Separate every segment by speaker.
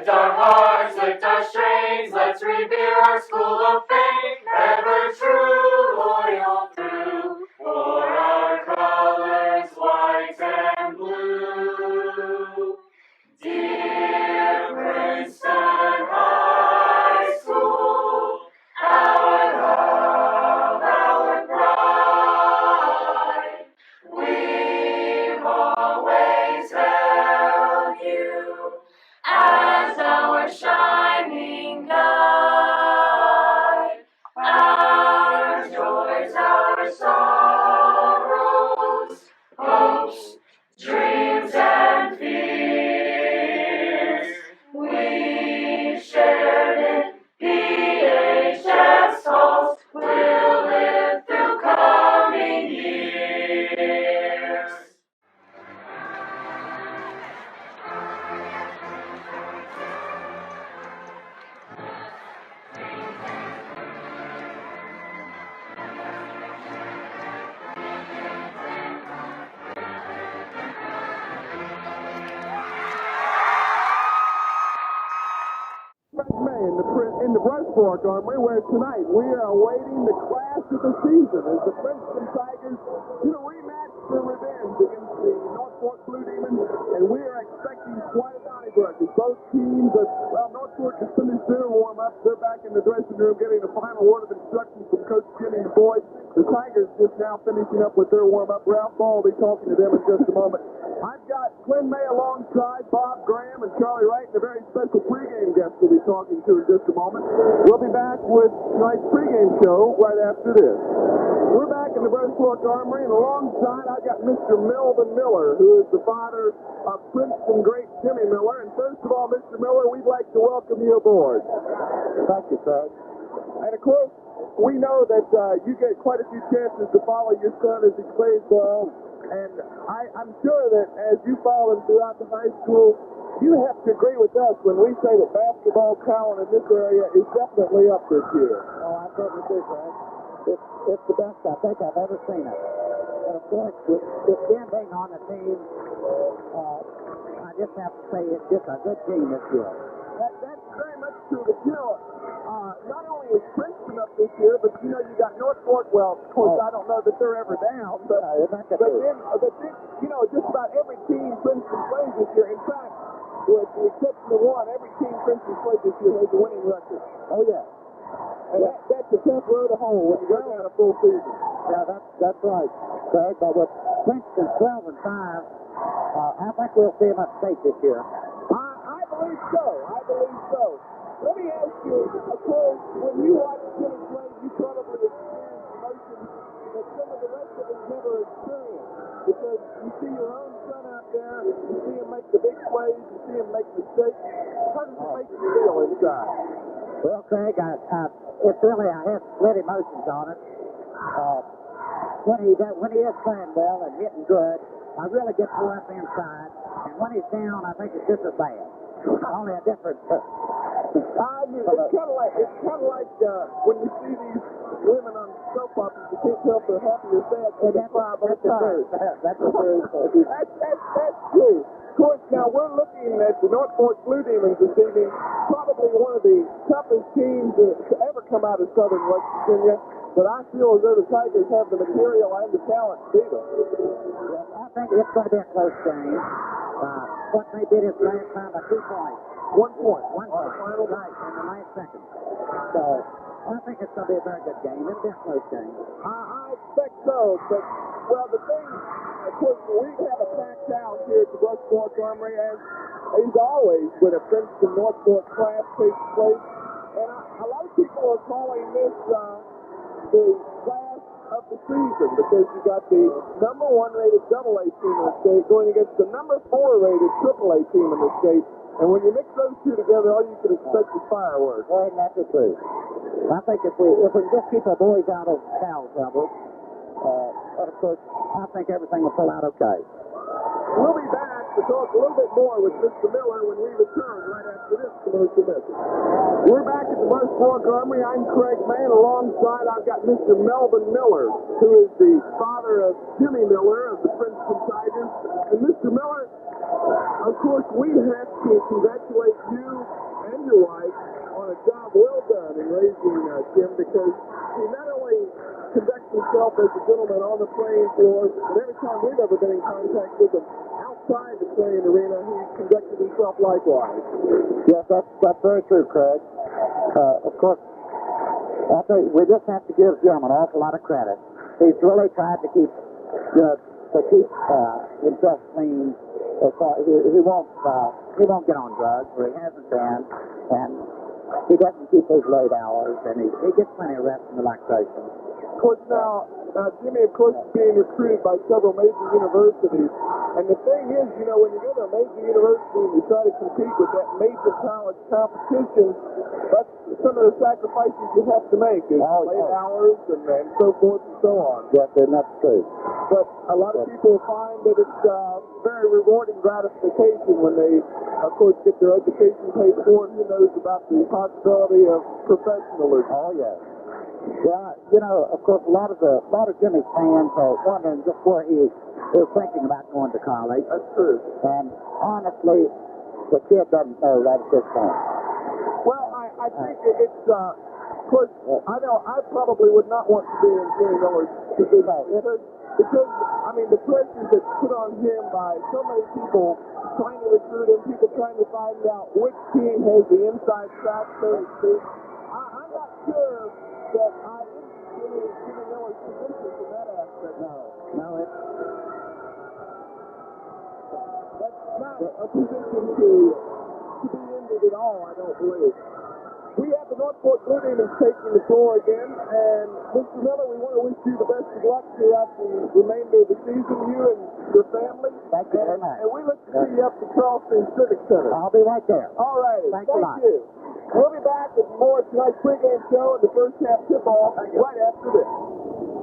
Speaker 1: Lift our hearts, lift our strains, let's revere our school of fame, ever true, loyal through, for our colors white and blue. Dear Princeton High School, our love, our pride, we've always held you as our shining guide, our joys, our sorrows, hopes, dreams, and fears. We shared in PHS halls, we'll live through coming years.
Speaker 2: In the Northfork Armory, where tonight we are awaiting the clash of the season as the Princeton Tigers get a rematch for revenge against the Northfork Blue Demons, and we are expecting quite a Donnybrook as both teams, Northfork has finished their warm-up. They're back in the dressing room getting a final word of instruction from Coach Jimmy and Boyd. The Tigers just now finishing up with their warm-up. Ralph Ball will be talking to them in just a moment. I've got Glenn May alongside Bob Graham and Charlie Wright, and a very special pregame guest we'll be talking to in just a moment. We'll be back with tonight's pregame show right after this. We're back in the Northfork Armory, and alongside I've got Mr. Melvin Miller, who is the father of Princeton great Jimmy Miller. And first of all, Mr. Miller, we'd like to welcome you aboard.
Speaker 3: Thank you, sir.
Speaker 2: And of course, we know that you get quite a few chances to follow your son as he plays ball. And I'm sure that as you follow him throughout the high school, you have to agree with us when we say that basketball talent in this area is definitely up this year.
Speaker 3: Oh, I certainly do, Greg. It's the best I think I've ever seen it. And of course, with Ken being on the team, I just have to say it's just a good team this year.
Speaker 2: That's very much true. But, you know, not only is Princeton up this year, but, you know, you got Northfork. Well, of course, I don't know that they're ever down. But then, you know, just about every team Princeton plays this year. In fact, with the exception of one, every team Princeton plays this year has a winning record.
Speaker 3: Oh, yeah.
Speaker 2: And that's a tough road to hoe when you go down a full season.
Speaker 3: Yeah, that's right, Craig. But with Princeton 12-5, I think we'll see them upstate this year.
Speaker 2: I believe so. Let me ask you, of course, when you watch Jimmy play, you probably experience emotions that some of the rest of us never experience. Because you see your own son out there, you see him make the big plays, you see him make mistakes. How does it make you feel inside?
Speaker 3: Well, Craig, it's really, I have split emotions on it. When he is playing well and hitting good, I really get tore up inside. And when he's down, I think it's just as bad. Only a different.
Speaker 2: It's kind of like when you see these women on soap operas, you can't tell if they're happy or sad. That's true. That's true. Of course, now we're looking at the Northfork Blue Demons this evening, probably one of the toughest teams to ever come out of Southern West Virginia. But I feel as though the Tigers have the material and the talent to beat them.
Speaker 3: Yes, I think it's going to be a close game. What they did is last time by 2 points.
Speaker 2: 1 point.
Speaker 3: Final night in the 9th second. So I think it's going to be a very good game. It'll be a close game.
Speaker 2: I expect so, but, well, the thing, of course, we have a packed house here at the Northfork Armory, as always, when a Princeton Northfork class takes place. And a lot of people are calling this the class of the season, because you got the number 1 rated AA team in the state going against the number 4 rated AAA team in the state. And when you mix those two together, all you can expect is fireworks.
Speaker 3: Well, that's the truth. I think if we can just keep our boys out of foul trouble, of course, I think everything will pull out okay.
Speaker 2: We'll be back to talk a little bit more with Mr. Miller when we return right after this commercial message. We're back at the Northfork Armory. I'm Craig May, and alongside I've got Mr. Melvin Miller, who is the father of Jimmy Miller of the Princeton Tigers. And Mr. Miller, of course, we have to congratulate you job well done in raising Jim, because he not only conducts himself as a gentleman on the playing floor, but every time we've ever been in contact with him outside the playing arena, he's conducted himself likewise.
Speaker 3: Yes, that's very true, Craig. Of course, I tell you, we just have to give Jim an awful lot of credit. He's really tried to keep himself clean. He won't get on drugs, or he hasn't been, and he doesn't keep his late hours, and he gets plenty of rest and relaxation.
Speaker 2: Of course, now, Jimmy, of course, is being recruited by several major universities. And the thing is, you know, when you go to a major university and you try to compete with that major college competition, that's some of the sacrifices you have to make, is late hours and so forth and so on.
Speaker 3: Yes, and that's true.
Speaker 2: But a lot of people find that it's very rewarding gratification when they, of course, get their education paid for, and who knows about the possibility of professionalism.
Speaker 3: Oh, yes. Yeah, you know, of course, a lot of Jimmy's fans are wondering just where he is thinking about going to college.
Speaker 2: That's true.
Speaker 3: And honestly, the kid doesn't know right at this point.
Speaker 2: Well, I think it's, of course, I know I probably would not want to be in Jimmy Miller's position because, I mean, the pressure that's put on him by so many people trying to recruit him, people trying to find out which team has the inside track, so to speak. I'm not sure that I am in Jimmy Miller's position in that aspect.
Speaker 3: No,
Speaker 2: That's not a position to be ended at all, I don't believe. We have the Northfork Blue Demons taking the floor again, and Mr. Miller, we want to wish you the best of luck throughout the remainder of the season, you and your family.
Speaker 3: Thank you very much.
Speaker 2: And we look to see you up at Charleston Civic Center.
Speaker 3: I'll be right there.
Speaker 2: All righty.
Speaker 3: Thanks a lot.
Speaker 2: You. We'll be back with more of tonight's pregame show and the first half tip-off right after this.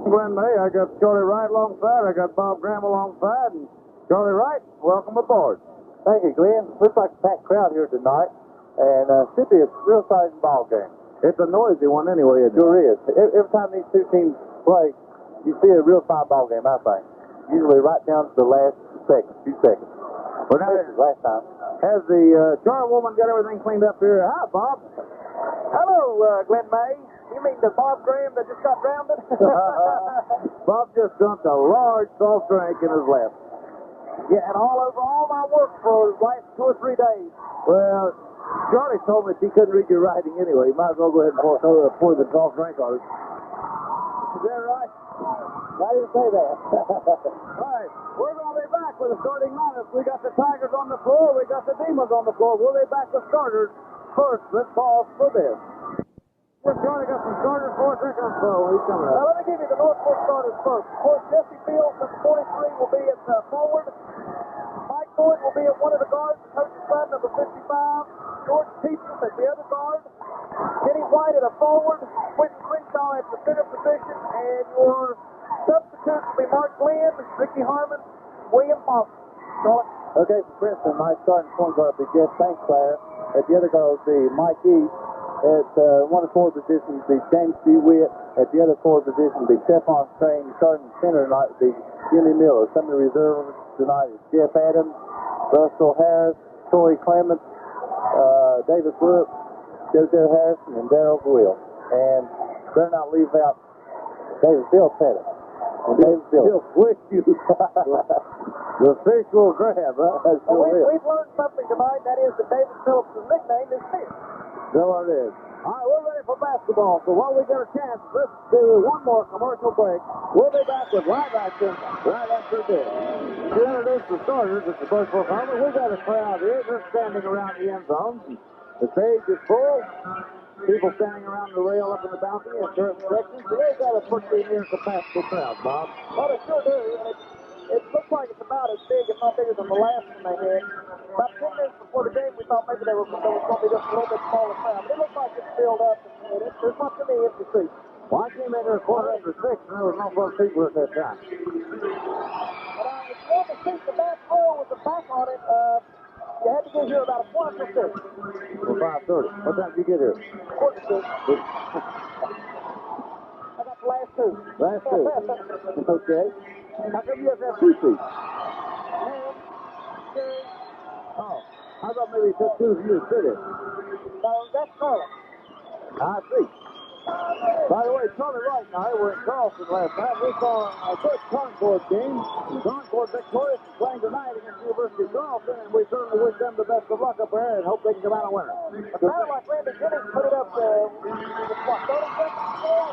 Speaker 4: Glenn May, I got Charlie Wright alongside, I got Bob Graham alongside, and Charlie Wright, welcome aboard.
Speaker 3: Thank you, Glenn. Looks like a packed crowd here tonight, and should be a real exciting ball game.
Speaker 4: It's a noisy one anyway, it
Speaker 3: Sure is. Every time these two teams play, you see a real fine ball game, I think. Usually right down to the last few seconds.
Speaker 4: Well, now,
Speaker 3: Last time.
Speaker 4: has the charwoman got everything cleaned up here? Hi, Bob.
Speaker 3: Hello, Glenn May. You mean the Bob Graham that just got drowned?
Speaker 4: Bob just dumped a large soft drink in his lap.
Speaker 3: Yeah, and all over all my work for the last 2 or 3 days.
Speaker 4: Well, Charlie told me she couldn't read your writing anyway. You might as well go ahead and pour the soft drink on it.
Speaker 3: Is that right? I didn't say that.
Speaker 4: All right, we're going to be back with the starting lineup. We got the Tigers on the floor. We got the Demons on the floor. We'll be back with starters. First, let's pause for this. We're Charlie got some starters for us. Here comes Bo. He's coming up.
Speaker 3: Now, let me give you the Northfork starters first. Of course, Jesse Fields, number 43, will be at forward. Mike Boyd will be at one of the guards. Coach's son, number 55. George Peterson at the other guard. Kenny White at a forward. Quentin Crenshaw at the center position. And your substitutes will be Mark Glenn, Ricky Harmon, William Foster. Charlie?
Speaker 4: Okay, for Princeton, my starting point guard will be Jeff Thanksfire. At the other guard will be Mike East. At one of the forward positions will be James B. Witt. At the other forward position will be Stephon Strain. Starting center tonight will be Jimmy Miller. Some of the reserves tonight is Jeff Adams, Russell Harris, Troy Clements, David Brooks, JoJo Harrison, and Darrell Will. And better not leave out David Bill Pettit. And David Bill. With you. The fish will grab, huh? That's
Speaker 3: Well,
Speaker 4: sure is.
Speaker 3: we've learned something tonight. That is that David Phillips' nickname is Fish.
Speaker 4: There it is. All right, we're ready for basketball. So while we get a chance, let's do one more commercial break. We'll be back with live action right after this. To introduce the starters at the Northfork Harbor, we got a crowd here. They're standing around the end zone. The stage is full. People standing around the rail up in the balcony in certain sections. So they've got a pretty near capacity crowd, Bob.
Speaker 3: Well, they sure do. And it looks like it's about as big, if not bigger than the last one they had. About 10 minutes before the game, we thought maybe there was going to be just a little bit smaller crowd. But it looks like it's filled up, and there's not too many empty seats.
Speaker 4: Well, I came in there a quarter after 6, and there was no more people at that time.
Speaker 3: But if you want to see the back row with the back on it, you had to get here about a quarter to 6.
Speaker 4: Well, 5:30. What time did you get here?
Speaker 3: Quarter to 6. I got the last two.
Speaker 4: Last two. Okay. How come you have to have 2 seats? Oh, I thought maybe it took 2 of you to sit in.
Speaker 3: No, that's Carla.
Speaker 4: I see. By the way, Charlie Wright and I were in Charleston last night. We saw our first Concord game. Concord victorious and playing tonight against the University of Charleston, and we certainly wish them the best of luck up there and hope they can come out a winner.
Speaker 3: A guy like Randy Jennings put it up with what, 30 seconds before?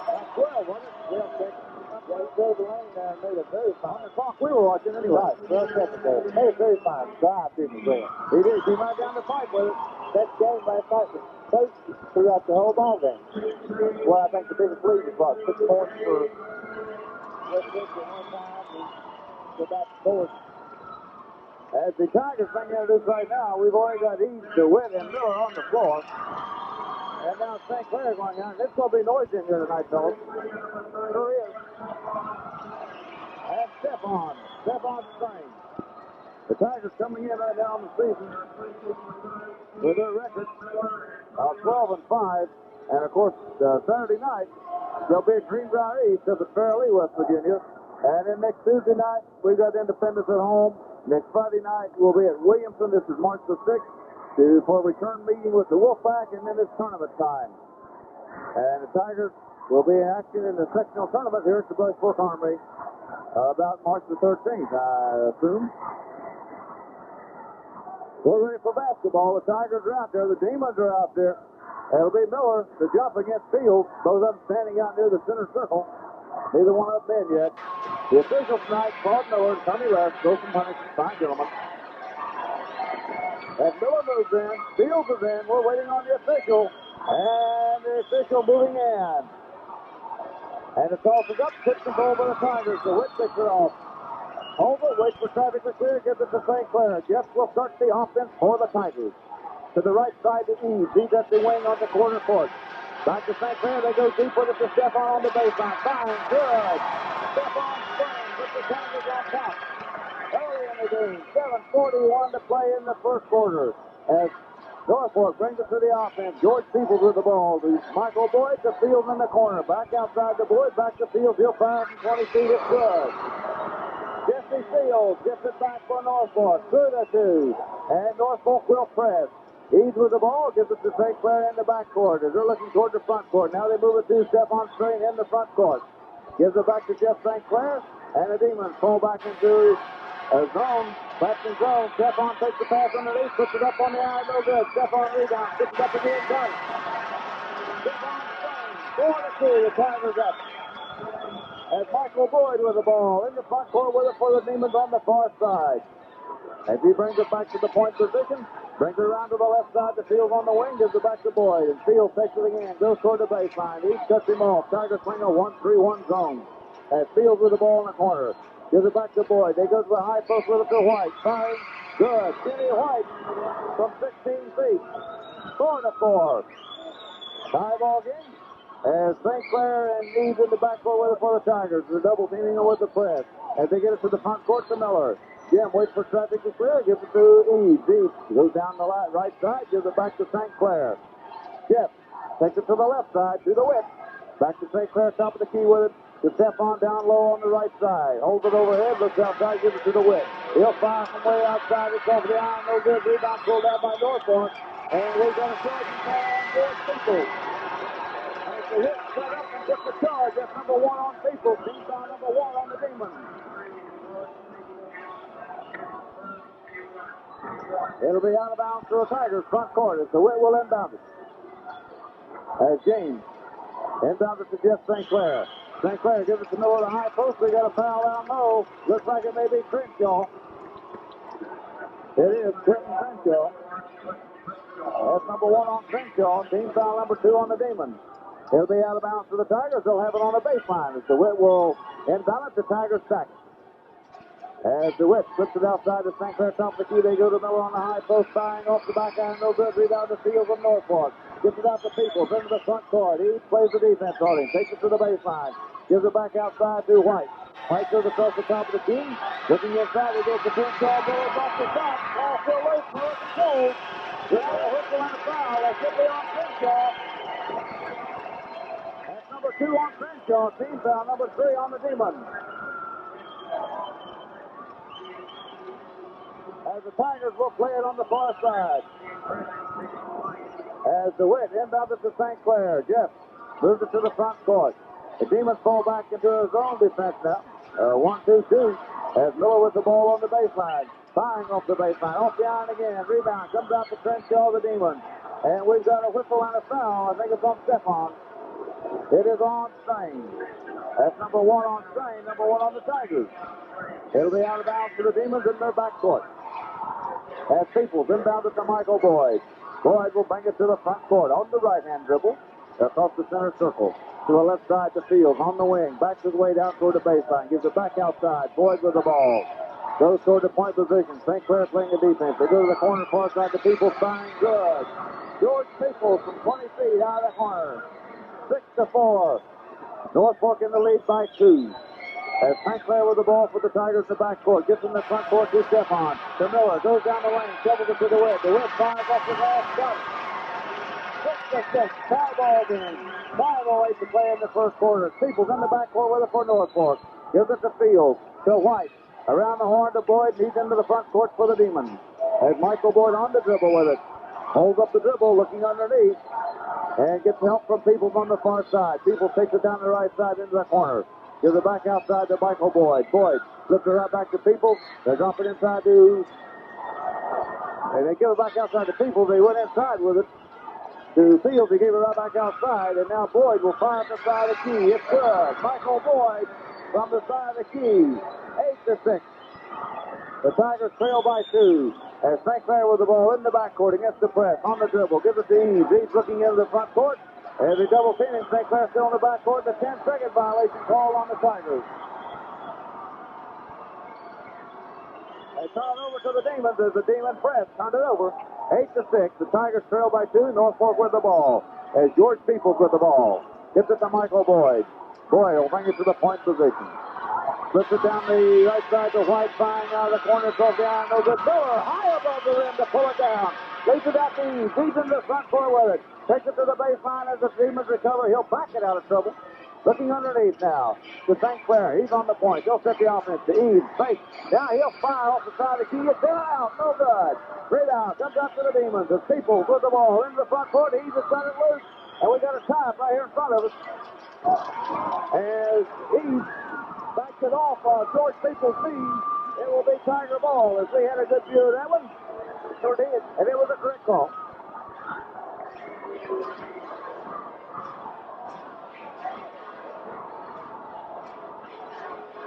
Speaker 4: That's 12, wasn't it? 12 seconds. Yeah, he drove the lane there and made a very fine. On the clock we were watching anyway. Right, 12 seconds there. Made a very fine drive, didn't he, Grant? He did. He right down the pipe with it. That game last night was close throughout the whole ball game. Well, I think the biggest lead was what, 6 points for West Virginia one time and go back and forth. As the Tigers being introduced right now, we've already got Eads, DeWitt, and Miller on the floor. And now St. Clair going on. There's going to be noise in here tonight, fellas. Sure is. And Stephon Strange. The Tigers coming in right now on the season with their record of 12-5. And of course, Saturday night, they'll be at Greenbrier East up at Fairleigh, West Virginia. And then next Tuesday night, we've got Independence at home. Next Friday night, we'll be at Williamson. This is March the 6th. For a return meeting with the Wolfpack, and then it's tournament time. And the Tigers will be in action in the sectional tournament here at the Brush Fork Armory about March the 13th, I assume. We're ready for basketball. The Tigers are out there. The Demons are out there. It'll be Miller to jump against Fields. Both of them standing out near the center circle. Neither one of them in yet. The officials tonight, Claude Miller and Tony Rush, go from punishment. Fine, gentlemen. As Miller moves in, Fields is in. We're waiting on the official. And the official moving in. And the toss is up. Pitch control by the Tigers. The Witt picks it off. Over, waits for traffic to clear. Gives it to St. Clair. Jeff will start the offense for the Tigers. To the right side to Eads. He's at the wing on the corner court. Back to St. Clair. They go deep with it to Stephon on the baseline. Fine. Good. Stephon Strange with the Tigers on top. Early in the game, 7:41 to play in the first quarter. As Northfork brings it to the offense. George Peoples with the ball. Michael Boyd to Fields in the corner. Back outside to Boyd. Back to Fields. He'll fire from 20 feet. It's good. Jesse Fields gets it back for Northfork. Through the two. And Northfork will press. Eads with the ball. Gives it to St. Clair in the backcourt. As they're looking toward the front court. Now they move it to Stephon Strange in the front court. Gives it back to Jeff St. Clair. And the Demons fall back into a zone, pressing zone. Stephon takes the pass underneath, puts it up on the eye, no good. Stephon rebounds, puts it up again, got it. Stephon Strange, 4-2, the Tigers up. As Michael Boyd with the ball in the front court with it for the Demons on the far side. As he brings it back to the point position, brings it around to the left side to Fields on the wing, gives it back to Boyd. And Fields takes it again, goes toward the baseline. He cuts him off. Tigers playing a 1-3-1 zone. As Fields with the ball in the corner. Gives it back to Boyd. They go to the high post with it to White. Firing. Good. Kenny White from 16 feet. 4-4. Tie ball game. As St. Clair and Eads in the backcourt with it for the Tigers. They're double teaming with the press. As they get it to the front court to Miller. Jim waits for traffic to clear. Gives it to Eads. Eads goes down the right side. Gives it back to St. Clair. Jeff takes it to the left side to the Witt. Back to St. Clair, top of the key with it. To Stephon down low on the right side. Holds it overhead, looks outside, gives it to the Witt. He'll fire from way outside. It's off the eye, no good. Rebound pulled out by Northfork. And we've got a charging foul on George Peoples. And it's a hit set up and gets the charge. That's number 1 on Peoples. Team foul number 1 on the Demons. It'll be out of bounds to the Tigers front court as the Witt will inbound it. As James inbounds it to Jeff St. Clair. St. Clair gives it to Miller the high post. They got a foul down low. Looks like it may be Crenshaw. It is Quentin Crenshaw. That's number 1 on Crenshaw. Team foul number 2 on the Demons. It'll be out of bounds for the Tigers. They'll have it on the baseline as the Witt will inbound it. The Tigers back. As the Witt flips it outside to St. Clair, top of the key. They go to Miller on the high post, firing off the back iron. No good. Rebound to Fields of Northfork. Gives it out to Peoples into the front court. He plays the defense on him. Takes it to the baseline. Gives it back outside to White. White goes across the top of the key. Looking inside, he goes to Crenshaw. Goes off the top. Ball still late for it to go. Without a whistle and a foul. That should be on Crenshaw. That's number 2 on Crenshaw. Team foul number 3 on the Demons. As the Tigers will play it on the far side. as the Witt inbounded to St. Clair. Jeff moves it to the front court. The Demons fall back into his own defense now. 1-2-2 as Miller with the ball on the baseline. Firing off the baseline. Off the iron again. Rebound. Comes out to Crenshaw, the Demons. And we've got a whistle and a foul. I think it's on Stephon. It is on Strain. That's number 1 on Strain, number 1 on the Tigers. It'll be out of bounds for the Demons in their backcourt. As Peoples inbounded to Michael Boyd. Boyd will bring it to the front court on the right-hand dribble. Across the center circle. To the left side to Fields on the wing. Backs his way down toward the baseline. Gives it back outside. Boyd with the ball. Goes toward the point position. St. Clair playing the defense. They go to the corner far side to Peoples. Firing good. George Peoples from 20 feet out of the corner. 6-4. Northfork in the lead by 2. As St. Clair with the ball for the Tigers in the backcourt. Gets in the front court to Stephon. To Miller. Goes down the lane. Shovels it to the Witt. The Witt fires off the glass. Got it. 6-6. Tie ball game. 5:08 to play in the first quarter. Peoples in the backcourt with it for Northfork. Gives it to Fields. To White. Around the horn to Boyd. He's into the front court for the Demons. As Michael Boyd on the dribble with it. Holds up the dribble, looking underneath. And gets help from Peoples on the far side. Peoples takes it down the right side into the corner. Gives it back outside to Michael Boyd. Boyd flips it right back to Peoples. They drop it inside to... And they give it back outside to Peoples. They went inside with it to Fields. He gave it right back outside. And now Boyd will fire up the side of the key. It's good. Michael Boyd from the side of the key. 8-6. The Tigers trail by 2. As St. Clair with the ball in the backcourt against the press. On the dribble. Gives it to Eves. Eves looking into the front court. As they double team him, St. Clair still in the backcourt. The 10-second violation called on the Tigers. They turn it over to the Demons as the Demon press. Turned it over. 8-6. The Tigers trail by 2. Northfork with the ball. As George Peoples with the ball. Gets it to Michael Boyd. Boyd will bring it to the point position. Flips it down the right side to White, firing out of the corner, across the iron, no good. Miller, high above the rim to pull it down. Leads it out to Eves. Eves into the front court with it. Takes it to the baseline as the Demons recover. He'll back it out of trouble. Looking underneath now to St. Clair. He's on the point. He'll set the offense to Eves. Fake. Now he'll fire off the side of the key. It's out. No good. Rebound. Comes up to the Demons. As Peoples with the ball into the front court. Eves has got it loose. And we got a tie right here in front of us. As Eves backs it off George Peoples' knees. It will be Tiger ball as they had a good view of that one. Sure did. And it was a correct call.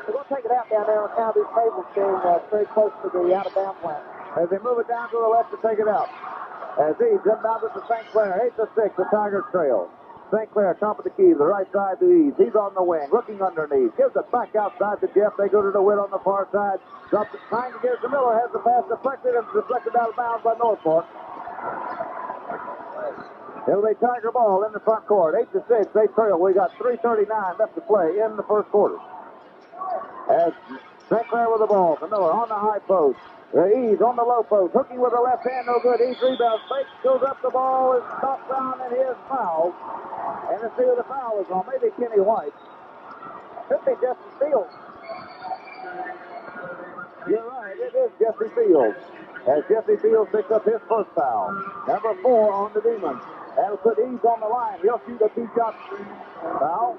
Speaker 3: We're going to take it out down there on account of these tables being very close to the out-of-bounds line.
Speaker 4: As they move it down to the left to take it out. As Eves inbounded to St. Clair. 8-6, the Tigers trail. St. Clair, top of the key, the right side to Eves. He's on the wing, looking underneath. Gives it back outside to Jeff. They go to the Witt on the far side. Drops it, trying to get it to Miller. Has the pass deflected and deflected out of bounds by Northfork. It'll be Tiger ball in the front court. 8-6, they trail. We got 3:39 left to play in the first quarter. As St. Clair with the ball. To Miller on the high post. Eves on the low post. Hooking with the left hand, no good. Eves rebounds. Fake, goes up the ball. Is knocked down and he is fouled. And let's see who the foul is on. Maybe Kenny White. Could be Jesse Fields. You're right, it is Jesse Fields. As Jesse Fields picks up his first foul. Number 4 on the Demons. That'll put Eves on the line. He'll shoot a 2-shot foul.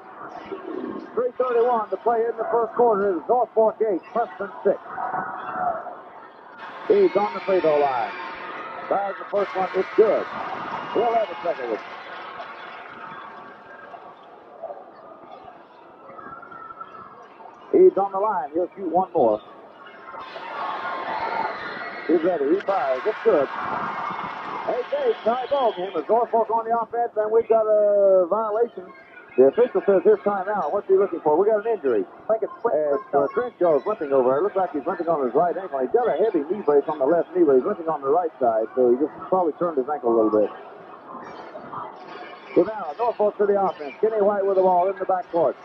Speaker 4: 3:31 to play in the first quarter. Is Northfork 8, Princeton 6. Eves on the free throw line. Fires the first one. It's good. He'll have a second one. Eves on the line. He'll shoot one more. He's ready. He fires. It's good. 8-8. Tie ball game. As Northfork on the offense, and we've got a violation. The official says his timeout. What's he looking for? We got an injury.
Speaker 3: I think it's
Speaker 4: Crenshaw is limping over. It looks like he's limping on his right ankle. He's got a heavy knee brace on the left knee, but he's limping on the right side, so he just probably turned his ankle a little bit. So now, Northfork to the offense. Kenny White with the ball in the backcourt.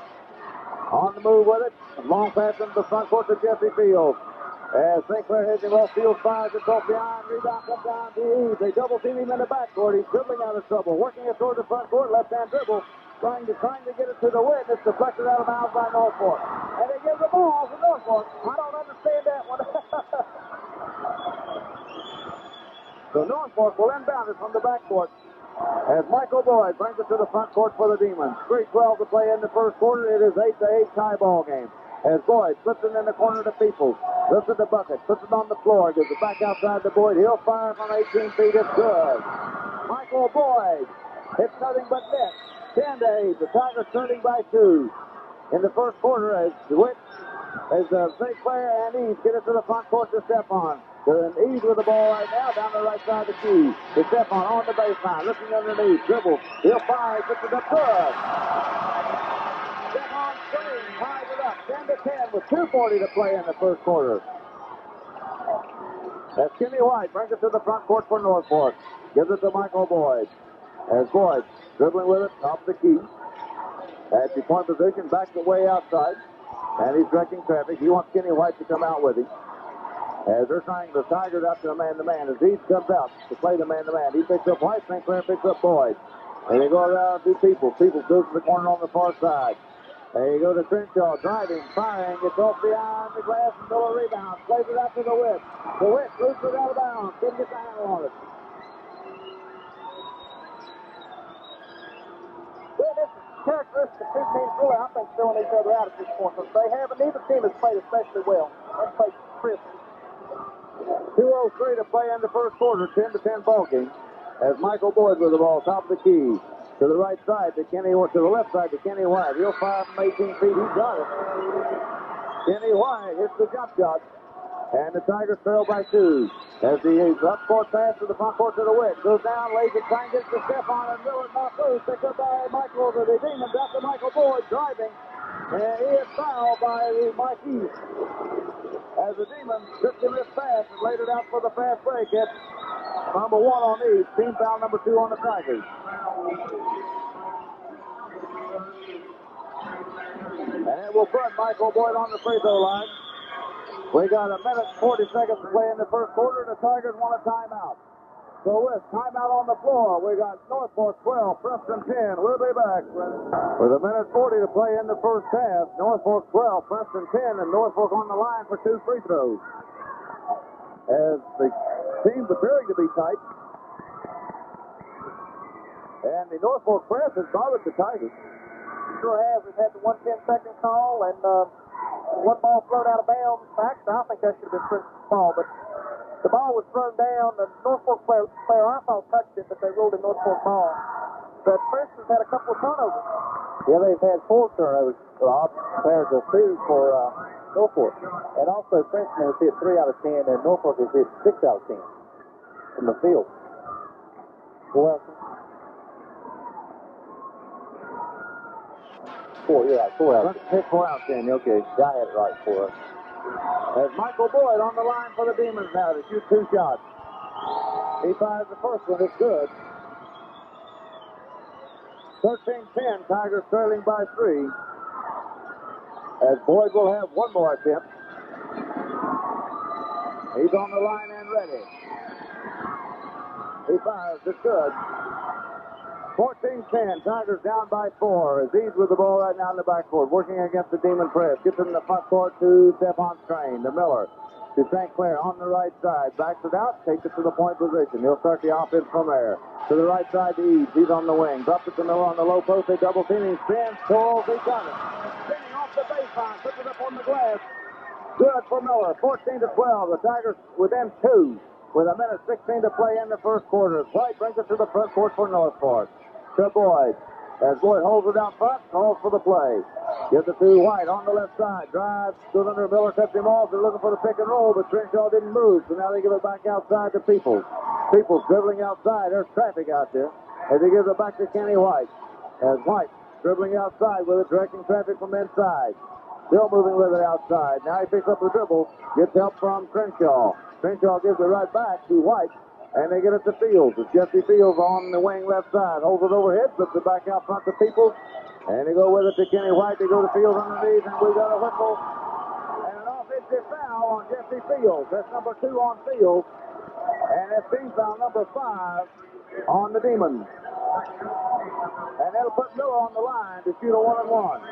Speaker 4: On the move with it. Long pass into the front court to Jesse Fields. As St. Clair hits him off, Fields fires it off the iron. Rebound comes down to Eves. They double team him in the backcourt. He's dribbling out of trouble. Working it toward the front court. Left-hand dribble. Trying to get it to the Witt. It's deflected out of bounds by Northfork. And they give the ball to Northfork. I don't understand that one. So Northfork will inbound it from the backcourt. as Michael Boyd brings it to the front court for the Demons. 3:12 to play in the first quarter. It is 8-8 tie ball game. As Boyd flips it in the corner to Peoples. Lifts it to Bucket. Puts it on the floor. Gives it back outside to Boyd. He'll fire from 18 feet. It's good. Michael Boyd hits nothing but net. 10-8. The Tigers turning by 2. In the first quarter as St. Clair and East get it to the front court to Stephon. They're in East with the ball right now down the right side of the key. To Stephon on the baseline. Looking underneath. Dribbles. He'll fire. Puts it up good. Stephon Strain ties it up. 10-10 with 2:40 to play in the first quarter. As Kenny White brings it to the front court for Northfork. Gives it to Michael Boyd. As Boyd dribbling with it off the key. At the point position, backs away outside. And he's directing traffic. He wants Kenny White to come out with him. As they're trying the Tigers out to the man-to-man. As East comes out to play the man-to-man. He picks up White. St. Clair picks up Boyd. And they go around to Peoples. Peoples goes to the corner on the far side. There you go to Crenshaw, driving, firing, gets off behind the glass and Miller rebound. Plays it out to the Witt. The Witt moves it out of bounds. Couldn't get the handle on it.
Speaker 3: Well, this is characteristic of two teams really, I think, throwing each other out at this point. Because they have, and neither team has played especially well. They've played crisp.
Speaker 4: 2:03 to play in the first quarter, 10-10 ball game. As Michael Boyd with the ball, top of the key. To the right side to the left side to Kenny White. He'll fire from 18 feet. He got it. Kenny White hits the jump shot. And the Tigers trail by 2. As the up court pass to the front court to the Witt. Goes down, lays it, trying to get the step on, and Miller not loose. Picked up by Michael, the Demons after Michael Boyd driving. And he is fouled by Mike East. As the Demons took him this pass and laid it out for the fast break. It's number 1 on East. Team foul number 2 on the Tigers. And it will put Michael Boyd on the free throw line. We got a minute and 40 seconds to play in the first quarter. The Tigers want a timeout. So with timeout on the floor, we got Northfork 12, Princeton 10. We'll be back with a minute 40 to play in the first half. Northfork 12, Princeton 10, and Northfork on the line for 2 free throws. As the teams appearing to be tight. And the Northfork press has bothered the Tigers.
Speaker 3: Sure has. We've had the 1:10-second call, and one ball thrown out of bounds. Actually, I think that should have been Princeton's ball, but the ball was thrown down. The Northfork player I thought touched it, but they ruled it Northfork ball. But Princeton's had a couple of turnovers.
Speaker 4: Yeah, they've had 4 turnovers, compared to 2 for Northfork. And also, Princeton has hit 3 out of 10, and Northfork has hit 6 out of 10 from the field. Well, 4 out of 10. 4 out of 10, okay. I had it right, 4. As Michael Boyd on the line for the Demons now to shoot 2 shots. He fires the first one, it's good. 13-10, Tigers trailing by 3. As Boyd will have one more attempt. He's on the line and ready. He fires, it's good. 14-10, Tigers down by 4. As he's with the ball right now in the backcourt, working against the Demon press. Gets it in the front court to Stephon Strain, to Miller, to St. Clair on the right side. Backs it out, takes it to the point position. He'll start the offense from there. To the right side to Eads. He's on the wing. Drops it to Miller on the low post. They double team. He spins, pulls, he got it. Spinning off the baseline, puts it up on the glass. Good for Miller. 14-12. The Tigers within 2. With a minute 16 to play in the first quarter. White brings it to the front court for Northfork. To Boyd. As Boyd holds it out front, calls for the play. Gives it to White on the left side. Drives, goes under Miller, cuts him off. They're looking for the pick and roll, but Crenshaw didn't move, so now they give it back outside to Peoples. Peoples dribbling outside. There's traffic out there. As he gives it back to Kenny White. As White dribbling outside with it, directing traffic from inside. Still moving with it outside. Now he picks up the dribble. Gets help from Crenshaw. Crenshaw gives it right back to White. And they get it to Fields. It's Jesse Fields on the wing left side. Holds it overhead, flips it back out front to Peoples. And they go with it to Kenny White. They go to Fields underneath, and we got a whistle. And an offensive foul on Jesse Fields. That's number 2 on Fields. And that's team foul number 5 on the Demons. And that'll put Miller on the line to shoot a 1-and-1.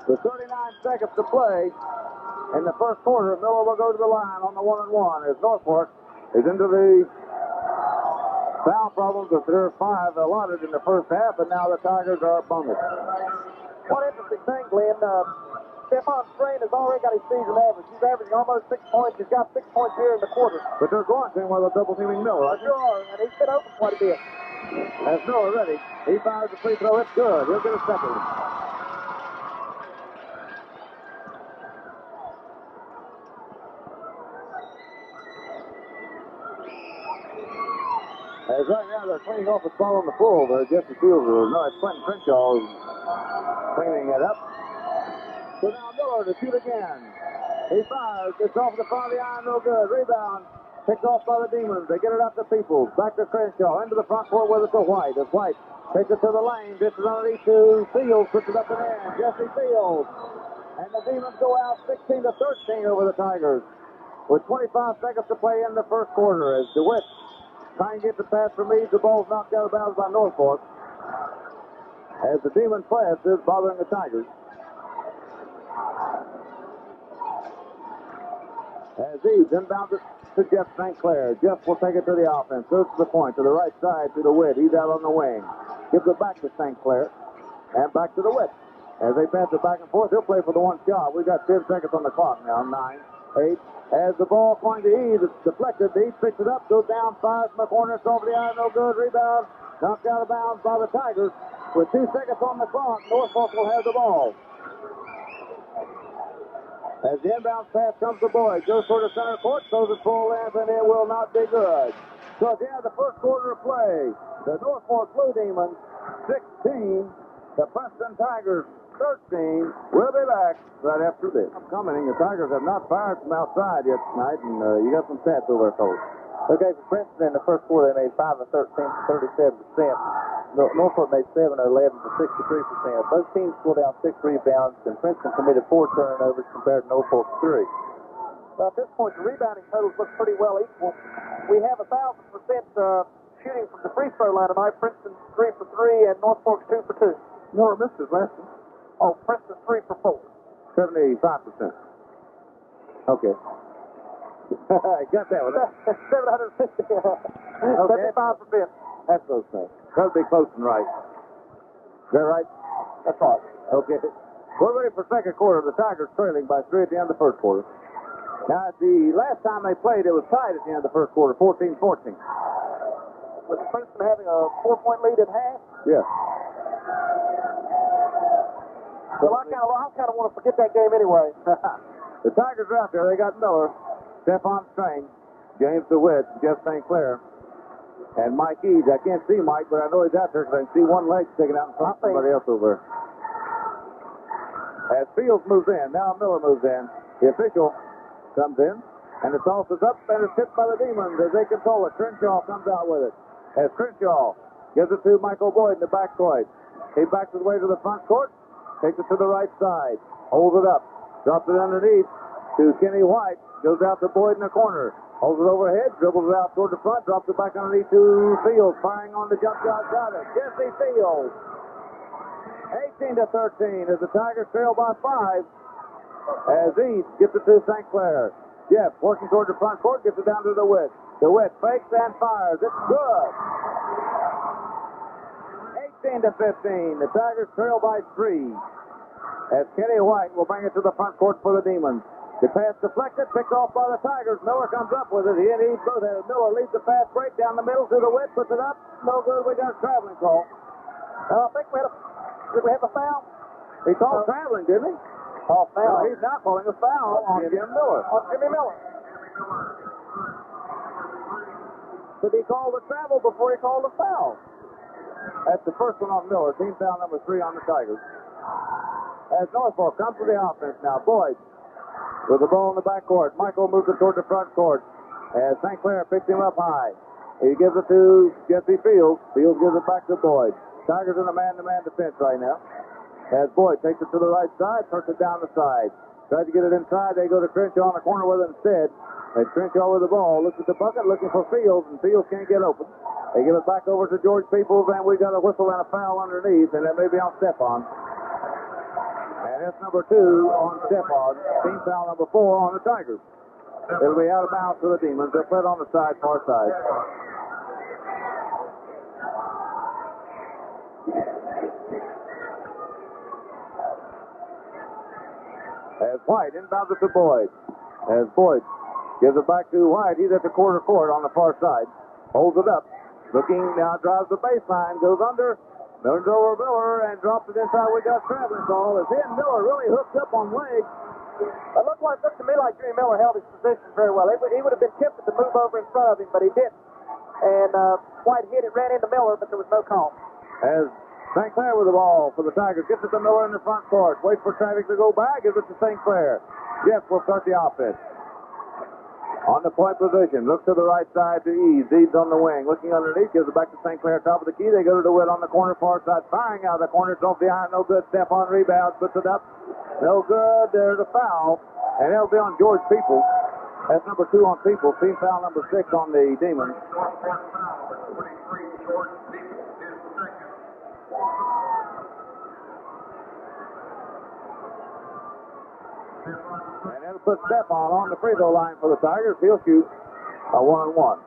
Speaker 4: With 39 seconds to play in the first quarter, Miller will go to the line on the 1-and-1 as Northfork is into the foul problems, but there are 5 allotted in the first half, and now the Tigers are bonus.
Speaker 3: One interesting thing, Glenn, Stephon Strain has already got his season average. He's averaging almost 6 points. He's got 6 points here in the quarter.
Speaker 4: But they're going to him while they're double teaming Miller, aren't they?
Speaker 3: Sure, and he's been open quite a bit.
Speaker 4: As Miller ready. He fires the free throw. It's good. He'll get a second. As right now they're cleaning off the spot on the full. Jesse Fields, no, it's Quentin Crenshaw cleaning it up. So now Miller to shoot again. He fires. It's off the front of the iron. No good. Rebound. Picked off by the Demons. They get it up to Peoples. Back to Crenshaw. Into the front court with it to White. As White takes it to the lane. This is underneath to Fields. Puts it up and in. Jesse Fields. And the Demons go out 16-13 over the Tigers. With 25 seconds to play in the first quarter. As DeWitt trying to get the pass from Meade. The ball's knocked out of bounds by Northfork. As the Demon press is bothering the Tigers. As Eves inbounds it to Jeff St. Clair. Jeff will take it to the offense. Goes to the point, to the right side, to the Witt. He's out on the wing. Gives it back to St. Clair. And back to the Witt. As they pass it back and forth, he'll play for the one shot. We've got 10 seconds on the clock now. 9, 8. As the ball going to Eves, it's deflected. Eves picks it up, goes down, fires from the corner. It's over the iron, no good. Rebound. Knocked out of bounds by the Tigers. With 2 seconds on the clock, Northfork will have the ball. As the inbound pass comes to Boyd, goes toward the center court, throws it full length, and it will not be good. So at the end of the first quarter of play, the Northfork Blue Demons 16, the Princeton Tigers 13. We'll be back right after this. I'm commenting, the Tigers have not fired from outside yet tonight, and you got some stats over there, folks.
Speaker 5: Okay, for Princeton in the first quarter, they made 5 of 13 for 37%. Northfork made 7 of 11 for 63%. Both teams pulled down 6 rebounds, and Princeton committed 4 turnovers compared to Northfork's 3.
Speaker 3: Well, at this point, the rebounding totals look pretty well equal. We have 1,000% shooting from the free throw line tonight. Princeton 3 for 3 and Northfork 2 for 2.
Speaker 4: No, missed his last one.
Speaker 3: Oh, Princeton 3 for 4.
Speaker 4: 75%. Okay. Got that one.
Speaker 3: 750. 75%.
Speaker 4: That's close enough. That'll be close and right. Is that right?
Speaker 3: That's right.
Speaker 4: Okay. We're ready for second quarter. The Tigers trailing by 3 at the end of the first quarter. Now, the last time they played, it was tied at the end of the first quarter, 14-14.
Speaker 3: With Princeton having a 4-point lead at half?
Speaker 4: Yeah.
Speaker 3: Well, I kind of want to forget that game anyway.
Speaker 4: The Tigers are out there. They got Miller, Stephon Strain, James DeWitt, Jeff St. Clair, and Mike Eads. I can't see Mike, but I know he's out there because I can see one leg sticking out in front of somebody else over there. As Fields moves in, now Miller moves in. The official comes in, and the toss is up, and it's tipped by the Demons as they control it. Crenshaw comes out with it. As Crenshaw gives it to Michael Boyd in the backcourt. He backs his way to the front court, takes it to the right side, holds it up, drops it underneath to Kenny White, goes out to Boyd in the corner, holds it overhead, dribbles it out toward the front, drops it back underneath to Fields, firing on the jump shot. Got it. Jesse Fields. 18-13 as the Tigers trail by 5. As East gets it to St. Clair. Jeff working toward the front court, gets it down to DeWitt. DeWitt fakes and fires. It's good. 18-15. The Tigers trail by 3. As Kenny White will bring it to the front court for the Demons. The pass deflected, picked off by the Tigers. Miller comes up with it. He and East both have it. Miller leads the fast break down the middle to DeWitt, puts it up. No good. We got a traveling call.
Speaker 3: I think did we have a foul?
Speaker 4: He called traveling, didn't he?
Speaker 3: Oh, foul.
Speaker 4: He's now calling a foul on Jim Miller.
Speaker 3: On Jimmy Miller.
Speaker 4: Did he call the travel before he called the foul? That's the first one on Miller. Team foul number 3 on the Tigers. As Northfork comes to the offense now. Boyd with the ball in the backcourt. Michael moves it toward the front court. As St. Clair picks him up high. He gives it to Jesse Fields. Fields gives it back to Boyd. Tigers in a man-to-man defense right now. As Boyd takes it to the right side, turns it down the side. Tries to get it inside. They go to Crenshaw on the corner with it instead. As Crenshaw with the ball, looks at the bucket, looking for Fields, and Fields can't get open. They give it back over to George Peoples, and we got a whistle and a foul underneath, and that may be on Stephon. And that's number 2 on Stephon. Team foul number 4 on the Tigers. It'll be out of bounds for the Demons. They're played on the side, far side.
Speaker 2: White inbounds it to Boyd. As Boyd gives it back to White, he's at the quarter court on the far side. Holds it up. Looking now, drives the baseline, goes under. Turns over Miller and drops it inside. We got traveling call. As in Miller really hooked up on legs.
Speaker 5: It looked to me like Jimmy Miller held his position very well. He would have been tempted to move over in front of him, but he didn't. And White hit it, ran into Miller, but there was no call.
Speaker 2: As St. Clair with the ball for the Tigers. Gets it to Miller in the front court. Waits for traffic to go by. Gives it to St. Clair. Jeff will start the offense. On the point position. Looks to the right side to Eads. Eads on the wing. Looking underneath. Gives it back to St. Clair. Top of the key. They go to DeWitt on the corner far side. Firing out of the corner. It's off the iron. No good. Step on rebound. Puts it up. No good. There's a foul. And it'll be on George Peoples. That's number 2 on Peoples. Team foul number 6 on the Demons. And it'll put Stephon on the free throw line for the Tigers. He'll shoot a 1-on-1.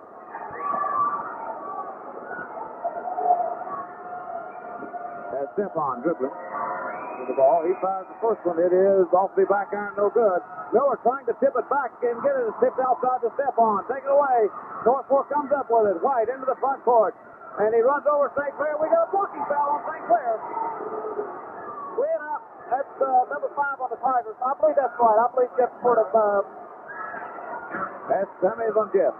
Speaker 2: As Stephon dribbling with the ball. He fires the first one. It is off the back iron, no good. Miller trying to tip it back and get it. It's tipped outside to Stephon. Take it away. Northfork comes up with it. White into the front court. And he runs over St. Clair. We got a blocking foul on St. Clair. Way up. That's number 5 on the Tigers. I believe that's right. I believe Jeff sort of... That means on Jeff.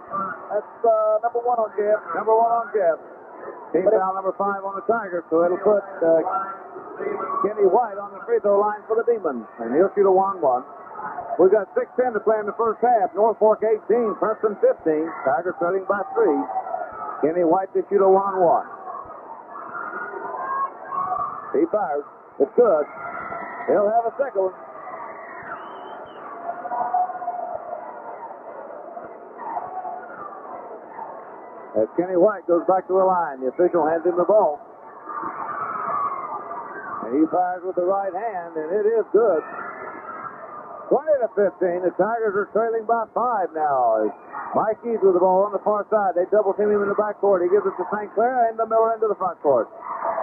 Speaker 5: That's number 1 on Jeff.
Speaker 2: Number 1 on Jeff. Team foul number 5 on the Tigers. So it'll put Kenny White on the free throw line for the Demons. And he'll shoot a 1-1. We've got 6:10 to play in the first half. Northfork 18, Princeton 15. Tigers trailing by 3. Kenny White to shoot a 1-1. He fires. It's good. He'll have a second one. As Kenny White goes back to the line, the official hands him the ball. And he fires with the right hand, and it is good. 20-15. The Tigers are trailing by 5 now. As Mike Eads with the ball on the far side. They double team him in the backcourt. He gives it to St. Clair and the Miller into the front court.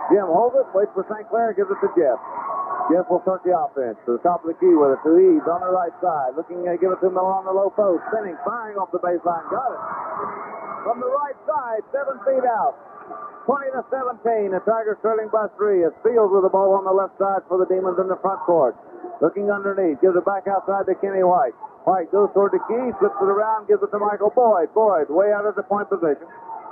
Speaker 2: Jim holds it, waits for St. Clair, gives it to Jeff. Jeff will start the offense to the top of the key with it to Eads on the right side. Looking to give it to Miller on the low post. Spinning, firing off the baseline. Got it. From the right side, 7 feet out. 20-17. The Tigers trailing by 3. It's Fields with the ball on the left side for the Demons in the front court. Looking underneath. Gives it back outside to Kenny White. White goes toward the key. Flips it around. Gives it to Michael Boyd. Boyd way out of the point position.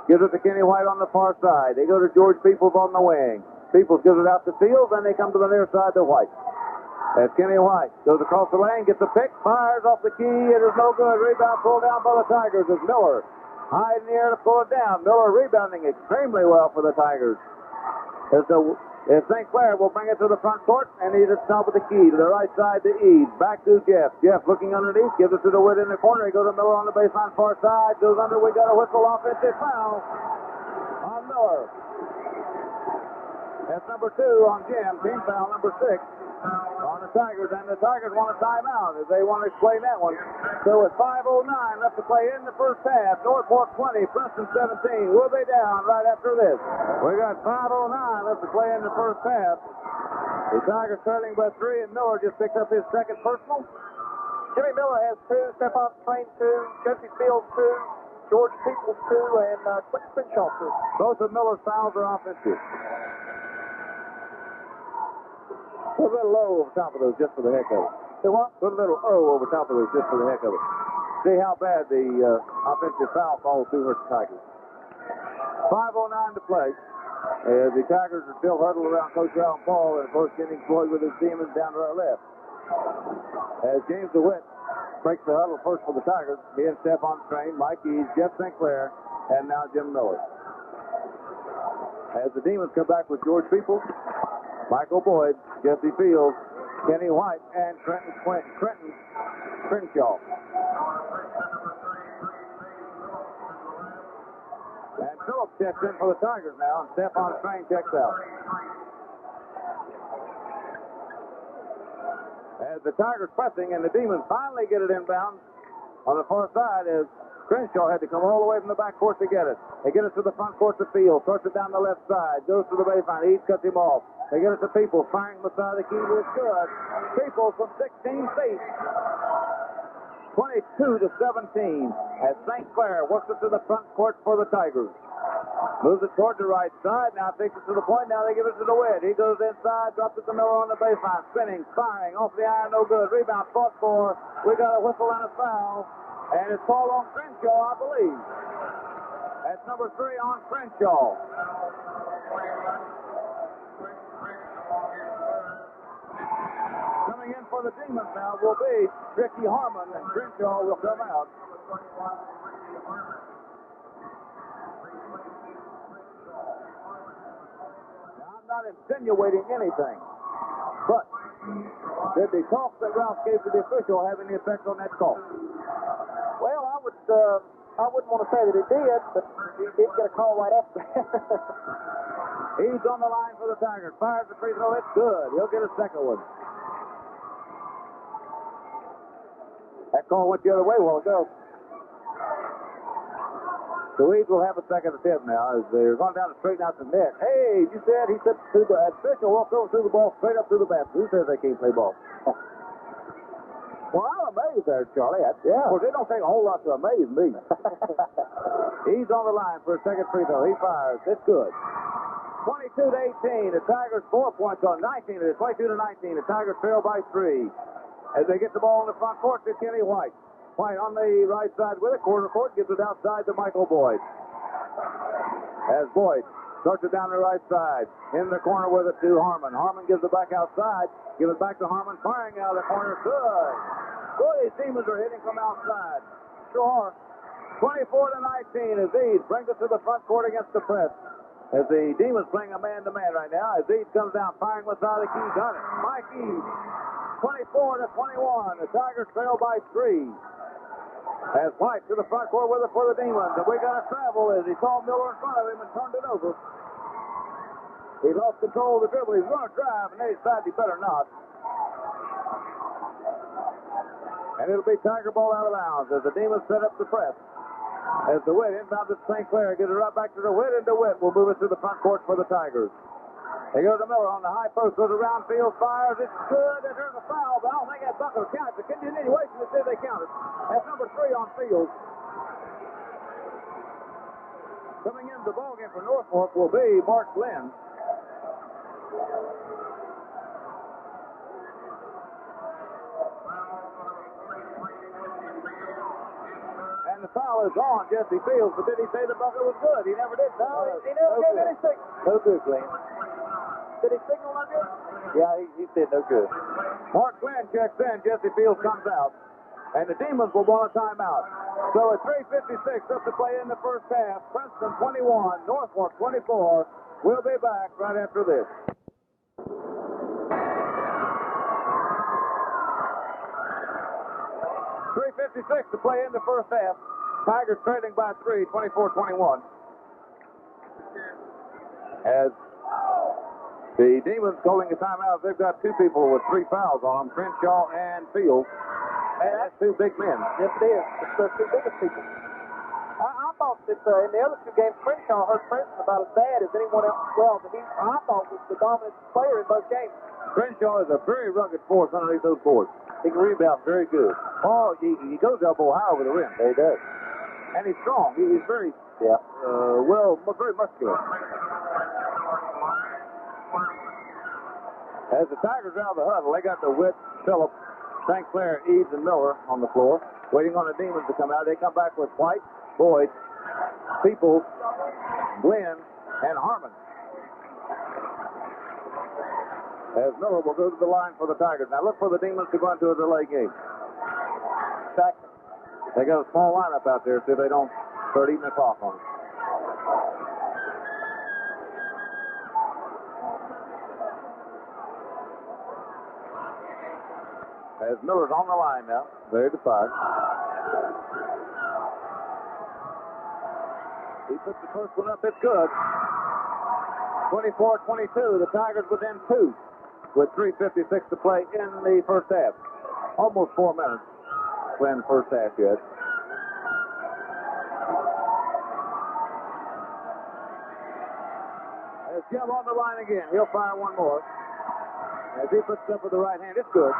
Speaker 2: Gives it to Kenny White on the far side. They go to George Peoples on the wing. Peoples gives it out to Fields, and they come to the near side to White. As Kenny White goes across the lane, gets a pick, fires off the key. It is no good. Rebound pulled down by the Tigers as Miller high in the air to pull it down. Miller rebounding extremely well for the Tigers. As St. Clair will bring it to the front court, and he's at the top of the key to the right side to Eads. Back to Jeff. Jeff looking underneath, gives it to DeWitt in the corner. He goes to Miller on the baseline far side, goes under. We got a whistle, offensive foul on Miller. That's number 2 on Jim. Team foul number 6 on the Tigers. And the Tigers want a timeout as they want to explain that one. So it's 5:09 left to play in the first half. Northfork 20, Princeton 17. We'll be down right after this. We got 5:09 left to play in the first half. The Tigers trailing by 3, and Miller just picked up his second personal.
Speaker 5: Jimmy Miller has 2, Stephon Strain 2, Jesse Fields 2, George Peoples 2, and Quentin Crenshaw 2.
Speaker 2: Both of Miller's fouls are offensive. Put a little O over top of those just for the heck of it.
Speaker 5: See what?
Speaker 2: Put a little O over top of those just for the heck of it. See how bad the offensive foul falls to hurt the Tigers. 5:09 to play. The Tigers are still huddled around Coach Allen Paul in the first inning. Floyd with his Demons down to our left. As James DeWitt breaks the huddle first for the Tigers. He and Stephon Strain, Mike Eads, Jeff St. Clair, and now Jim Miller. As the Demons come back with George Peoples, Michael Boyd, Jesse Fields, Kenny White, and Trenton Crenshaw. And Phillips checks in for the Tigers now, and Stephon Strain checks out. As the Tigers pressing, and the Demons finally get it inbound on the far side, as Crenshaw had to come all the way from the backcourt to get it.
Speaker 5: They get it to the front court to Field. Starts it down the left side. Goes to the baseline. Eads cuts him off. They get it to People. Firing the side of the key. It's good. People from 16 feet. 22 to 17. As St. Clair works it to the front court for the Tigers. Moves it toward the right side. Now takes it to the point. Now they give it to the Witt. He goes inside. Drops it to Miller on the baseline. Spinning. Firing. Off the iron. No good. Rebound. Fought for. We got a whistle and a foul. And it's called on Crenshaw, I believe. That's number 3 on Crenshaw. Coming in for the Demons now will be Ricky Harmon, and Crenshaw will come out. Now, I'm not insinuating anything, but did the talk that Ralph gave to the official have any effect on that call?
Speaker 3: Well, I wouldn't want to say that it did, but he did get a call right after that.
Speaker 5: He's on the line for the Tigers. Fires the free throw. It's good. He'll get a second one. That call went the other way a while ago. The Weeds will have a second attempt now as they're going down to straighten out the net. Hey, he said to the official, walked over to the ball, straight up to the basket. Who says they can't play ball? Well, I'm amazed there, Charlie. Yeah. Of course, it don't take a whole lot to amaze me. He's on the line for a second free throw. He fires. It's good. 22 to 18. The Tigers 4 points on 19. It is 22 to 19. The Tigers trail by 3. As they get the ball in the front court to Kenny White. White on the right side with it. Corner court. Gives it outside to Michael Boyd. As Boyd starts it down the right side. In the corner with it to Harmon. Harmon gives it back outside. Give it back to Harmon. Firing out of the corner. Good. Boy, these Demons are hitting from outside. Sure. 24 to 19 as Eads brings it to the front court against the press. As the Demons playing a man-to-man right now. As Eads comes down, firing with side of the key. Got it. Mike Eads. 24 to 21. The Tigers trail by 3. As White to the front court with it for the Demons. And we got to travel as he saw Miller in front of him and turned it over. He lost control of the dribble. He's going to drive, and they decided he better not. And it'll be Tiger ball out of bounds as the Demons set up the press. As the Witt inbounds at St. Clair. Gives it right back to the Witt, and the Witt will move it to the front court for the Tigers. They go to Miller on the high post. Goes around field, fires. It's good. And there's a foul, but I don't think that bucket will count. The continuation to see if they count it. That's number 3 on field. Coming into the ballgame for Northfork will be Mark Glenn. And the foul is on Jesse Fields, but did he say the bucket was good? He never did. No, he never gave any signal.
Speaker 4: No good, Glenn.
Speaker 5: Did he signal no good?
Speaker 4: Yeah, he said no good.
Speaker 5: Mark Glenn checks in. Jesse Fields comes out. And the Demons will want a timeout. So at 3:56 up to play in the first half. Princeton 21, Northfork 24. We'll be back right after this. 3:56 to play in the first half. Tigers trailing by 3, 24-21. As the Demons calling a timeout, they've got 2 people with 3 fouls on them, Crenshaw and Fields. And that's 2 big men.
Speaker 3: Yes, it is. It's the 2 biggest people. I thought that in the other 2 games, Crenshaw hurt Princeton about as bad as anyone else. Well, I thought was the dominant player in both games.
Speaker 5: Crenshaw is a very rugged force underneath those boards. He can rebound very good. Oh, he goes elbow high over the rim.
Speaker 4: He does.
Speaker 5: And he's strong. He's very, very muscular. As the Tigers out of the huddle, they got the Witt, Phillips, St. Clair, Eads, and Miller on the floor, waiting on the Demons to come out. They come back with White, Boyd, Peoples, Glenn, and Harmon. As Miller will go to the line for the Tigers. Now look for the Demons to go into a delay game. They got a small lineup out there so they don't start eating the clock on them. As Miller's on the line now, ready to fire. He puts the first one up. It's good. 24-22. The Tigers within 2 with 3:56 to play in the first half. Almost 4 minutes when first half yet.
Speaker 2: There's Jim on the line again. He'll fire one more. As he puts up with the right hand, it's good.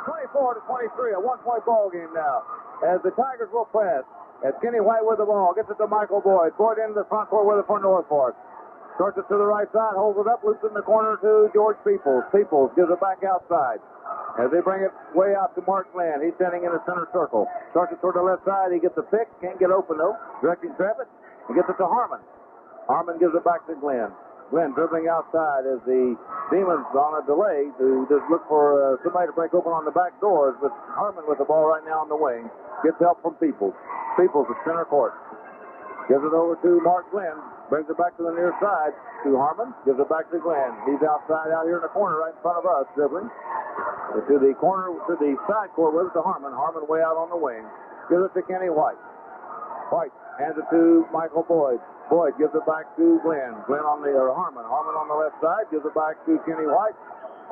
Speaker 2: 24-23, a one-point ball game now. As the Tigers will press. As Kenny White with the ball, gets it to Michael Boyd. Boyd into the front court with it for Northfork. Starts it to the right side, holds it up, loops in the corner to George Peoples. Peoples gives it back outside. As they bring it way out to Mark Glenn, he's standing in the center circle. Starts it toward the left side, he gets a pick, can't get open though. Directing traffic, he gets it to Harmon. Harmon gives it back to Glenn. Glenn dribbling outside as the Demons on a delay to just look for somebody to break open on the back doors, but Harmon with the ball right now on the wing. Gets help from Peoples. Peoples at center court. Gives it over to Mark Glenn. Brings it back to the near side to Harmon. Gives it back to Glenn. He's outside out here in the corner right in front of us, dribbling. To the corner, to the side court with it to Harmon. Harmon way out on the wing. Gives it to Kenny White. White hands it to Michael Boyd. Boyd gives it back to Glenn. Glenn on the, or Harmon. Harmon on the left side. Gives it back to Kenny White.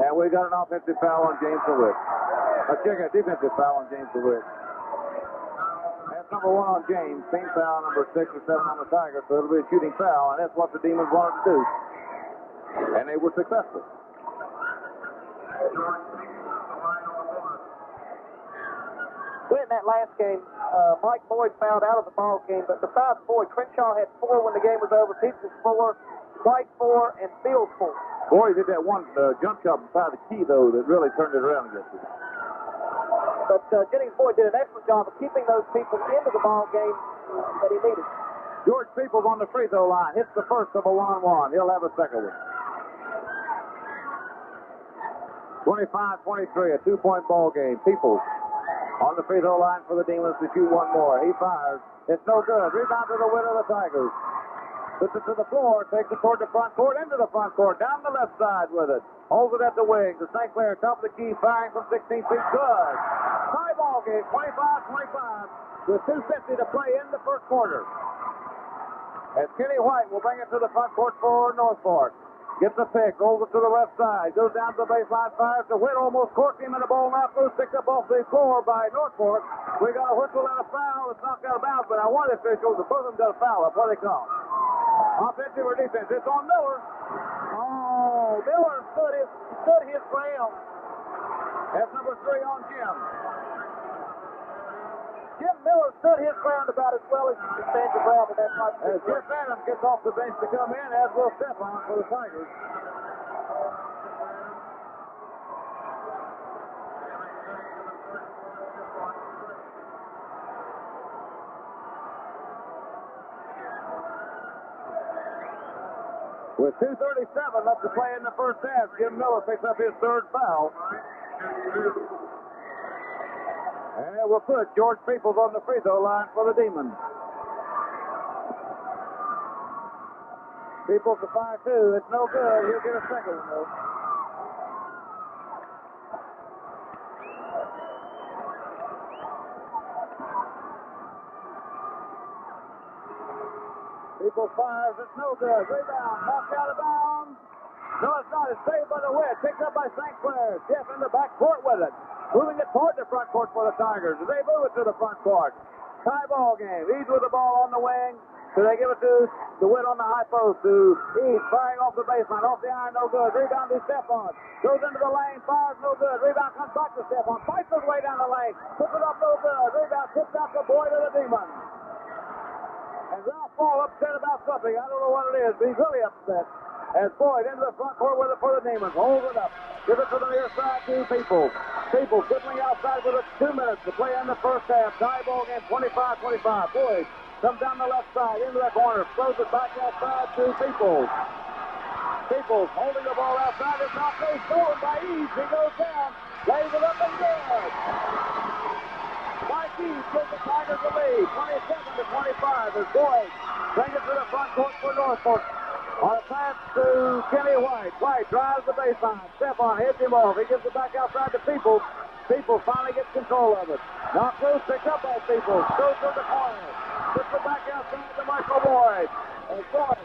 Speaker 2: And we got an offensive foul on James DeWitt. A defensive foul on James DeWitt. That's number 1 on James. Team foul number 6 or 7 on the Tigers. So it'll be a shooting foul, and that's what the Demons wanted to do. And they were successful.
Speaker 5: In that last game, Mike Boyd fouled out of the ball game, but besides Boyd, Crenshaw had 4 when the game was over, Peoples 4, White 4, and Fields 4.
Speaker 2: Boyd did that one jump shot beside the key, though, that really turned it around against him.
Speaker 5: But Jennings Boyd did an excellent job of keeping those people into the ball game that he needed.
Speaker 2: George Peoples on the free throw line. Hits the first of a 1-1. He'll have a second one. 25-23, a 2-point ball game. Peoples on the free throw line for the Demons to shoot one more. He fires. It's no good. Rebound to the winner of the Tigers. Puts it to the floor. Takes it toward the front court. Into the front court. Down the left side with it. Holds it at the wing. To St. Clair. Top of the key. Firing from 16 feet. Good. Tie ball game. 25-25. With 2:50 to play in the first quarter. As Kenny White will bring it to the front court for Northfork. Gets the pick, rolls it to the left side, goes down to the baseline, fires to Witt, almost corked him, and the ball knocked loose, picked up off the floor by Northfork. We got a whistle and a foul. It's knocked out of bounds, but I want the officials, the both of them got a foul. That's what they call. Offensive or defense? It's on Miller. Oh, Miller stood his ground. That's number 3 on Jim. Jim Miller stood his ground about as well as you can stand your ground, but that's not true. As Jeff Adams gets off the bench to come in, as will Stephon for the Tigers. With 2:37 left to play in the first half, Jim Miller picks up his 3rd foul. And it will put George Peoples on the free throw line for the Demons. Peoples to 5-2. It's no good. He'll get a second one, though. Peoples fires. It's no good. Rebound. Knocked out of bounds. No, it's not. It's saved by the Witt. Picked up by St. Clair. Jeff in the back court with it. Moving it toward the front court for the Tigers. They move it to the front court. Tie ball game. Eads with the ball on the wing. So they give it to the Witt on the high post to Eads. Firing off the baseline. Off the iron, no good. Rebound to Stephon. Goes into the lane. Fires, no good. Rebound comes back to Stephon. Fights his way down the lane. Puts it up, no good. Rebound tips out the Boyd of the Demons. And Ralph Ball upset about something. I don't know what it is, but he's really upset. As Boyd into the front court with it for the Demons. Holds it up. Give it to the near side to Peoples. Peoples dribbling outside with it. 2 minutes to play in the first half. Tie ball game 25-25. Boyd comes down the left side into the corner. Throws it back outside to Peoples. Peoples holding the ball outside. It's not there. Stolen by Eads. He goes down. Lays it up and good. Mike Eads gives the Tigers the lead. 27-25 as Boyd brings it to the front court for Northfork. On a pass to Kenny White. White drives the baseline. Stephon hits him off. He gives it back outside to Peoples. Peoples finally gets control of it. Knocked loose, picked up by Peoples. Goes to the corner. Puts it back outside to Michael Boyd. And Boyd.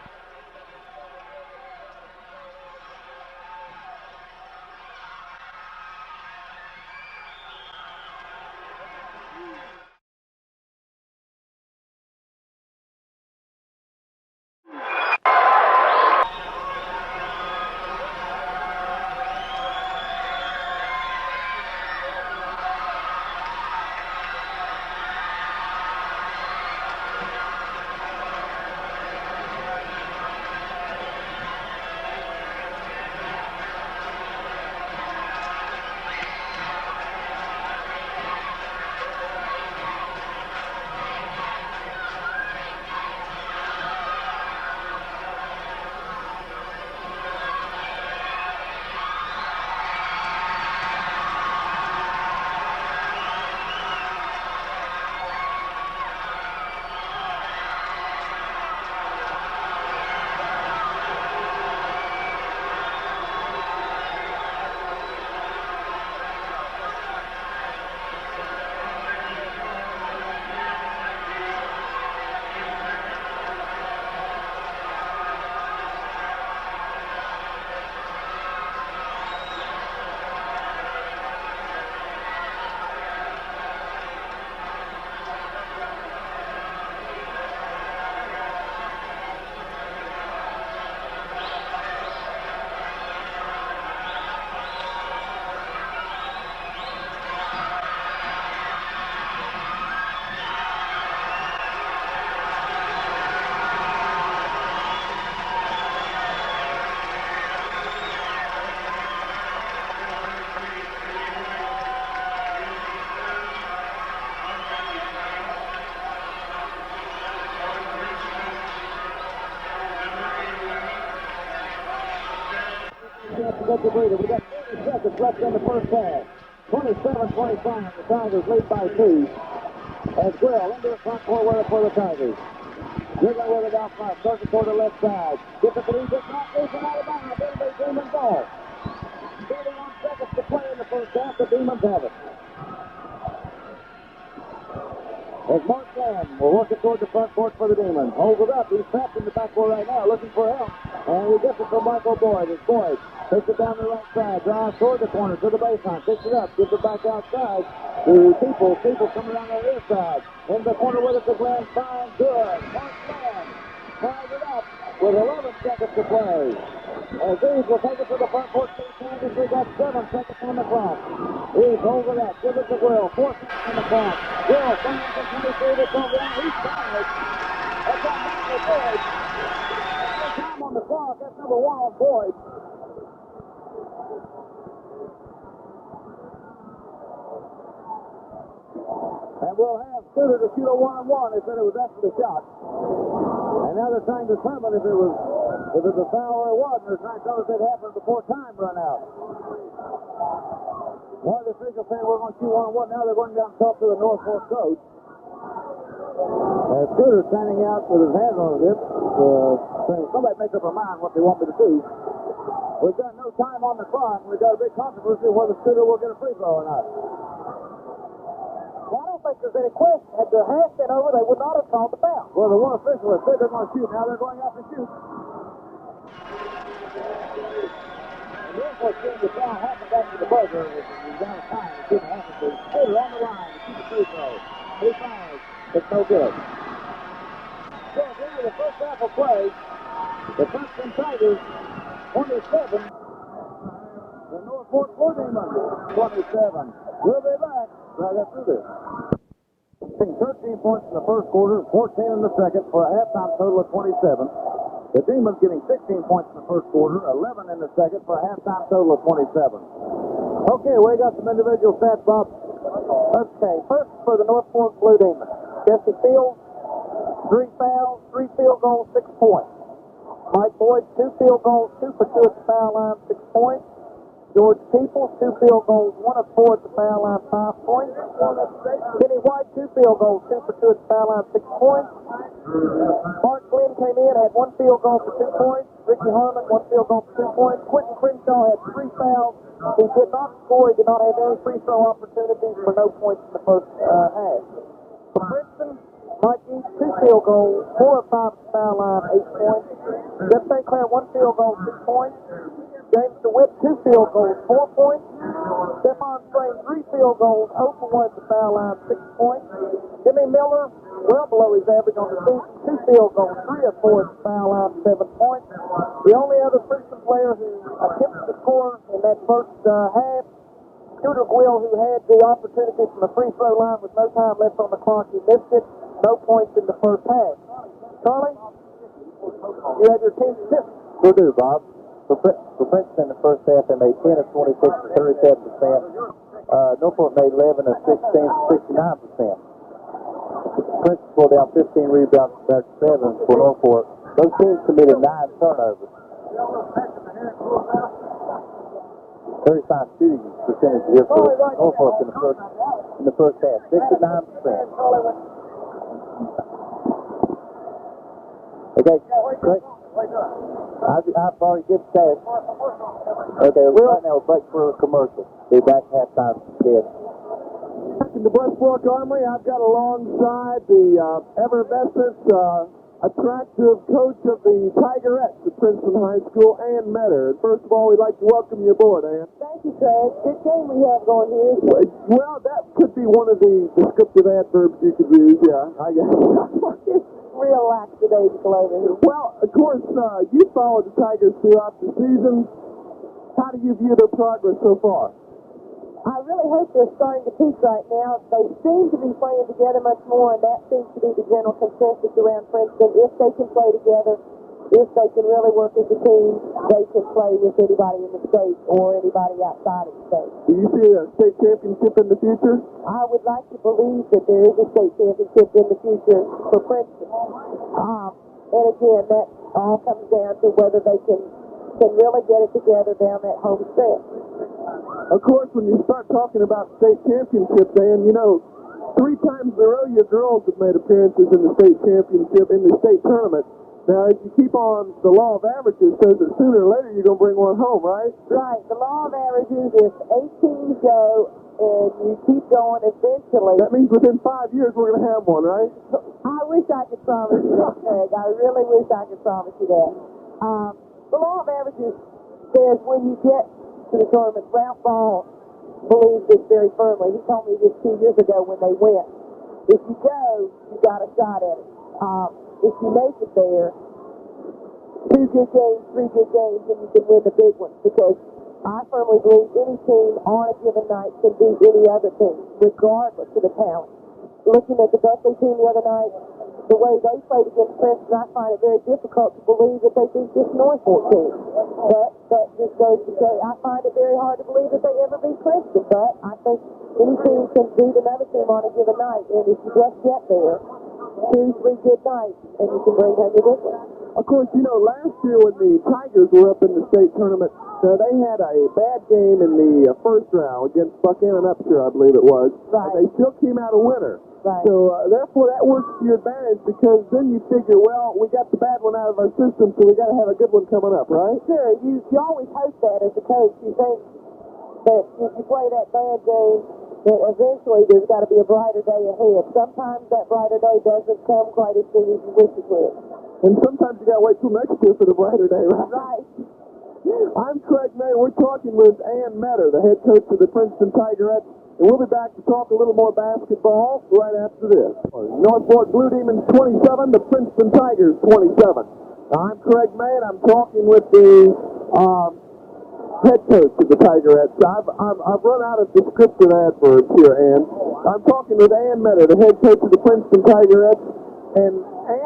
Speaker 3: get your breather. We got 30 seconds left in the first half. 27-25. The Tigers lead by 2. As Grill into the front court with it for the Tigers. Dribbling with it out front. Circle toward the left side. Gets it to Lee. Gets not losing out of bounds. It'll be Demon ball. 31 seconds to play in the first half. The Demons have it. As Mark Lamb will work it toward the front court for the Demons. Holds it up. He's trapped in the backcourt right now looking for help. And he gets it from Michael Boyd. It's Boyd. Takes it down the right side. Drives toward the corner to the baseline. Picks it up. Gives it back outside to People. People coming around the rear side. In the corner with it to Glenn. Fine. Good. Mark Lamb ties it up with 11 seconds to play. As Eves will take it to the front court. We got 7 seconds on the clock. Eves holds it up. Gives it to Grill. 4 seconds on the clock. Grill finds the 23 to come down. He's tied. That's on Michael Boyd. Time on the clock. That's number 1 on Boyd. And we'll have Suter to shoot a 1-on-1. They said it was after the shot. And now they're trying to determine if it was a foul or it wasn't. They're trying to tell us it happened before time run out. One of the officials saying we're going to shoot 1-on-1. Now they're going down to talk to the Northfork coach. And Suter's standing out with his hands on his hips, saying, somebody make up their mind what they want me to do. We've got no time on the clock. We've got a big controversy whether Suter will get a free throw or not. Well, I don't think there's any question. Had the half been over, they would not have called the foul. Well, the one official has said they're going to shoot. Now they're going out to shoot. And then what's going to foul happened after the buzzer was down of time. It didn't happen to Suter on the line to shoot the free throw. He fires. It's no good. So at the end of the first half of play, the Princeton Tigers 27. The Northfork Demons 27. We'll be back right after this. 13 points in the first quarter, 14 in the second for a halftime total of 27. The Demons getting 16 points in the first quarter, 11 in the second for a halftime total of 27. Okay, we got some individual stats, Bob. Okay, first for the Northfork Blue Demons. Jesse Fields, 3 fouls, 3 field goals, 6 points. Mike Boyd, 2 field goals, 2 for 2 at the foul line, 6 points. George Peoples, 2 field goals, 1 of 4 at the foul line, 5 points. Kenny White, 2 field goals, 2 for 2 at the foul line, 6 points. Mark Glenn came in, had 1 field goal for 2 points. Ricky Harmon, 1 field goal for 2 points. Quentin Crenshaw had 3 fouls. He did not score. He did not have any free throw opportunities for no points in the first half. For Princeton, Mike East, 2 field goals, 4 of 5 at the foul line, 8 points. Jeff St. Clair, 1 field goal, 2 points. James DeWitt, 2 field goals, 4 points. Stephon Strain, 3 field goals, 0 for 1 at the foul line, 6 points. Jimmy Miller, well below his average on the season, 2 field goals, 3 of 4 at the foul line, 7 points. The only other Princeton player who attempted to score in that first half, Shooter Will, who had the opportunity from the free throw line with no time left on the clock, he missed it. No points in the first half. Charlie, you have your team statistics.
Speaker 5: Will do, Bob. For Princeton in the first half, they made 10 of 26 for 37%. Northfork made 11 of 16 for 69%. Princeton pulled down 15 rebounds compared to 7 for Northfork. Those teams committed 9 turnovers. 35 shooting percentage here for Northfork in the first half, 69%. Okay, great. I've already given stats. Okay, right now we're break for a commercial. Be back halftime. Yes.
Speaker 2: Back in the Westbrook Armory, I've got alongside the effervescent, attractive coach of the Tigerettes at Princeton High School, Ann Meador. First of all, we'd like to welcome you aboard, Ann.
Speaker 6: Thank you, Craig. Good game we have going here.
Speaker 2: Well, that could be one of the descriptive adverbs you could use, yeah, I guess.
Speaker 6: Real lackadaisical over here.
Speaker 2: Well, of course, you followed the Tigers throughout the season. How do you view their progress so far?
Speaker 6: I really hope they're starting to peak right now. They seem to be playing together much more, and that seems to be the general consensus around Princeton. If they can play together, if they can really work as a team, they can play with anybody in the state or anybody outside of the state.
Speaker 2: Do you see a state championship in the future?
Speaker 6: I would like to believe that there is a state championship in the future for Princeton. And again, that all comes down to whether they can can really get it together down that home stretch.
Speaker 2: Of course, when you start talking about state championships, Dan, 3 times in a row your girls have made appearances in the state championship, in the state tournament. Now, if you keep on the law of averages, says that sooner or later you're going to bring one home, right?
Speaker 6: Right. The law of averages is 18 go, and you keep going eventually.
Speaker 2: That means within 5 years we're going to have one, right?
Speaker 6: I wish I could promise you that, Craig. I really wish I could promise you that. The law of averages says when you get to the tournament, Ralph Ball believes this very firmly. He told me this 2 years ago when they went. If you go, you got a shot at it. If you make it there, 2 good games, 3 good games, and you can win the big ones. Because I firmly believe any team on a given night can beat any other team, regardless of the talent. Looking at the Beckley team the other night, the way they played against Princeton, I find it very difficult to believe that they beat this Northfork team. But that just goes to show, I find it very hard to believe that they ever beat Princeton. But I think any team can beat another team on a given night. And if you just get there, 2, 3 good nights, and you can bring home your victory.
Speaker 2: Of course, last year when the Tigers were up in the state tournament, they had a bad game in the first round against Buchanan Upshur, I believe it was.
Speaker 6: Right.
Speaker 2: And they still came out a winner.
Speaker 6: Right.
Speaker 2: So, therefore, that works to your advantage because then you figure, well, we got the bad one out of our system, so we got to have a good one coming up, right?
Speaker 6: Sure. You always hope that as a coach. You think that if you play that bad game, that eventually there's got to be a brighter day ahead. Sometimes that brighter day doesn't come quite as soon as you wish it would.
Speaker 2: And sometimes you got to wait till next year for the brighter day, right?
Speaker 6: Right.
Speaker 2: I'm Craig May. We're talking with Ann Meador, the head coach of the Princeton Tigerettes, and we'll be back to talk a little more basketball right after this. Northfork Blue Demons 27, the Princeton Tigers 27. I'm Craig May, and I'm talking with the head coach of the Tigerettes. I've run out of descriptive adverbs here, Ann. I'm talking with Ann Meador, the head coach of the Princeton Tigerettes, and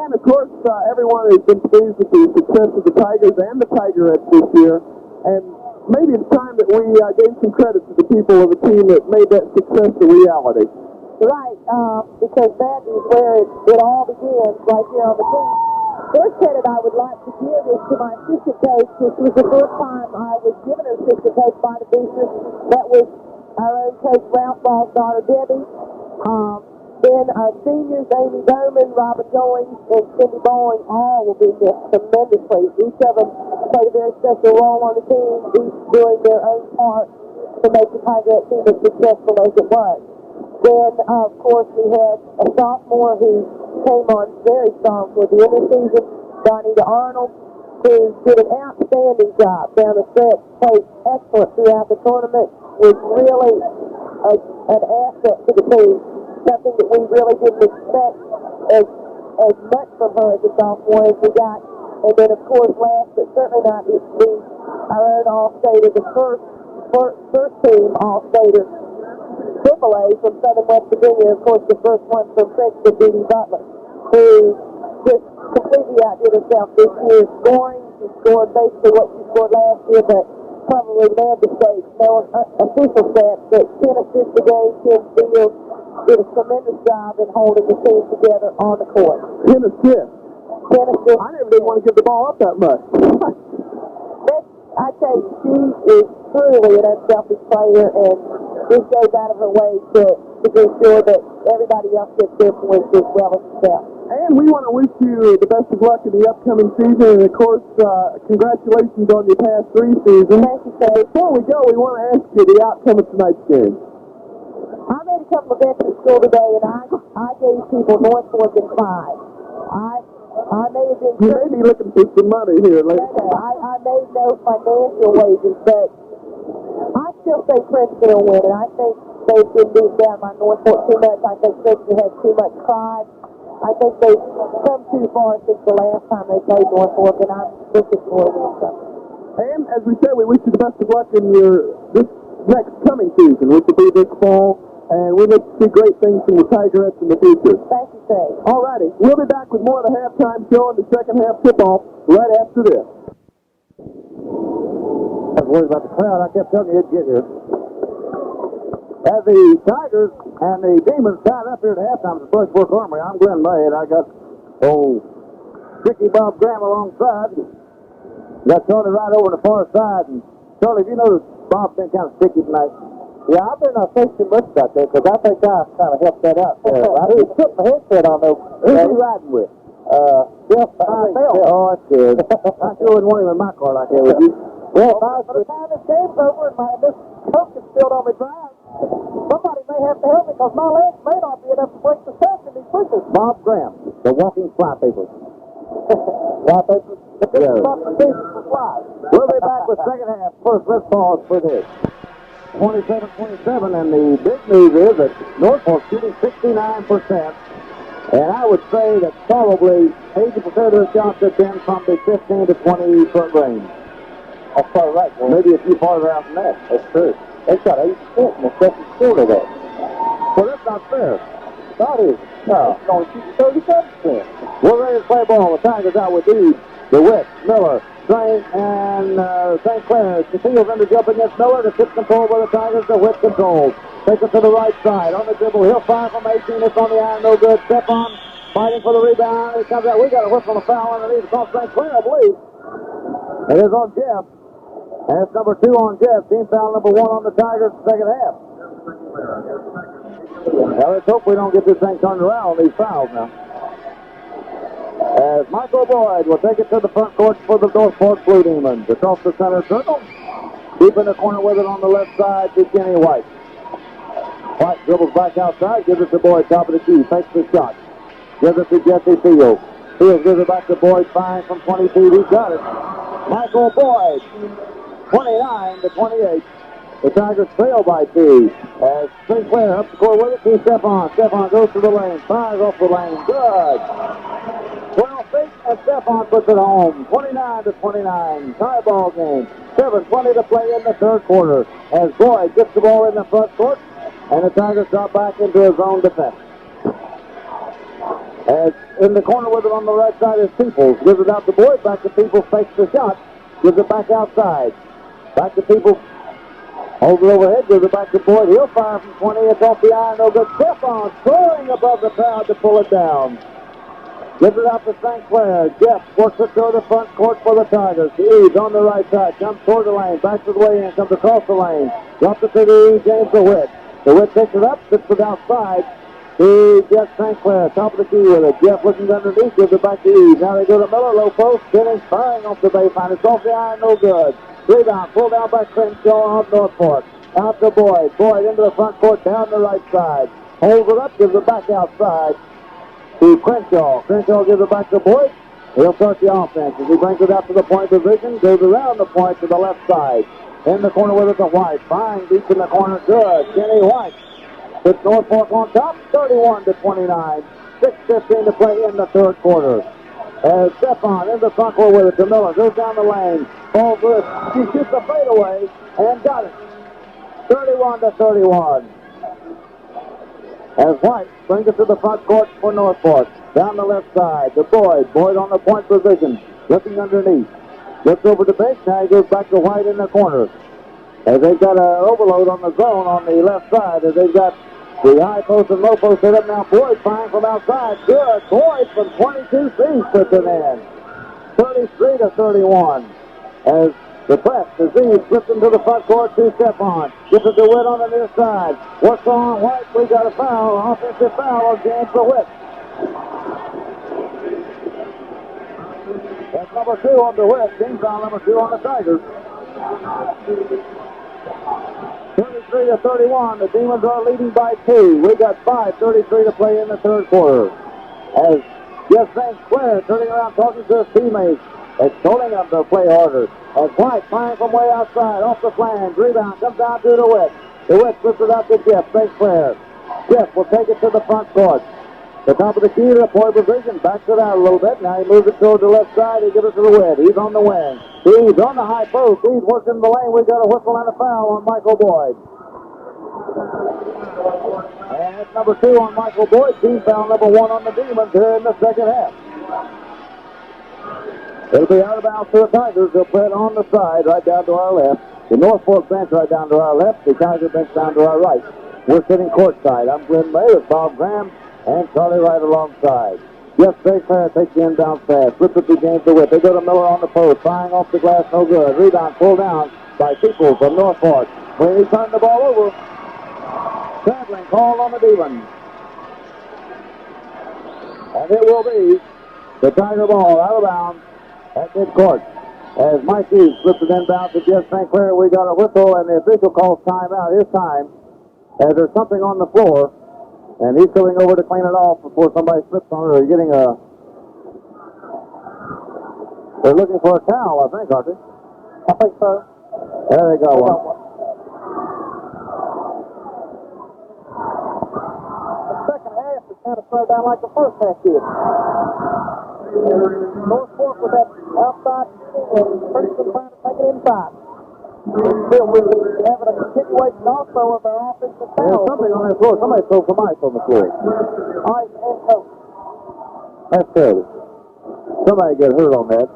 Speaker 2: of course, everyone has been pleased with the success of the Tigers and the Tigerettes this year. And maybe it's time that we gave some credit to the people of the team that made that success a reality.
Speaker 6: Right, because that is where it all begins, right here on the team. First credit I would like to give is to my assistant coach. This was the first time I was given an assistant coach by the boosters. That was our own coach, Ralph Ball's daughter, Debbie. Then our seniors, Amy Bowman, Robert Goings, and Cindy Bowling, all will be missed tremendously. Each of them played a very special role on the team, each doing their own part to make the Tigerette team as successful as it was. Then, of course, we had a sophomore who came on very strong for the end of the season, Donita Arnold, who did an outstanding job down the stretch, played excellent throughout the tournament, was really an asset to the team. Something that we really didn't expect as much from her as a sophomore as we got. And then, of course, last but certainly not least, our own All-Stater, the first team All-Stater, AAA from Southern West Virginia, of course, the first one from Princeton, Dee Butler, who just completely outdid herself this year scoring. She scored basically what she scored last year, but probably led the state. No official stats, but 10 assists a game, 10 steals. Did a tremendous job in holding the team together on the court.
Speaker 2: 10 assists.
Speaker 6: 10 assists.
Speaker 2: I never did want to give the ball up that much.
Speaker 6: I tell you, she is truly an unselfish player and just goes out of her way to be sure that everybody else gets their points as well as herself.
Speaker 2: And we want to wish you the best of luck in the upcoming season. And, of course, congratulations on your past 3 seasons.
Speaker 6: Thank you, sir.
Speaker 2: Before we go, we want to ask you the outcome of tonight's game.
Speaker 6: I made a couple of bets at school today, and I gave people Northfork in 5. I may have been...
Speaker 2: You may be looking for some money here later.
Speaker 6: No, I made no financial wagers, but I still think Princeton will win, and I think they've been beat down by Northfork too much. I think Princeton has too much pride. I think they've come too far since the last time they played Northfork, and I'm looking for a win.
Speaker 2: And, as we said, we wish you the best of luck in this next coming season, which will be this fall. And we look to see great things from the Tigerettes in the future.
Speaker 6: Thank you, sir.
Speaker 2: All righty. We'll be back with more of the halftime show and the second half tip-off right after this.
Speaker 3: I was worried about the crowd. I kept telling you it'd get here. As the Tigers and the Demons tied up here at halftime at the Postgame Armory, I'm Glenn May, and I got Tricky Bob Graham alongside.
Speaker 4: Got Charlie right over the far side. And Charlie, you notice Bob's been kind of sticky tonight.
Speaker 5: Yeah, I better not say too much about that because I think I kind of helped that out there. I just put my headset on though.
Speaker 4: Who's he riding with?
Speaker 5: Jeff, I think.
Speaker 4: Oh, that's good. I sure wouldn't want him in my car like that, would you?
Speaker 5: Well, by the time this game's over and this coach is spilled on me dry, somebody may have to help me because my legs may not be enough to break the stuff in these pushes.
Speaker 4: Bob Graham, the walking flypaper.
Speaker 5: Flypaper?
Speaker 4: Yeah.
Speaker 5: For flies.
Speaker 4: We'll be back with second half. First, let's pause for this. 27-27, and the big news is that Northfork shooting 69%. And I would say that probably 80% of their shots have been from the 15 to 20 foot range.
Speaker 5: That's probably right, boy.
Speaker 4: Maybe a few farther out than that.
Speaker 5: That's true. They shot 8% in the second quarter of that.
Speaker 4: Well, that's not fair.
Speaker 5: That is. No. It's only shooting 37%.
Speaker 4: We're ready to play ball. The Tigers out with Deed, DeWitt, Miller, Strain, and St. Clair. Continues under jump against Miller. The tip control by the Tigers. DeWitt controls. Takes it to the right side. On the dribble, he'll fire from 18. It's on the iron, no good. Step on, fighting for the rebound. He comes out. We got a whistle on a foul underneath. It's on St. Clair, I believe. It is on Jeff. And it's number 2 on Jeff. Team foul number 1 on the Tigers second half. Now let's hope we don't get this thing turned around on these fouls now. As Michael Boyd will take it to the front court for the Northfork Blue Demons. Across the center circle. Deep in the corner with it on the left side to Kenny White. White dribbles back outside, gives it to Boyd, top of the key, takes the shot. Gives it to Jesse Fields. Fields gives it back to Boyd, fine from 22. He got it. Michael Boyd, 29 to 28. The Tigers trail by 2. As St. Clair up the court with it to Stephon. Stephon goes to the lane, fires off the lane. Good. 12 feet, and Stephon puts it home. 29 to 29. Tie ball game. 7:20 to play in the third quarter. As Boyd gets the ball in the front court, and the Tigers drop back into his own defense. As in the corner with it on the right side is Peoples. Gives it out to Boyd. Back to Peoples. Fakes the shot. Gives it back outside. Back to Peoples. Holds it overhead. Gives it back to Boyd. He'll fire from 20. It's off the iron. No good. Stephon soaring above the crowd to pull it down. Gives it out to St. Clair. Jeff works it to the front court for the Tigers. Eads on the right side. Comes toward the lane. Backs his way in. Comes across the lane. Drops it to the James DeWitt. DeWitt picks it up. Sits it outside. To Jeff St. Clair. Top of the key with it. Jeff looking underneath. Gives it back to Eads. Now they go to Miller. Low post. Spinning. Firing off the baseline. It's off the iron. No good. Rebound. Pulled down by Crenshaw of Northfork. Out to Boyd. Boyd into the front court. Down the right side. Holds it up. Gives it back outside to Crenshaw. Crenshaw gives it back to Boyd. He'll start the offense as he brings it out to the point position. Goes around the point to the left side. In the corner with it to White. Fine deep in the corner. Good. Kenny White puts Northfork on top. 31 to 29. 6:15 to play in the third quarter. As Stephon in the front court with it to Miller. Goes down the lane. Falls with it. He shoots a fadeaway and got it. 31 to 31. As White brings it to the front court for Northfork. Down the left side to Boyd. Boyd on the point position. Looking underneath. Looks over to Biggs. Now he goes back to White in the corner. As they've got an overload on the zone on the left side. As they've got the high post and low post hit up. Now Boyd fine from outside. Good. Boyd from 22 feet puts it in. 33 to 31. As the press, Aziz slips into the front court to Stephon. Gets it to Witt on the near side. Works on White. We got a foul. Offensive foul on James DeWitt. That's number 2 on DeWitt. Team foul number 2 on the Tigers. 33 to 31. The Demons are leading by 2. We got 5:33 to play in the third quarter. As Jeff St. Clair turning around talking to his teammates, extolling them to play harder. As White flying from way outside, off the flange, rebound, comes down to DeWitt. DeWitt flips it out to Jeff St. Clair. Jeff will take it to the front court. The top of the key to the point position, backs it out a little bit. Now he moves it toward the left side. He gives it to DeWitt. He's on the wing. He's on the high post. He's working the lane. We got a whistle and a foul on Michael Boyd. And it's number 2 on Michael Boyd. Team foul number 1 on the Demons here in the second half. It'll be out of bounds to the Tigers. They'll play it on the side right down to our left. The Northfork bench right down to our left. The Tiger bench down to our right. We're sitting courtside. I'm Glenn May with Bob Graham and Charlie right alongside. Jeff St. Clair takes the inbound pass. Flips it to James DeWitt. They go to Miller on the post. Flying off the glass, no good. Rebound pulled down by Peoples from Northfork. When he turned the ball over, traveling call on the Demons. And it will be the Tiger ball out of bounds at midcourt. As Mike Hughes flips it inbound to Jeff St. Clair, we got a whistle, and the official calls timeout his time, as there's something on the floor, and he's coming over to clean it off before somebody slips on it or getting a... They're looking for a towel, I think, aren't they?
Speaker 3: I think so.
Speaker 4: There they go.
Speaker 3: The second half is kind of slowed down like the first half did. Northfork with that outside shooting and Princeton trying to take it inside. Still, we're having a continuation also of our offensive
Speaker 4: There's
Speaker 3: foul.
Speaker 4: something on the floor. Somebody threw some ice on the floor.
Speaker 3: Ice and coach.
Speaker 4: That's terrible. Somebody get hurt on that.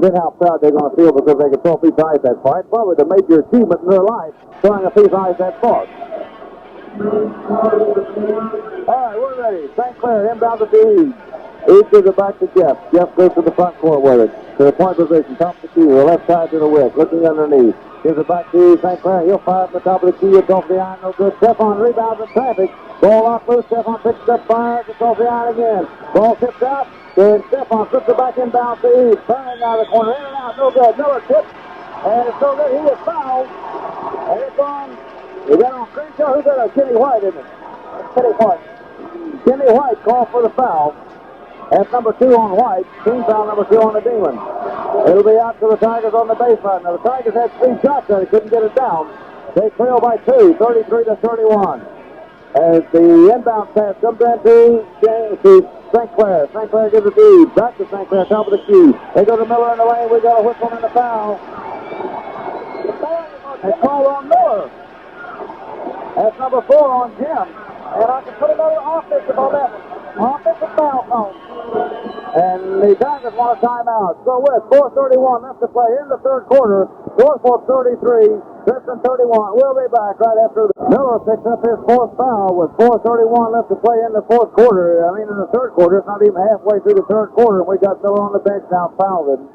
Speaker 4: Then how proud they're going to feel because they can throw a piece of ice that far. It's probably the major achievement in their life, throwing a piece of ice that far. All right, we're ready. St. Clair inbound to the East. East gives it back to Jeff. Jeff goes to the front court with it. To the point position, top of the key, the left side to the west, looking underneath. Gives it back to St. Clair. He'll fire from the top of the key. It's off the iron, no good. Stephon rebounds in traffic. Ball off loose. Stephon picks it up, fires. It's off the iron again. Ball tipped out. Then Stephon flips it back inbound to East. Firing out of the corner. In and out. No good. Miller tips. And it's no good. He is fouled. And it's on. Is that on Crenshaw? Who's that? Kenny White, isn't it?
Speaker 3: Kenny White.
Speaker 4: Kenny White called for the foul. That's number 2 on White. Team foul number 2 on the Demons. It'll be out to the Tigers on the baseline. Now, the Tigers had 3 shots there. They couldn't get it down. They trail by 2, 33-31. As the inbound pass comes in to St. Clair. St. Clair gives it to back to St. Clair, top of the key. They go to Miller in the lane. We got a whistle and a foul. It's called on Miller. That's number 4 on Jim.
Speaker 3: And I can put another offensive on that one. Offensive foul call.
Speaker 4: And the Tigers want a timeout. So with 4:31 left to play in the third quarter, Northfork 33, Princeton 31. We'll be back right after the... Miller picks up his 4th foul with 4:31 left to play in the fourth quarter. I mean, in the third quarter. It's not even halfway through the third quarter, and we got Miller on the bench now fouled.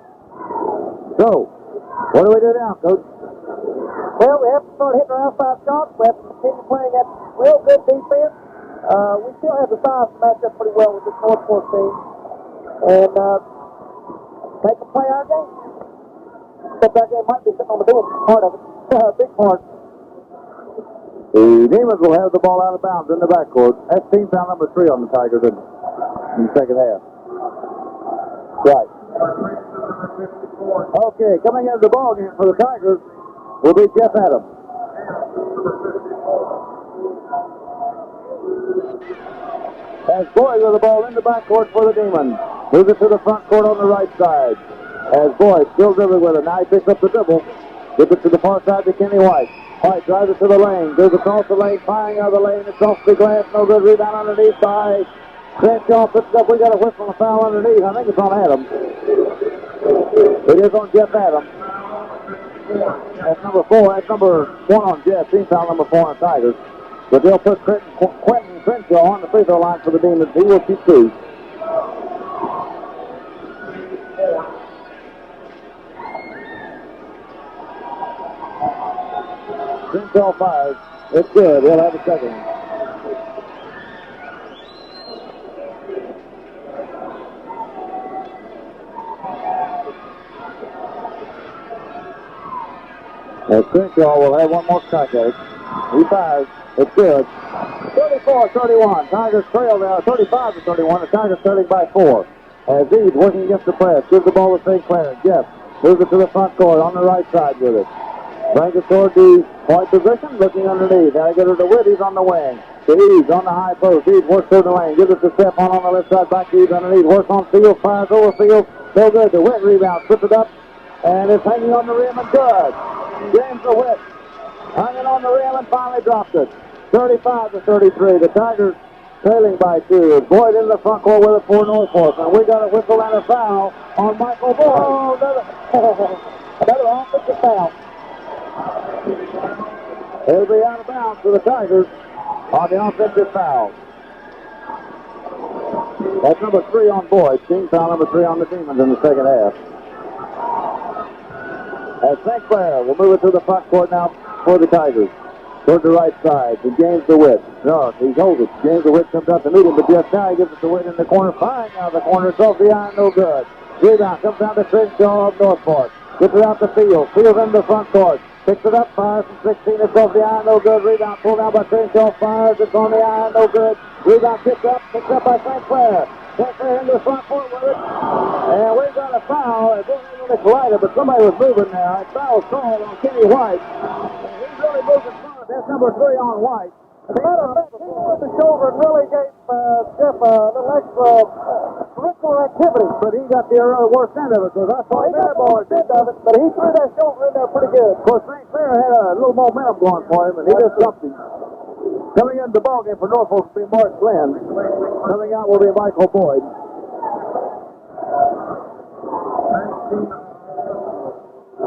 Speaker 4: So, what do we do now, Coach?
Speaker 3: Well, we have to start hitting our outside shots. We have to continue playing that real good defense. We still have the size to match up pretty well with this Northfork team. And they can play our game. Except our game might be sitting on the bench, part of it. Big part.
Speaker 4: The Demons will have the ball out of bounds in the backcourt. That's team foul number 3 on the Tigers in the second half. Right. Okay, coming into the ball game for the Tigers will be Jeff Adams. As Boyd with the ball in the backcourt for the Demons. Moves it to the front court on the right side. As Boyd still dribbling with it. Now he picks up the dribble. Gives it to the far side to Kenny White. White drives it to the lane. Goes across the lane. Firing out of the lane. It's off the glass. No good. Rebound underneath by Crenshaw. Puts it up. We got a whistle and a foul underneath. I think it's on Adams. It is on Jeff Adams. That's number 4. That's number 1 on Jeff. Team foul number 4 on the Tigers. But they'll put Quentin Crenshaw on the free throw line for the Demons. He will shoot 2. Crenshaw fires. It's good. He'll have a second. As Crenshaw will have one more crack at it. He fires. It's good. 34-31. Tigers trail now. 35-31. The Tigers trailing by 4. As Eads working against the press. Gives the ball to St. Clair. Jeff moves it to the front court on the right side with it. Brings it toward the point position. Looking underneath. Now they get her to Witt. He's on the wing. To Eads on the high post. Eads works toward the lane. Gives it to Stephon on the left side. Back to Eads underneath. Works on field. Fires over field. So good. The Witt rebound. Puts it up. And it's hanging on the rim and good. James DeWitt hung it on the rim and finally dropped it. 35-33. The Tigers trailing by 2. Boyd in the front court with it for Northfork. And we got a whistle and a foul on Michael Boyd.
Speaker 3: Oh, another offensive foul.
Speaker 4: It'll be out of bounds for the Tigers on the offensive foul. That's number 3 on Boyd. Team foul number 3 on the Demons in the second half. As St. Clair will move it to the front court now for the Tigers. Toward the right side to James DeWitt. No, he holds it. James DeWitt comes out to meet him, but just now he gives it to DeWitt in the corner. Fine out of the corner. It's off the iron, no good. Rebound comes down to Crenshaw of Northfork. Gets it out to Field. Field in the front court. Picks it up, fires from 16. It's off the iron, no good. Rebound pulled down by Crenshaw. Fires. It's on the iron, no good. Rebound picked up by St. Clair. St. Clair into the front court with it. And we've got a foul. It wasn't really collided, but somebody was moving now. A foul called on Kenny White. And he's really moving front. That's number 3 on White.
Speaker 3: As a matter of fact, he went the shoulder and really gave Jeff a little extra curricular activity.
Speaker 4: But he got the worst end of it, because I saw
Speaker 3: He got the worst end of it, but he threw that shoulder in there pretty good.
Speaker 4: Of course, St. Clair had a little momentum going for him, and he did something. Coming into the ballgame for Northfork will be Mark Glenn. Coming out will be Michael Boyd.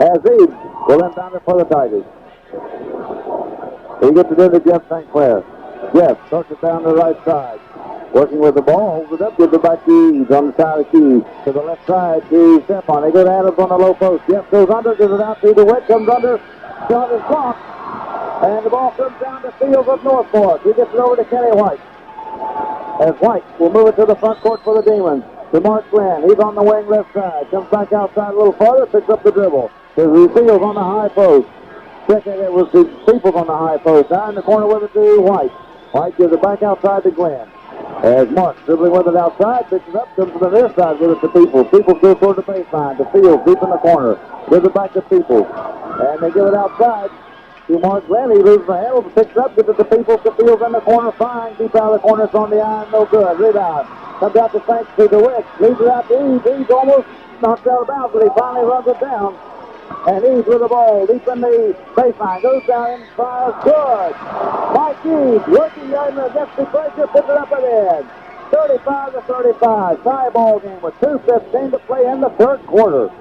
Speaker 4: As Eads will inbound it for the Tigers. He gets it into Jeff St. Clair. Jeff starts it down the right side. Working with the ball, holds it up, gives it back to Eads on the side of Keys. To the left side to Stephon. They go to Adams on the low post. Jeff goes under, gives it out to DeWitt, comes under. Shot is blocked. And the ball comes down to Fields of Northfork. He gets it over to Kenny White. As White will move it to the front court for the Demons. To Mark Glenn. He's on the wing left side. Comes back outside a little farther, picks up the dribble. To Fields on the high post. Second, it was the Peoples on the high post. Down in the corner with it to White. White gives it back outside to Glenn. As Mark dribbling with it outside, picks it up, comes to the near side with it to Peoples. Peoples goes toward the baseline. To Fields, deep in the corner. Gives it back to Peoples. And they give it outside to Mark Glenn. He loses the handle, picks it up, gives it to Peoples. To Fields in the corner. Fine. Deep out of the corner. It's on the iron. No good. Rebound. Comes out to St. to DeWitt. Leaves it out to Eads. Eads almost knocked out of bounds, but he finally runs it down. And Eads with the ball, deep in the baseline, goes down and fires, good. Mike Eads working against the pressure, puts it up and in. 35-35, tie ball game with 2:15 to play in the third quarter.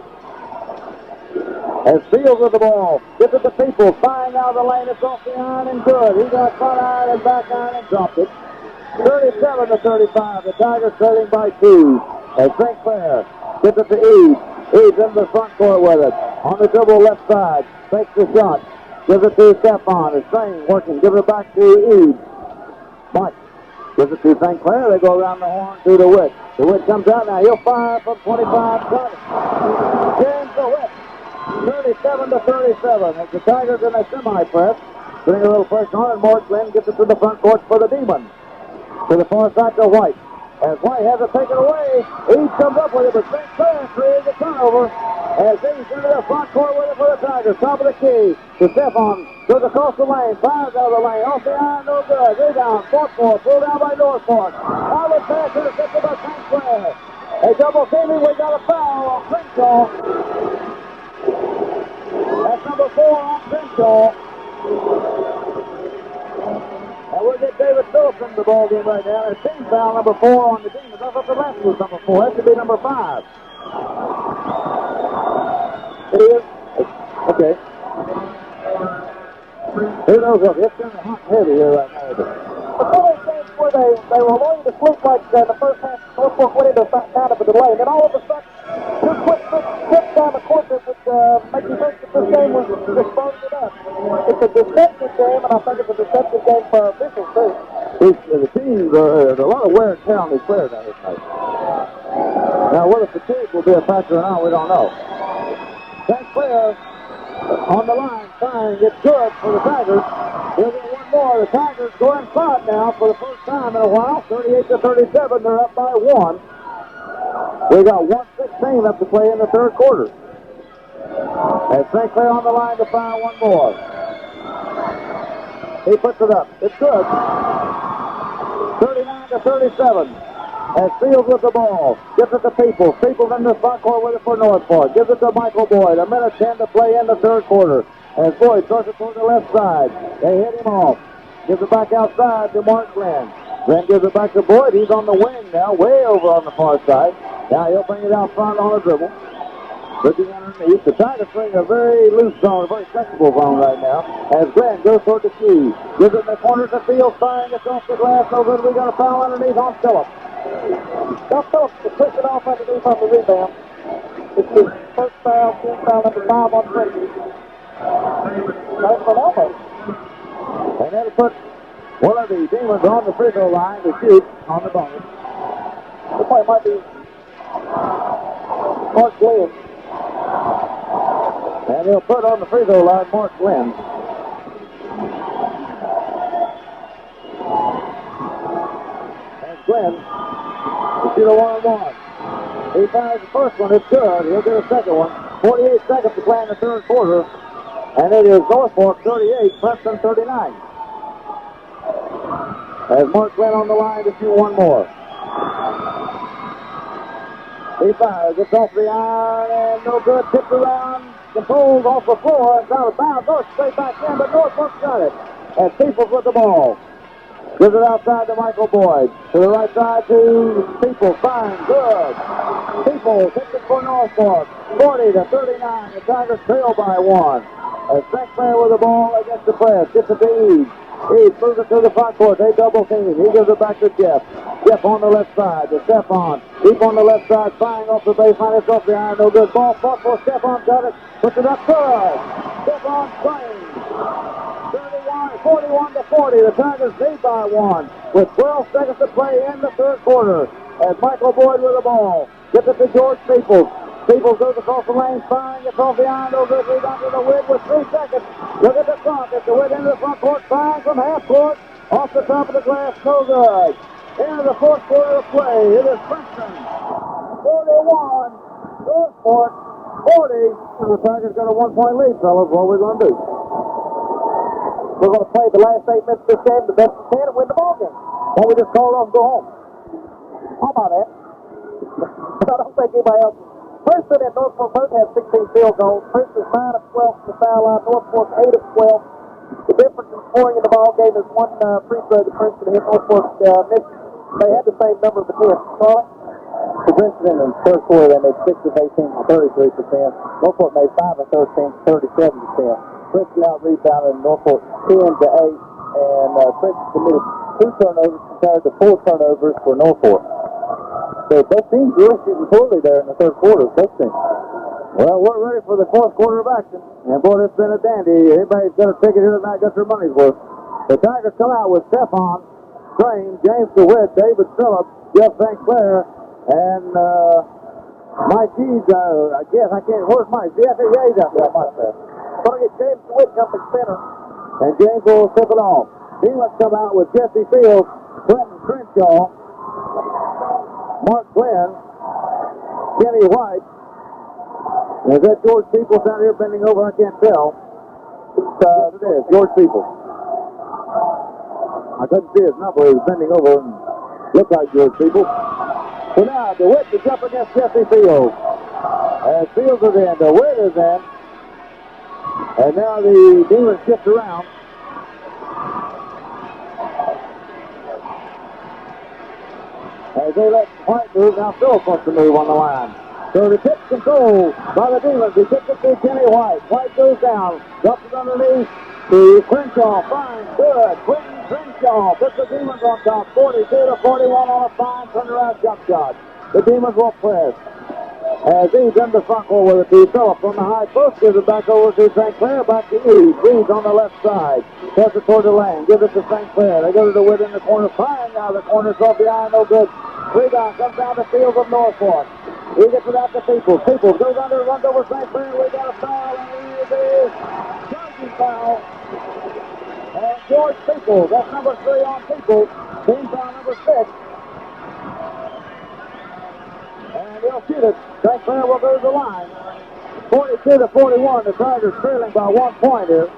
Speaker 4: As Fields with the ball, gets it to Peoples, flying out of the lane, it's off the iron and good. He got front iron and back iron and dropped it. 37-35, the Tigers trailing by 2. As St. Clair gets it to Eads. Eads in the front court with it. On the dribble left side. Takes the shot. Gives it to Stephon. It's Strain working. Gives it back to Eads. Mike gives it to St. Clair. They go around the horn to DeWitt. DeWitt comes out now. He'll fire from 25-20. James DeWitt. 37-37. As the Tigers in a semi-press. Putting a little pressure on, and Mark Glenn gets it to the front court for the Demons. To the far side to White. As White has it taken away, Eads comes up with it, but St. Clair creates a turnover. As Eads into the front court with it for the Tigers. Top of the key to Stephon. Goes across the lane, fires out of the lane. Off the iron, no good. Rebound, front court, pulled down by Northfork. Outlet pass intercepted by St. Clair. A double teaming, we got a foul on Crenshaw. That's number 4 on Crenshaw. And we'll get David Phillips in the ball game right now. And team foul number 4 on the Demons. I thought the last was number 4. That should be number 5. It is? Okay. Who knows what? It's kind of hot and heavy here right now.
Speaker 3: But some of these games where they were willing to sleep like in the first half, Northfork went into kind of a delay. And then all of a sudden, two quick trips down the court that would make you think that this game was just burning it up. It's a deceptive game, and I think it's a deceptive game for our officials, too.
Speaker 4: The teams, there's a lot of wear and tear on these players out here tonight. Now, whether fatigue will be a factor or not, we don't know. St. Clair on the line, trying to get good for the Tigers. He'll get one more. The Tigers go in front now for the first time in a while. 38-37, they're up by 1. We got 1:16 left to play in the third quarter. And St. Clair on the line to fire one more. He puts it up. It's good. 39-37. As Fields with the ball. Gives it to Peoples. Peoples in the front court with it for Northfork. Gives it to Michael Boyd. 1:10 to play in the third quarter. As Boyd throws it toward the left side. They hit him off. Gives it back outside to Mark Glenn. Glenn gives it back to Boyd. He's on the wing now, way over on the far side. Now he'll bring it out front on a dribble. Looking underneath. The Tigers playing a very loose zone, a very flexible zone right now. As Glenn goes toward the key. Gives it in the corner to Fields, firing it off the glass. No good. We got a foul underneath on Phillips.
Speaker 3: Now Phillips to push it off underneath on the rebound. It's his first foul, team foul number 5 on Princeton. That's an elbow.
Speaker 4: And that'll put one of the Demons on the free throw line to shoot on the bonus.
Speaker 3: This one might be Mark Glenn.
Speaker 4: And he'll put on the free throw line Mark Glenn. And Glenn will shoot a 1-on-1. He fires the first one, it's good. He'll get a second one. 48 seconds to play in the third quarter. And it is Northfork 38, Princeton 39. As Mark Glenn on the line to shoot one more. He fires, it's off the iron and no good. Tipped around, controlled off the floor, and out of bounds. Goes straight back in, but Northfork got it. As Peoples with the ball. Gives it outside to Michael Boyd. To the right side to Peoples. Fine, good. Peoples hits it for Northfork. 40-39. The Tigers trail by 1. As St. Clair with the ball against the press. Gets it to Eves. Eves moves it to the front court. They double team. He gives it back to Jeff. Jeff on the left side to Stephon. Deep on the left side. Flying off the baseline. It's off the iron. No good. Ball fought for Stephon. Got it. Puts it up good. Stephon playing. 41-40. The Tigers lead by 1 with 12 seconds to play in the third quarter. As Michael Boyd with the ball. Gets it to George Peoples. Peoples goes across the lane, firing, gets off the iron, no good, rebound to the Witt with 3 seconds. Look at the clock, it's the Witt into the front court, firing from half court, off the top of the glass, no good. Into the fourth quarter of play, it is Princeton, 41, Northfork, 40. And the Tigers got a 1-point lead, fellas. What are we going to do?
Speaker 3: We're going to play the last 8 minutes of this game the best we can and win the ball game. Why don't we just call it off and go home? How about that? I don't think anybody else. Princeton and Northfork both have 16 field goals. Princeton's 9 of 12 from the foul line. Northfork 8 of 12. The difference in scoring in the ball game is 1 free throw that Princeton hit. Northfork missed. They had the same number of attempts. Charlie?
Speaker 4: For Princeton in the first quarter, they made 6 of 18 for 33%. Northfork made 5 of 13 for 37%. Princeton out-rebounded Northfork 10-8, and Princeton committed 2 turnovers compared to 4 turnovers for Northfork. So both teams really shooting poorly there in the third quarter, both teams. Well, we're ready for the fourth quarter of action. And boy, it's been a dandy. Anybody's got a ticket here tonight got their money's worth. The Tigers come out with Stephon, Crane, James DeWitt, David Phillips, Jeff St. Clair, and Mike Eves, I guess. I can't. Where's Mike? Yeah, he's out there. Mike there.
Speaker 3: Going to get James DeWitt jumping center.
Speaker 4: And James will tip it off. Demons come out with Jesse Fields, Clinton Crenshaw, Mark Glenn, Kenny White. Is that George Peoples down here bending over? I can't tell. It is George Peoples. I couldn't see his number. He was bending over and looked like George Peoples. So now DeWitt is up against Jesse Fields. As Fields is in, DeWitt is in. And now the Demons shift around. As they let White move, now Phillips wants to move on the line. So the tip control by the Demons. He tips it to Kenny White. White goes down, drops it underneath to Crenshaw. Fine, good. Quentin Crenshaw puts the Demons on top. 42-41 on a fine turnaround jump shot. The Demons will press. As Eves in the front court with it to Phillips on the high post, gives it back over to St. Clair, back to Eves. Eves on the left side. Puts it toward the lane. Gives it to St. Clair. They go to the Witt in the corner. Fine out of the corner. It's off the iron. No good. Rebound comes down the field of Northfork. He gets it out to Peoples. Peoples goes under, runs over St. Clair. We got a foul, and it is charging foul. And George Peoples. That's number 3 on Peoples. Team foul number 6. And he'll shoot it. St. Clair will go to the line. 42-41. The Tigers trailing by 1 point here.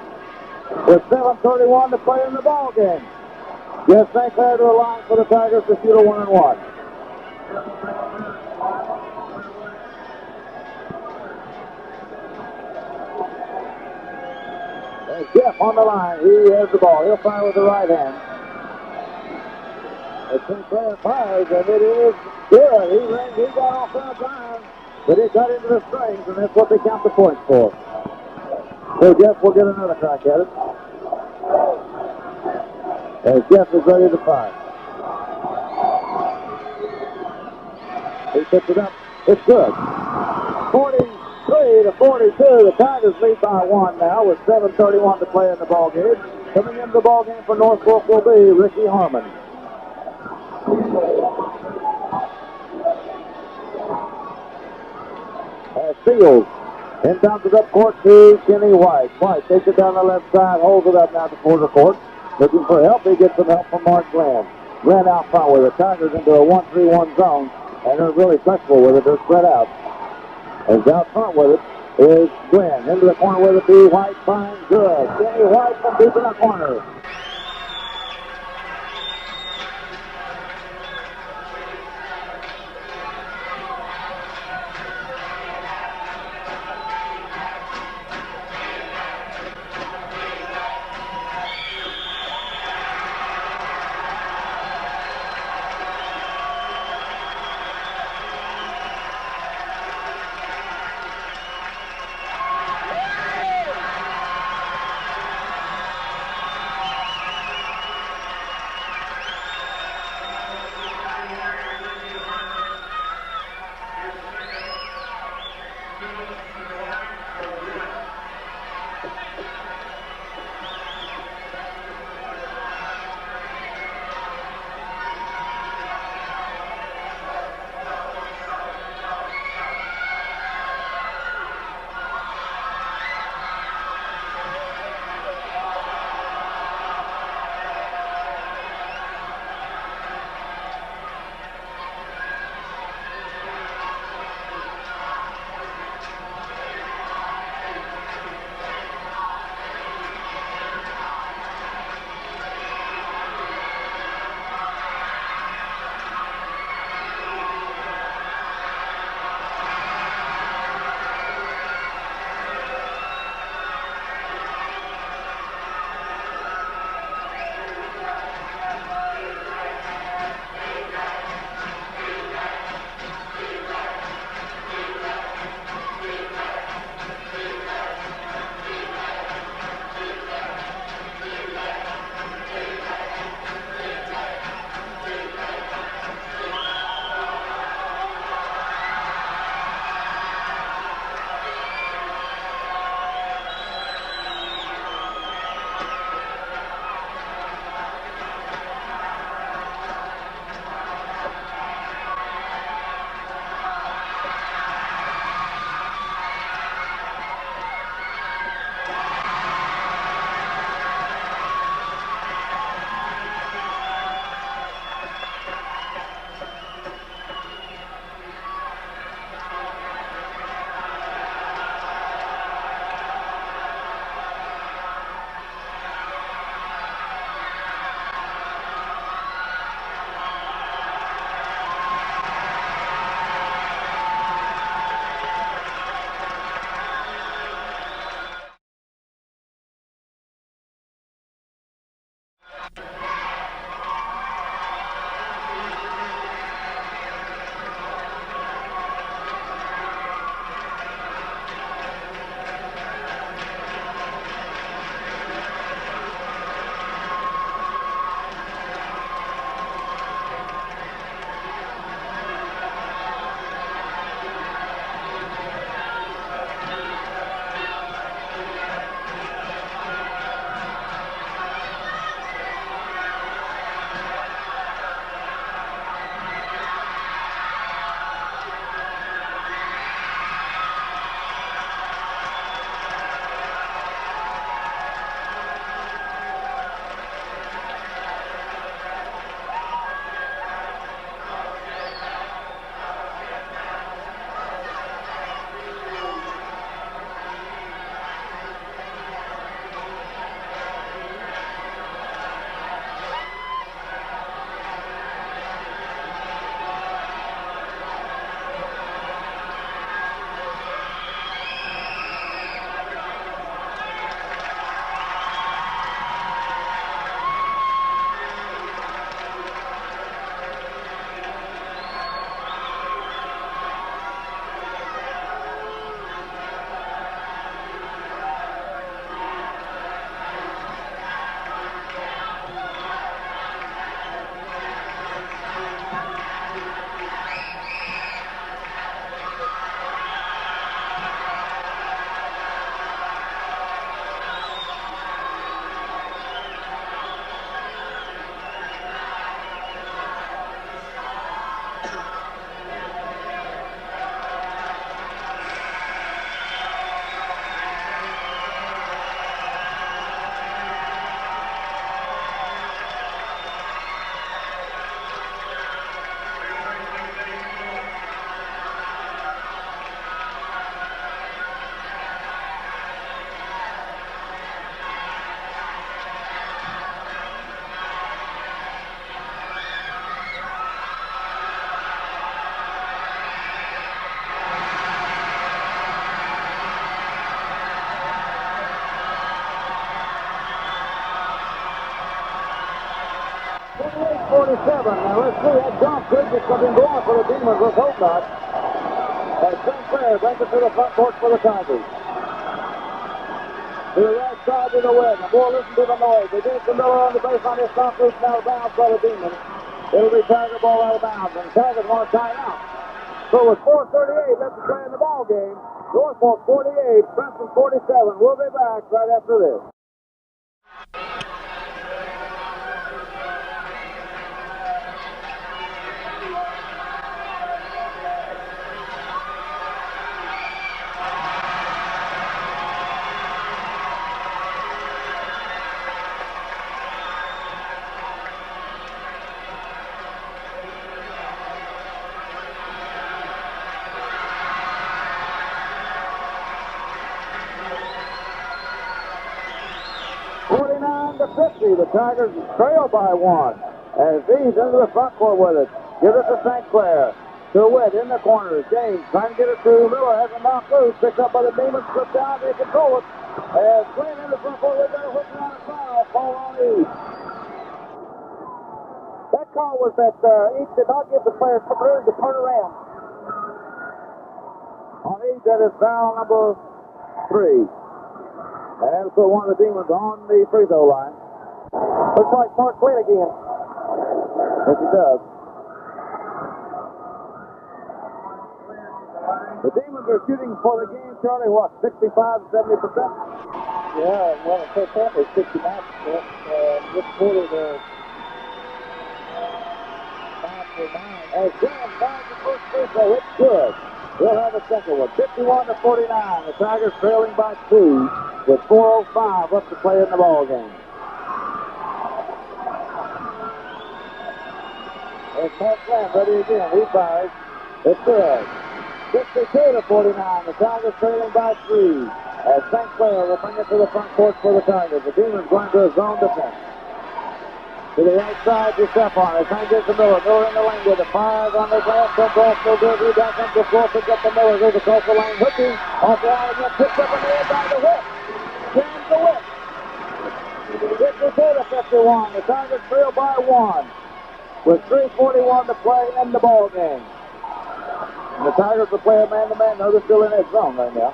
Speaker 4: With 7:31 to play in the ball game. Yes, St. Clair to the line for the Tigers to shoot a 1-and-1. There's Jeff on the line. He has the ball. He'll fire with the right hand. As St. Clair fires, and it is good. He got off that line, but he got into the strings, and that's what they count the points for. So Jeff will get another crack at it. As Jeff is ready to fire.
Speaker 3: He puts it up. It's good. 43-42. The Tigers lead by 1 now with 7:31 to play in the ball game. Coming into the ball game for Northfork will be Ricky Harmon. Fields inbounds it up court to Kenny White. White takes it down the left side, holds it up now to quarter court. Looking for help. He gets some help from Mark Glenn. Glenn out front with the Tigers into a 1-3-1 zone, and they're really flexible with it. They're spread out. As out front with it is Glenn. Into the corner with it be White. Finds good. Kenny White from deep in the corner. Now let's see, that jump could get something going for the Demons. Let's hope not. As St. Clair brings it to the front court for the Tigers. To the right side to the west. The boy, listen to the noise. They get the Miller on the baseline. It's not loose now, bounds by the Demons. It'll be Tiger ball out of bounds, and Tigers want to tie it out. So with 4:38 left to play in the ball game, Northfork 48, Princeton 47. We'll be back right after this. The Tigers trail by one as he's into the front court with it. Gives it to St. Clair. To Witt in the corner. James trying to get it to Miller. Has it knocked loose. Picked up by the Demons. Slipped down. They control it. As Green in the front court. They got a hook around the foul. Call on East. That call was that East did not give the players room to turn around. On East, that is foul number 3. And so one of the Demons on the free throw line. Looks like Mark Flynn again. Yes, he does. The Demons are shooting for the game, Charlie, what, 65 to 70%?
Speaker 5: Yeah, well, the first half was 69%. This quarter, they're 5 for 9.
Speaker 3: As Graham finds the first free throw, it's good. We'll have a second one. 51 to 49. The Tigers trailing by 2 with 4:05 left to play in the ball game. It's Mark Flynn ready again. He fires. It's good. 52 to 49. The Tigers trailing by 3. As St. Clair will bring it to the front court for the Tigers. The Demons going to a zone defense. To the right side to Stephon. As Hank gets to Miller. Miller in the lane with the fires on the glass. Comes off, no good. Rebound comes to the floor. Picks up the Miller. Goes across the lane. Hooking. Off the line again. Picks up in the air by the Witt. James the Witt. 52 to 51. The Tigers trail by 1. With 3:41 to play in the ball game. And the Tigers will play a man-to-man. No, they're still in that zone right now.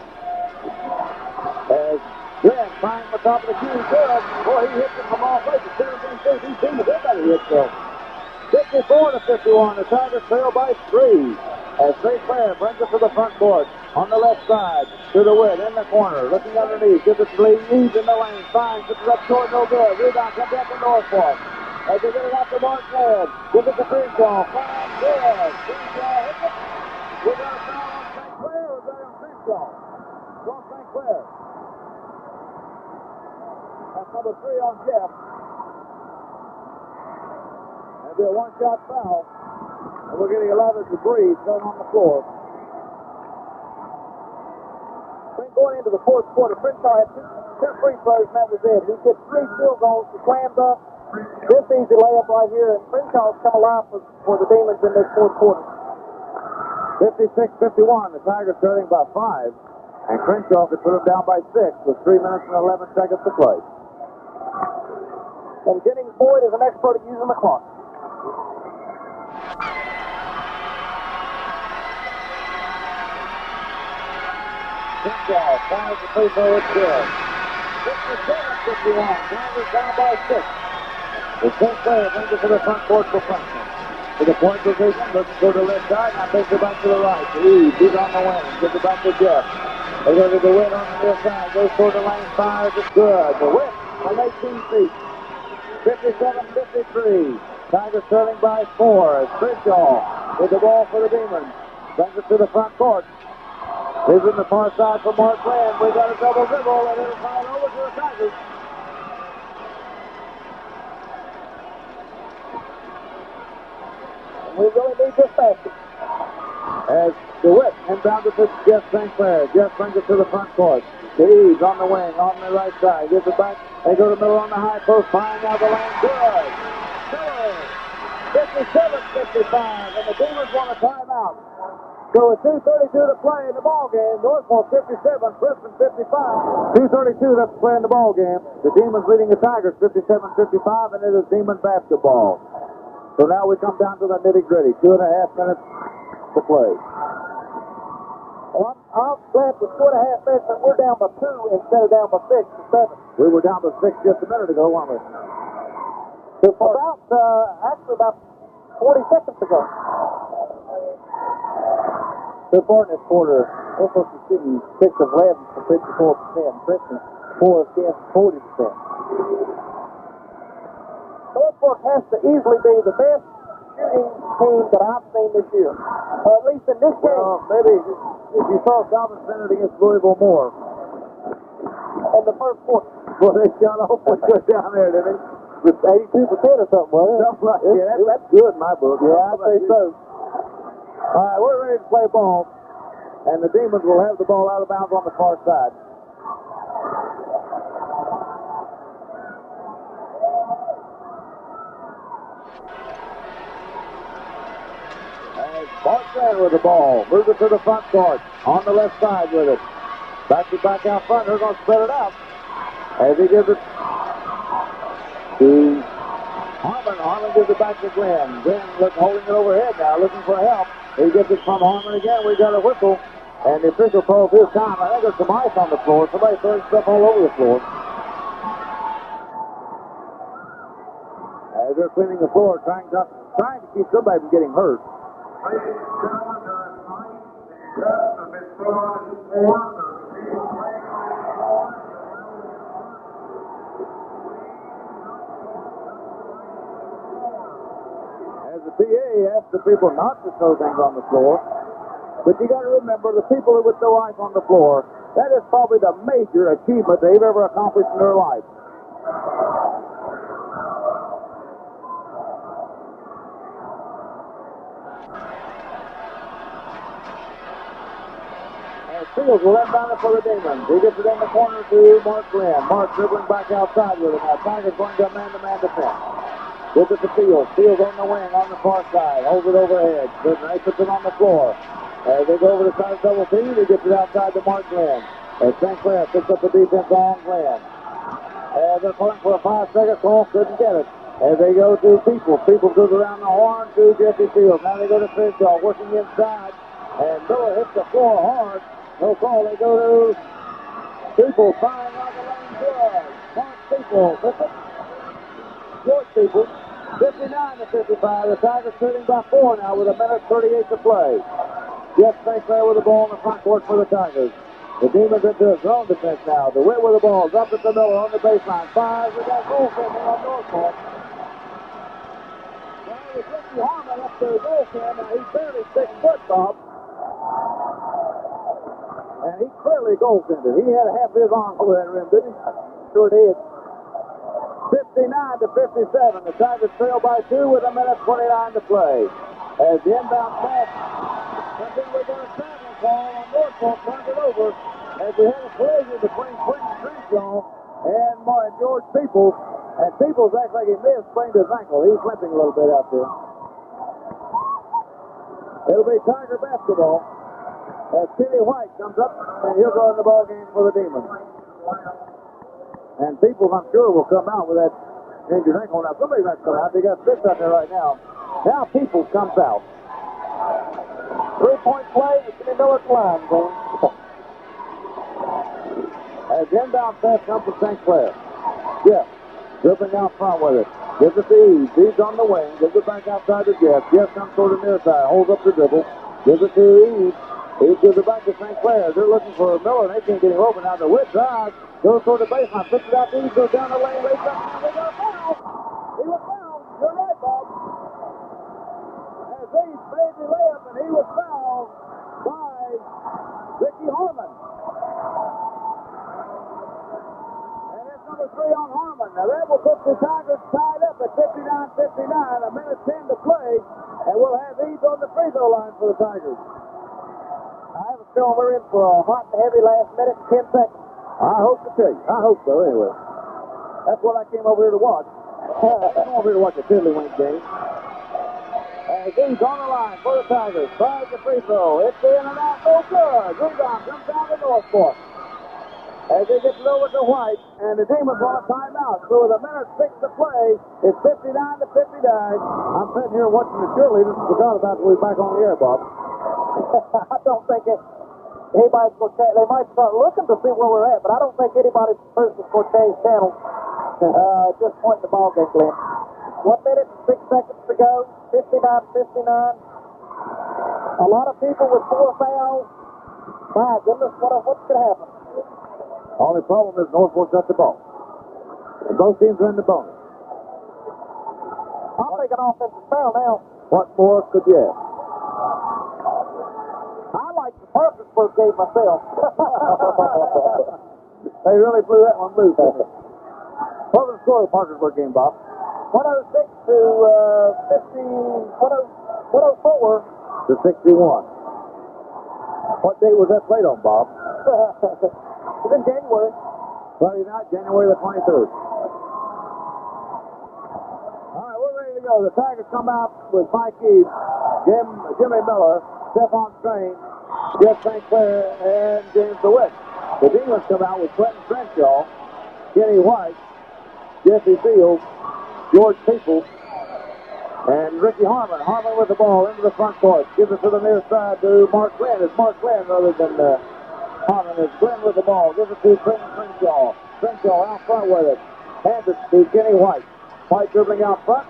Speaker 3: As Grant finds the top of the key. Good. Boy, he hits it from off base. 17-13 team. Everybody hits so. 54 to 51. The Tigers trail by 3. As St. Clair brings it to the front court. On the left side. To the Witt in the corner. Looking underneath. Gives it to Lee. He's in the lane. Finds it up short. No good. Rebound comes up to Northfork. As they get it out to Mark Flynn. Gives it to Crenshaw. Fine. Good. Crenshaw hits it. We got a foul on St. Clair. Or is that on Crenshaw? It's on St. Clair. That's number 3 on Jeff. That'll be a one-shot foul. And we're getting a lot of debris thrown on the floor. Going into the fourth quarter, Crenshaw had two free throws, and that was it. He hit 3 field goals, he slammed up. This easy layup right here, and Crenshaw's come alive for the Demons in this fourth quarter. 56-51, the Tigers trailing by 5. And Crenshaw could put them down by 6 with 3 minutes and 11 seconds to play.
Speaker 6: And Jennings Boyd is an expert at using the clock.
Speaker 3: Crenshaw fires the free throw, it's good. 57-51, Tigers down by 6. The St. Clair brings it to the front court for Princeton. To the point position, looking to the left side, now takes it back to the right. He's on the wing, gives it back to Jeff. They go to the Witt on the near side, goes toward the lane, fires, it's good. The Witt from 18 feet. 57-53. Tigers trailing by 4 as Crenshaw with the ball for the Demons. Brings it to the front court. He's in the far side for Mark Flynn. We got a double dribble and it'll foul over to the Tigers.
Speaker 6: We really need this basket.
Speaker 3: As DeWitt inbounded to Jeff St. Clair. Jeff brings it to the front court. He's on the wing, on the right side. Gives it back. They go to Miller on the high post. Firing out the lane. Good. Miller. 57-55. And the Demons want a timeout. So with 2:32 to play in the ball game, Northfork 57, Princeton 55. 2:32 left to play in the ball game. The Demons leading the Tigers 57-55, and it is Demon basketball.
Speaker 4: So now we come down to the nitty-gritty. 2.5 minutes to play.
Speaker 3: Well, I'm glad with 2.5 minutes that we're down by 2 instead of down by 6 or 7.
Speaker 4: We were down to 6 just a minute ago, weren't we?
Speaker 3: About 40 seconds ago.
Speaker 4: So far in this quarter, Northfork is shooting 6 of 11 for 54%. Princeton 4 of 10 for 40%.
Speaker 3: Northfork has to easily be the best shooting team that I've seen this year. At least in this game.
Speaker 4: Well, maybe if you saw Calvin Bennett against Louisville more.
Speaker 3: In the first quarter.
Speaker 4: Well, they shot off pretty good down there, didn't they?
Speaker 3: With 82% or something, wasn't it?
Speaker 4: Something like that. That's good in my book.
Speaker 3: Yeah, I'd say so.
Speaker 4: All right, we're ready to play ball. And the Demons will have the ball out of bounds on the far side. And Bartran with the ball. Moves it to the front court. On the left side with it. Back out front. They're going to spread it out. As he gives it to Harmon. Harmon gives it back to Glenn. Glenn holding it overhead now, looking for help. He gets it from Harmon again. We got a whistle. And the official calls his time. I think there's some ice on the floor. Somebody throwing stuff all over the floor. As they're cleaning the floor, trying to keep somebody from getting hurt.
Speaker 2: Ladies and gentlemen, during tonight, the guests have been put on the floor. The people playing on the floor.
Speaker 4: As the PA asks the people not to throw things on the floor. But you got to remember, the people that would throw ice on the floor, that is probably the major achievement they've ever accomplished in their life. And Fields will let down it for the Demons. He gets it in the corner to Mark Glenn. Mark dribbling back outside with it. Now Tiger's going to man-to-man defense. Gives it to Fields. Fields on the wing on the far side. Holds it overhead. They puts it on the floor. As they go over the side of double team, he gets it outside to Mark Glenn. As St. Clair picks up the defense on Glenn. As they're calling for a 5-second call, couldn't get it. As they go to Peoples. Peoples goes around the horn to Jesse Fields. Now they go to Fitzgerald, working inside. And Miller hits the floor hard. No call. They go to Peoples, firing on the lane good. Mark Peoples. George Peoples. 59-55. The Tigers shooting by 4 now with 1:38 to play. Jeff St. Clair with the ball in the front court for the Tigers. The Demons into a zone defense now. The Witt with the ball. Drops it to Miller on the baseline. Fires. We got goaltending on Northfork. Well, it was Ricky Harmon up to the goaltend. Now he's barely 6 foot, Bob. And he clearly goaltended. He had half his arm over that rim, didn't he? Sure did. 59-57. The Tigers trail by 2 with 1:29 to play. As the inbound pass comes in, we got a traveling call on Northfork. Turns it over as we had a collision between Quentin Crenshaw and George Peoples. And Peoples acts like he may have sprained his ankle. He's limping a little bit out there. It'll be Tiger basketball as Kenny White comes up and he'll go in the ball game for the Demons. And Peoples, I'm sure, will come out with that injured ankle. Now, somebody's not coming out. They got 6 out there right now. Now Peoples comes out.
Speaker 3: 3-point play. It's going to know it's line, James.
Speaker 4: As the inbound pass comes from St. Clair. Jeff dribbling out front with it. Gives it to Eves. Eves on the wing. Gives it back outside to Jeff. Jeff comes toward the near side. Holds up the dribble. Gives it to Eves. Eves gives it back to St. Clair. They're looking for Miller. They can't get him open. Now the Witt drives. Goes toward the baseline. Puts it out to Eves. Goes down the lane. Lays up. They got a foul. He was fouled. You're right, Bob. As Eves made the layup and he was fouled by Ricky Harmon. And it's number 3 on Harmon. Now that will put the Tigers tied up at 59-59. 1:10 to play. And we'll have Eves on the free throw line for the Tigers.
Speaker 3: I have a feeling we're in for a hot and heavy last minute and 10 seconds.
Speaker 4: I hope to tell you. I hope so, anyway. That's what I came over here to watch. I came over here to watch a Tiddlywink game. As Eves on the line for the Tigers. Fires the free throw. It's in and out. No good. Rebound comes down to Northfork.
Speaker 2: as they get it over to White, and the Demons want a timeout. So with 1:06 to play, it's 59 to 59. I'm sitting here watching the cheerleaders. Forgot about we back on the air, Bob.
Speaker 3: I don't think anybody's going to change. They might start looking to see where we're at, but I don't think anybody's person's going to change channels at this point in the ball game, Glenn. 1 minute and 6 seconds to go. 59-59. A lot of people with 4 fouls. My goodness, what's going to happen?
Speaker 2: Only problem is Northfork got the ball. And both teams are in the bonus.
Speaker 3: I'll take an offensive foul now.
Speaker 2: What more could you ask?
Speaker 3: I like the Parkersburg game myself.
Speaker 2: They really blew that one loose, didn't they? What was the score of the Parkersburg game, Bob?
Speaker 3: 106 to 104
Speaker 2: to 61. What date was that played on, Bob?
Speaker 3: It was in January.
Speaker 2: Friday night, January the 23rd. All right, we're ready to go. The Tigers come out with Mike Eads, Jimmy Miller, Stephon Strain, Jeff St. Clair, and James DeWitt. The Demons come out with Quentin Crenshaw, Kenny White, Jesse Fields, George Peoples, and Ricky Harmon. Harmon with the ball into the front court. Gives it to the near side to Mark Glenn. It's Mark Glenn rather than Harmon. It's Glenn with the ball. Gives it to Quentin Crenshaw. Crenshaw out front with it. Hands it to Kenny White. White dribbling out front.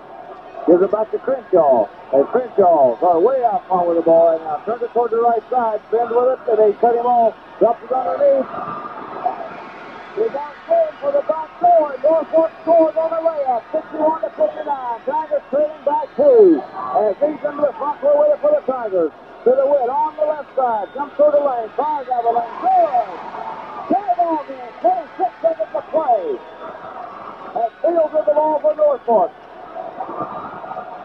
Speaker 2: Gives it back to Crenshaw. And Crenshaw are way out front with the ball right now. Turns it toward the right side. Bends with it. And they cut him off. Drops it underneath. He's out going for the back door. Northfork scores on the layup. 61 to 59. Tigers trailing back 2. As he's into the front row with it for the Tigers. To the wit on the left side. Jumps through the lane. Fires out the lane. Good. Get ball game. 26 seconds to play. As Fields with the ball for Northfork.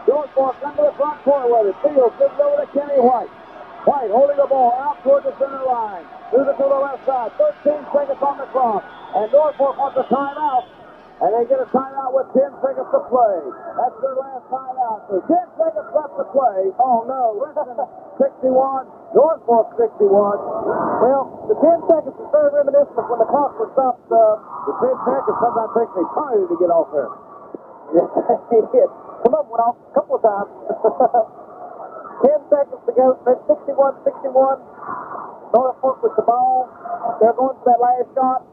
Speaker 2: Northfork under the front court with it. Fields gives it over to Kenny White. White holding the ball out toward the center line. Moves it to the left side. 13 seconds on the clock. And Northfork wants a timeout. And they get a timeout with 10 seconds to play. That's their last timeout. So 10 seconds left to play. Oh no. Princeton 61. Northfork 61.
Speaker 3: Well, the 10 seconds is very reminiscent of when the clock was stopped.
Speaker 2: The 10 seconds sometimes takes an eternity to get off there.
Speaker 3: Yes. Some of them went off a couple of times. 10 seconds to go. 61-61. Northfork with the ball. They're going for that last shot.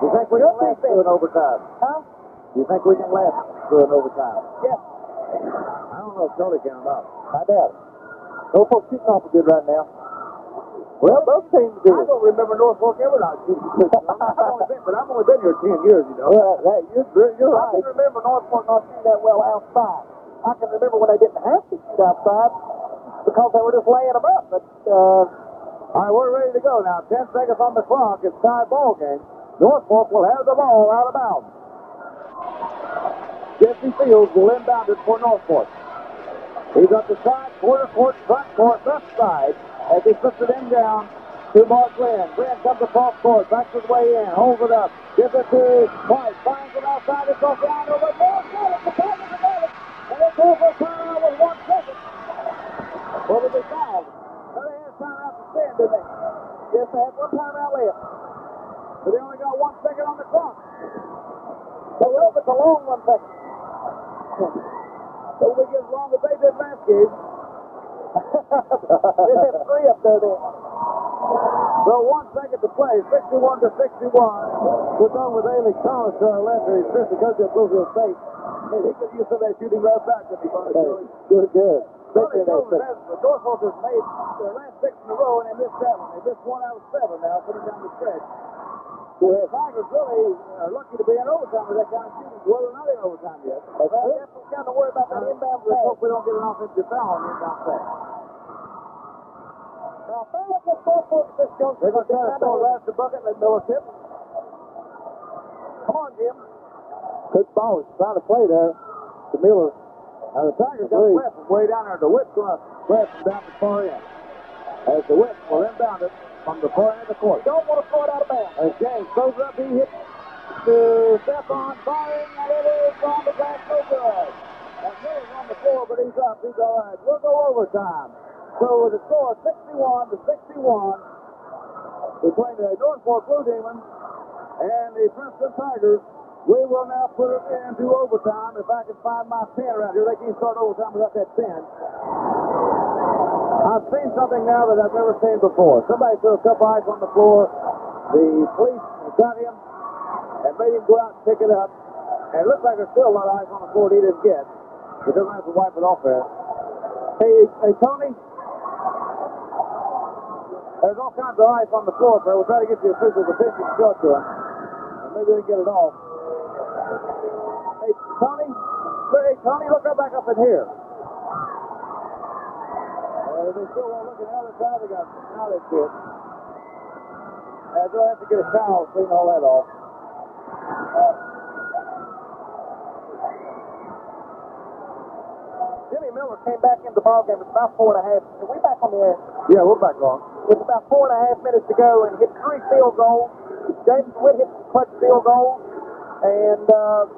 Speaker 2: You think we can last through an overtime?
Speaker 3: Huh?
Speaker 2: You think we can last through an overtime?
Speaker 3: Yes.
Speaker 2: I don't know if Tony can or not.
Speaker 3: I doubt it.
Speaker 2: Northfork shooting off good right now. Well, both teams do. I don't remember Northfork ever not shooting. I've only been here 10 years, you know.
Speaker 3: Well, you're right.
Speaker 2: I can remember Northfork not shooting that well outside.
Speaker 3: I can remember when they didn't have to shoot outside because they were just laying them up. But,
Speaker 2: all right, we're ready to go now. 10 seconds on the clock. It's tie ball game. Northfork will have the ball out of bounds. Jesse Fields will inbound it for Northfork. He's up the side, quarter court, front court, left side, as he puts it in down to Mark Glenn. Glenn comes across court, backs his way in, holds it up, gives it to White, finds it outside, it's off down over North. Get it, the Tigers have got it, and it's over a timeout with 1 second. What was it fouled? Well, they had a timeout to stand, didn't they? Yes, they had 1 timeout left. But they only got 1 second on the clock.
Speaker 3: they will, but it's a long 1 second.
Speaker 2: Don't we get as long as they did last game.
Speaker 3: They have 3 up there then.
Speaker 2: So 1 second to play, 61 to 61. We're done with Ailey Collins to our left. He's Mr. Coach at Bluefield State. Hey, he could use some of that shooting right back to me, buddy.
Speaker 3: Good.
Speaker 2: Especially the Northfork has made their last 6 in a row, and they missed that one. They missed 1 out of 7 now, putting down the stretch. The Tigers really are lucky to be in overtime with that kind of shooting. Well, they're not in overtime yet.
Speaker 3: Well, yes, we got to worry about that inbound
Speaker 2: Let's
Speaker 3: pass.
Speaker 2: hope we don't get an offensive foul on the inbound pass.
Speaker 3: Now, I feel like this Northfork at this juncture.
Speaker 2: They're going to try to throw it right at the bucket and let Miller tip.
Speaker 3: Come on, Jim.
Speaker 2: Good ball. He's trying to play there to Miller. Now the Tigers got a press from way down there. DeWitt's going to press from down the far end. As DeWitt will inbound it from the far end of the court.
Speaker 3: You don't want to throw it out of bounds.
Speaker 2: As James throws it up, he hits to Stephon, firing, and it is on the glass, no good. And Miller's on the floor, but he's up. He's all right. We'll go overtime. So with the score 61 to 61 between the Northfork Blue Demons And the Princeton Tigers, we will now put it into overtime. If I can find my pen around here, they can't start overtime without that pen. I've seen something now that I've never seen before. Somebody threw a cup of ice on the floor. The police got him and made him go out and pick it up. And it looks like there's still a lot of ice on the floor that he didn't get. But they're going to have to wipe it off there. Hey, Tony? There's all kinds of ice on the floor, so we'll try to get the officials' attention to show it to them. And maybe they can get it off. Hey, Tony, look right back up in here. They still won't look at the other side. They got now they see it. They'll have to get a towel to clean all that off.
Speaker 3: Jimmy Miller came back into the ballgame. It's about 4.5. Are we back on the air?
Speaker 2: Yeah, we're back on.
Speaker 3: With about 4.5 minutes to go and hit 3 field goals. James Witt hit some clutch field goals. And those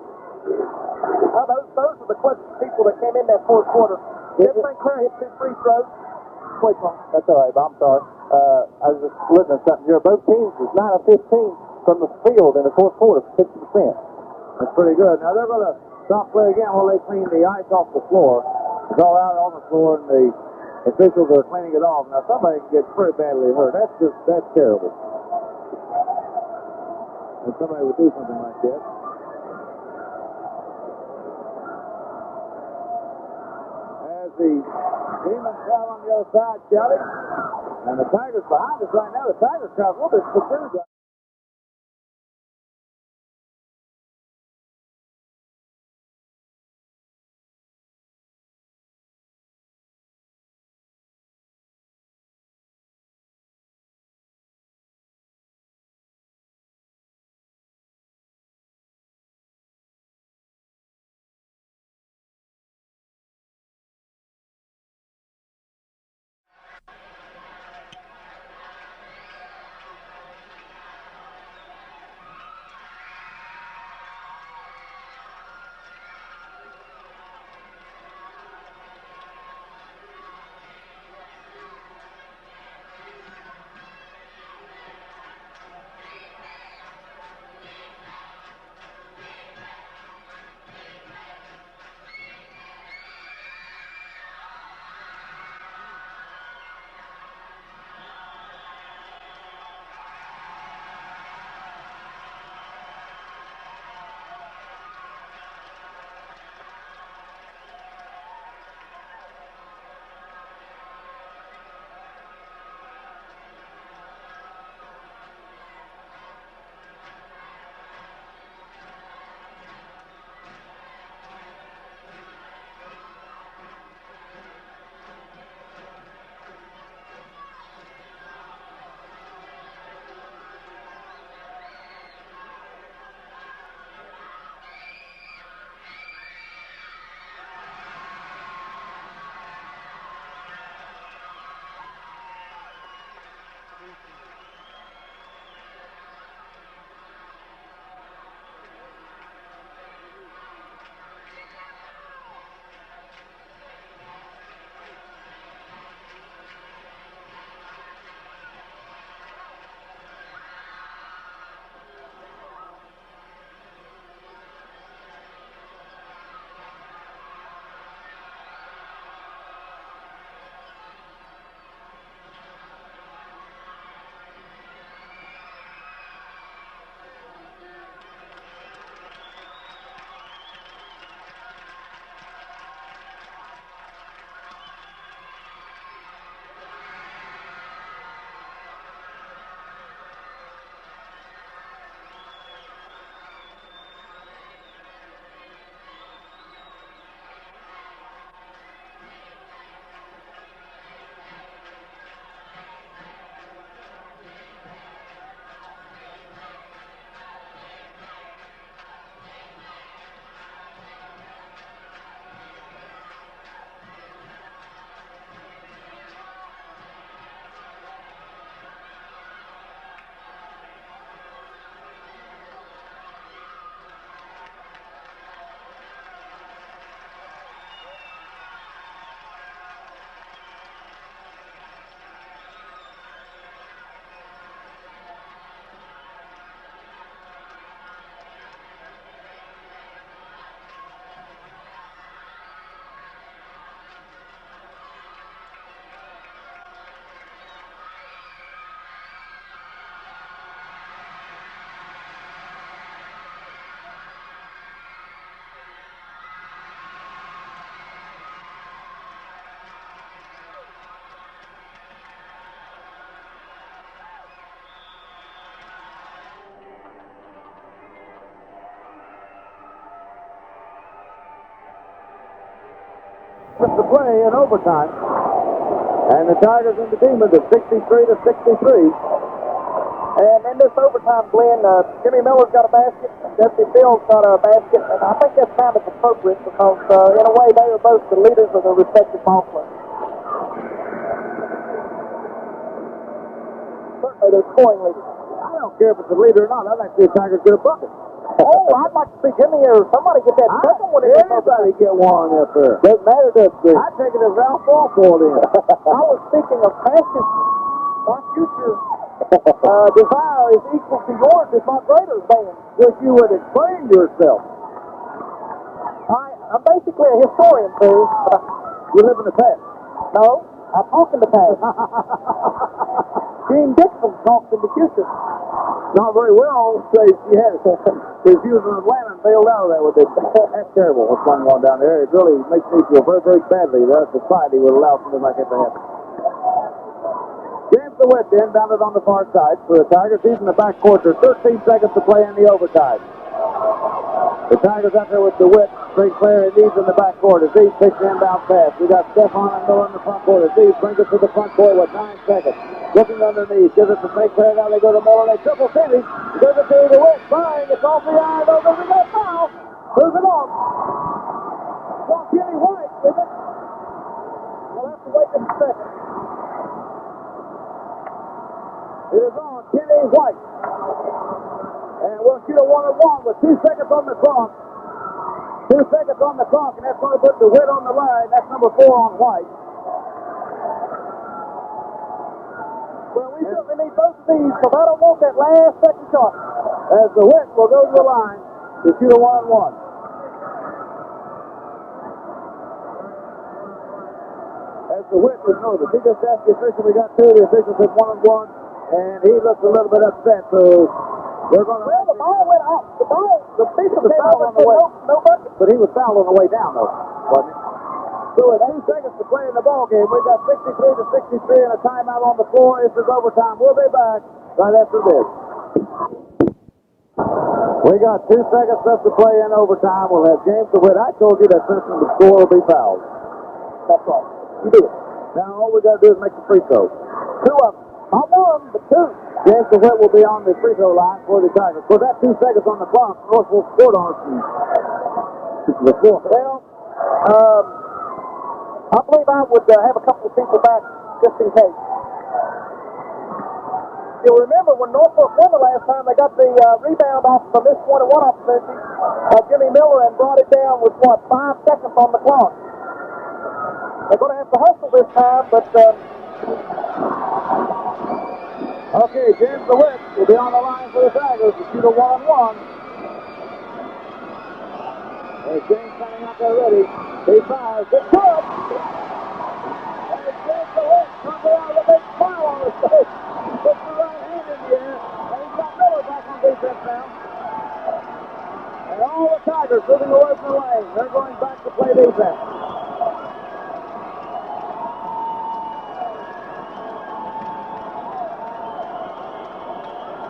Speaker 3: are the clutch people that came in that fourth quarter. Jim St. Clair hit 2 free throws. Wait, Tom.
Speaker 5: That's all right, Bob. I'm sorry. I was just looking at something here. Both teams was 9 of 15 from the field in the fourth quarter, 60%.
Speaker 2: That's pretty good. Now they're going to stop play again while they clean the ice off the floor. It's all out on the floor, and the officials are cleaning it off. Now somebody can get pretty badly hurt. That's terrible. And somebody would do something like that. As the Demons crowd on the other side shouting, and the Tigers behind us right now. The Tigers crowd a little bit confused.
Speaker 4: seconds to play in overtime. And the Tigers and the Demons are 63-63.
Speaker 3: And in this overtime, Glenn, Jimmy Miller's got a basket, Jesse Fields got a basket, and I think that's kind of appropriate because, in a way, they are both the leaders of their respective ball clubs. Certainly, they're scoring leaders.
Speaker 4: I don't care if it's a leader or not. I'd like to see the Tigers get a bucket.
Speaker 3: Oh, I'd like to see Jimmy or somebody get that second one in this
Speaker 4: Everybody
Speaker 3: overtime.
Speaker 4: get one up there.
Speaker 5: Doesn't matter, does it?
Speaker 4: I take it as Ralph Walpole in.
Speaker 3: I was speaking of passion. My future desire is equal to yours, if not greater, Dan.
Speaker 4: Wish you would explain yourself.
Speaker 3: I'm basically a historian, too.
Speaker 4: You live in the past.
Speaker 3: No, I talk in the past. Gene Dixon talks in the future.
Speaker 4: Not very well, say she has. If she was in Atlanta and bailed out of that with it. That's terrible what's going on down there. It really makes me feel very, very badly that our society would allow something like that to happen. James DeWitt then down it on the far side for the Tigers. He's in the back court. There's 13 seconds to play in the overtime. The Tigers out there with DeWitt, St. Clair, and Eves in the back court. Aziz takes the inbound pass. We got Stephon and Miller in the front court. Aziz brings it to the front court with 9 seconds. Looking underneath, gives it to St. Clair. Now they go to Miller. They triple Kenny. Gives it to DeWitt. Flying. It's off the iron. Oh, there's a foul. Moves it on. Well, Kenny White, is it?
Speaker 3: We'll have to wait just a second.
Speaker 4: It is on Kenny White. And we'll shoot a 1-on-1 with 2 seconds on the clock. 2 seconds on the clock, and that's going to put DeWitt on the line. That's number 4 on White.
Speaker 3: Well, we certainly need both of these, because I don't want that last second shot.
Speaker 4: As DeWitt will go to the line to shoot a 1-on-1. As DeWitt was noticed, he just asked the official. We got 2. The official said 1-on-1, and he looks a little bit upset. So we're going to.
Speaker 3: Well, the ball went off. The official
Speaker 4: was
Speaker 3: came
Speaker 4: fouled
Speaker 3: over
Speaker 4: on
Speaker 3: and
Speaker 4: the
Speaker 3: said
Speaker 4: way.
Speaker 3: no bucket.
Speaker 4: But he was fouled on the way down, though, wasn't he? So with 2 seconds to play in the ball game, we've got 63-63 and a timeout on the floor. This is overtime. We'll be back right after this. We got 2 seconds left to play in overtime. We'll have James DeWitt. I told you that Princeton would score will be fouled.
Speaker 3: That's right.
Speaker 4: You did. Now all we got to do is make the free throw.
Speaker 3: 2 of them. Not 1, but 2.
Speaker 4: James DeWitt will be on the free throw line for the Tigers. For that 2 seconds on the clock, Northfork scored on us the floor.
Speaker 3: Well, I believe I would have a couple of people back just in case. You'll remember when Northfork won the last time, they got the rebound off of a missed 1-on-1 opportunity by Jimmy Miller and brought it down with, 5 seconds on the clock. They're going to have to hustle this time, but...
Speaker 4: Okay, James DeWitt will be on the line for the Tigers to shoot a 1-on-1. There's James coming out there ready. He fires. It's good. And James DeWitt comes out with a big smile on his face. Puts the right hand in the air. And he's got Miller back on defense now. And all the Tigers moving away from the lane. They're going back to play defense.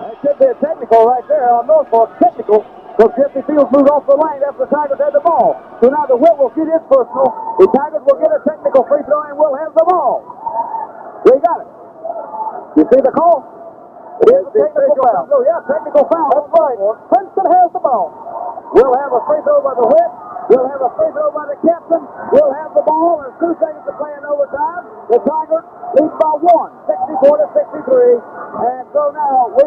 Speaker 4: That should be a technical right there on Northfork. Technical. So Jesse Fields moves off the lane after the Tigers had the ball. So now DeWitt will get his personal. The Tigers will get a technical free throw and will have the ball. We got it. You see the call? It is a technical foul. Oh, yeah, technical foul.
Speaker 3: That's right. Princeton has the ball.
Speaker 4: We'll have a free throw by DeWitt. We'll have a free throw by the captain. We'll have the ball. There's 2 seconds to play in overtime. The Tigers lead by 1, 64-63. And so now we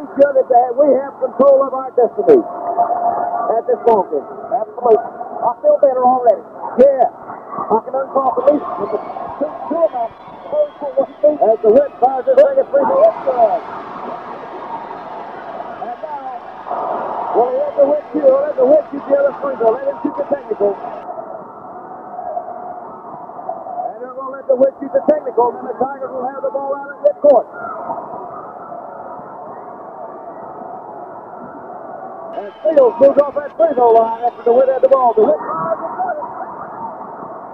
Speaker 4: have control of our destiny at this moment.
Speaker 3: Absolutely. I feel better already.
Speaker 4: Yeah.
Speaker 3: I can uncross at least with the two of them.
Speaker 4: As DeWitt fires his second free throw, it's good. And now, we'll let DeWitt shoot the other free throw. Let him shoot the technical. And they're going to let DeWitt shoot the technical, and then the Tigers will have the ball out at midcourt. And Fields moves off that free throw line after DeWitt had the ball. DeWitt fires and got it.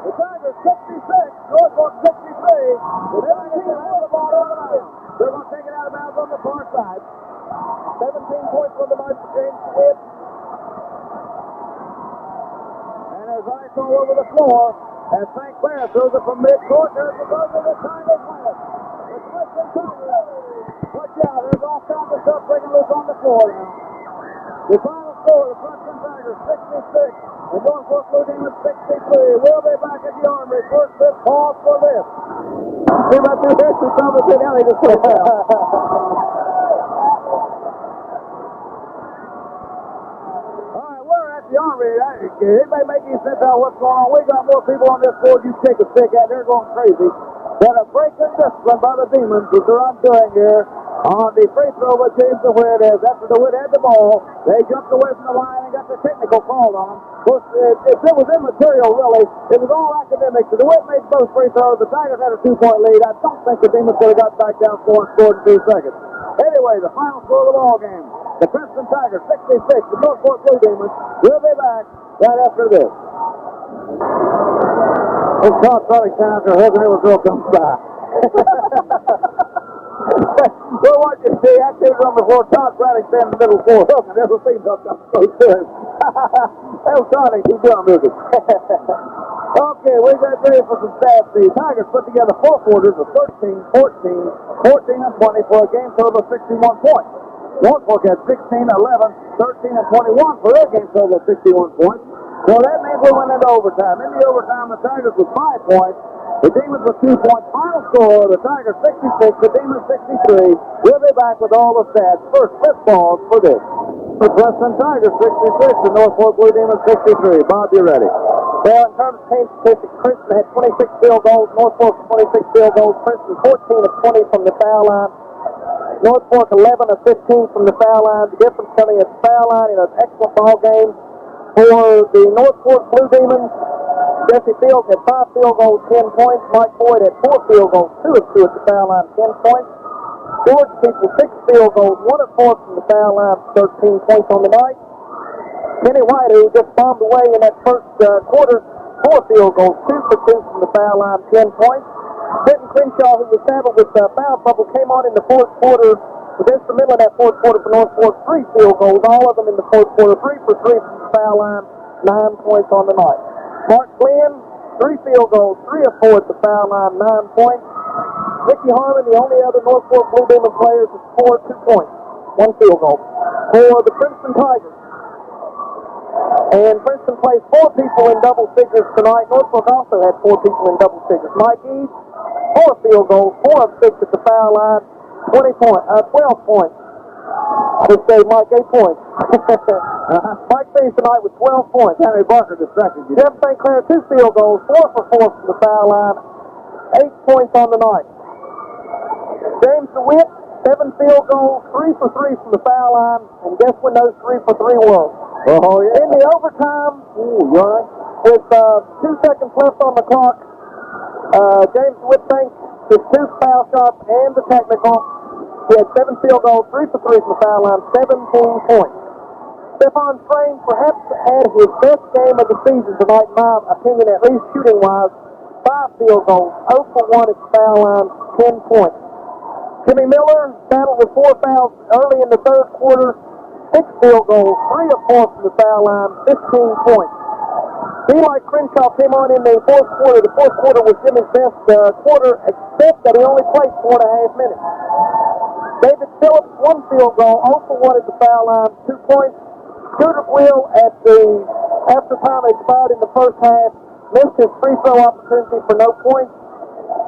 Speaker 4: The Tigers 66, Northfork 63. The Tigers will have the ball out of bounds. They're going to take it out of bounds on the far side.
Speaker 3: 17 points for the march for James DeWitt.
Speaker 4: And there's ice all over the floor.
Speaker 3: As St. Clair throws it from midcourt, there's the buzzer, the Tigers win it. The Princeton Tigers, watch out, there's all kinds of stuff breaking loose on the floor now. The final score, the Princeton Tigers 66, the Northfork Blue Demons 63. We'll be back at the Armory. First, let's pause for this. See about two hits and something to Ellie just put it down. All right, we're at the Armory. It may make you think about what's going on. We got more people on this board you take a stick at. They're going crazy. But a break in discipline by the Demons is what I'm doing here on the free throw with James DeWitt. As after DeWitt had the ball, they jumped away from the line and got the technical called on them. Of course, it was immaterial, really. It was all academics. So DeWitt made both free throws. The Tigers had a 2-point lead. I don't think the Demons could have got back down 4 and scored in 2 seconds. Anyway, the final score of the ball game. The Princeton Tigers 66, the Northfork Blue Demons. We'll be back right after this. This Todd Trotting sounds her husband ever girl comes by. Well, what you see, activity number 4, Todd Trotting standing in the middle for Hook, and never seen Hook come so good. That was Trotting, he's doing music. Okay, we got ready for some stats. The Tigers put together 4 quarters of 13, 14, 14, and 20 for a game total of 61 points. Northfork had 16, 11, 13, and 21 for their game total of 61 points. So that means we went into overtime. In the overtime, the Tigers with 5 points. The Demons with 2 points. Final score, the Tigers 66, the Demons 63. We'll be back with all the stats. First, let's pause for this. The Princeton Tigers 66, the Northfork Blue Demons 63. Bob, you ready?
Speaker 5: Well, in terms of team statistics, Princeton had 26 field goals, Northfork 26 field goals, Princeton 14 of 20 from the foul line, Northfork 11 of 15 from the foul line. The difference coming at the foul line in an excellent ball game. For the Northfork Blue Demons, Jesse Fields had 5 field goals, 10 points. Mike Boyd had 4 field goals, 2 of 2 at the foul line, 10 points. George People, 6 field goals, 1 of 4 from the foul line, 13 points on the night. Kenny White, who just bombed away in that first quarter, 4 field goals, 2 for 2 from the foul line, 10 points. Britton Crenshaw, who was saddled with foul trouble, came on in the fourth quarter, was instrumental in that fourth quarter for Northfork. 3 field goals, all of them in the fourth quarter, 3 for 3 from the foul line, 9 points on the night. Mark Flynn, 3 field goals, 3 of 4 at the foul line, 9 points. Ricky Harmon, the only other Northfork Blue Demon player to score 2 points, 1 field goal. For the Princeton Tigers, and Princeton plays 4 people in double figures tonight. Northfork also had 4 people in double figures. Mike East, 4 field goals, 4 of 6 at the foul line, 12 points. I would say Mike 8 points. Mike finished tonight with 12 points.
Speaker 3: Henry Barker distracted you.
Speaker 5: Jeff St. Clair, 2 field goals, 4 for 4 from the foul line, 8 points on the night. James DeWitt, 7 field goals, 3 for 3 from the foul line, and guess when those 3 for 3 were?
Speaker 3: Oh, yeah.
Speaker 5: In the overtime, with 2 seconds left on the clock, James DeWitt thanks his 2 foul shots and the technical. He had 7 field goals, 3 for 3 from the foul line, 17 points. Stephon Strain perhaps had his best game of the season tonight, in my opinion, at least shooting-wise. 5 field goals, 0 for 1 at the foul line, 10 points. Jimmy Miller battled with 4 fouls early in the third quarter, 6 field goals, 3 of 4 from the foul line, 15 points. Eli Crenshaw came on in the fourth quarter. The fourth quarter was Jimmy's best quarter, except that he only played 4.5 minutes. David Phillips, 1 field goal, 0 for 1 at the foul line, 2 points. Shooter Wheel after time expired in the first half, missed his free throw opportunity for no points.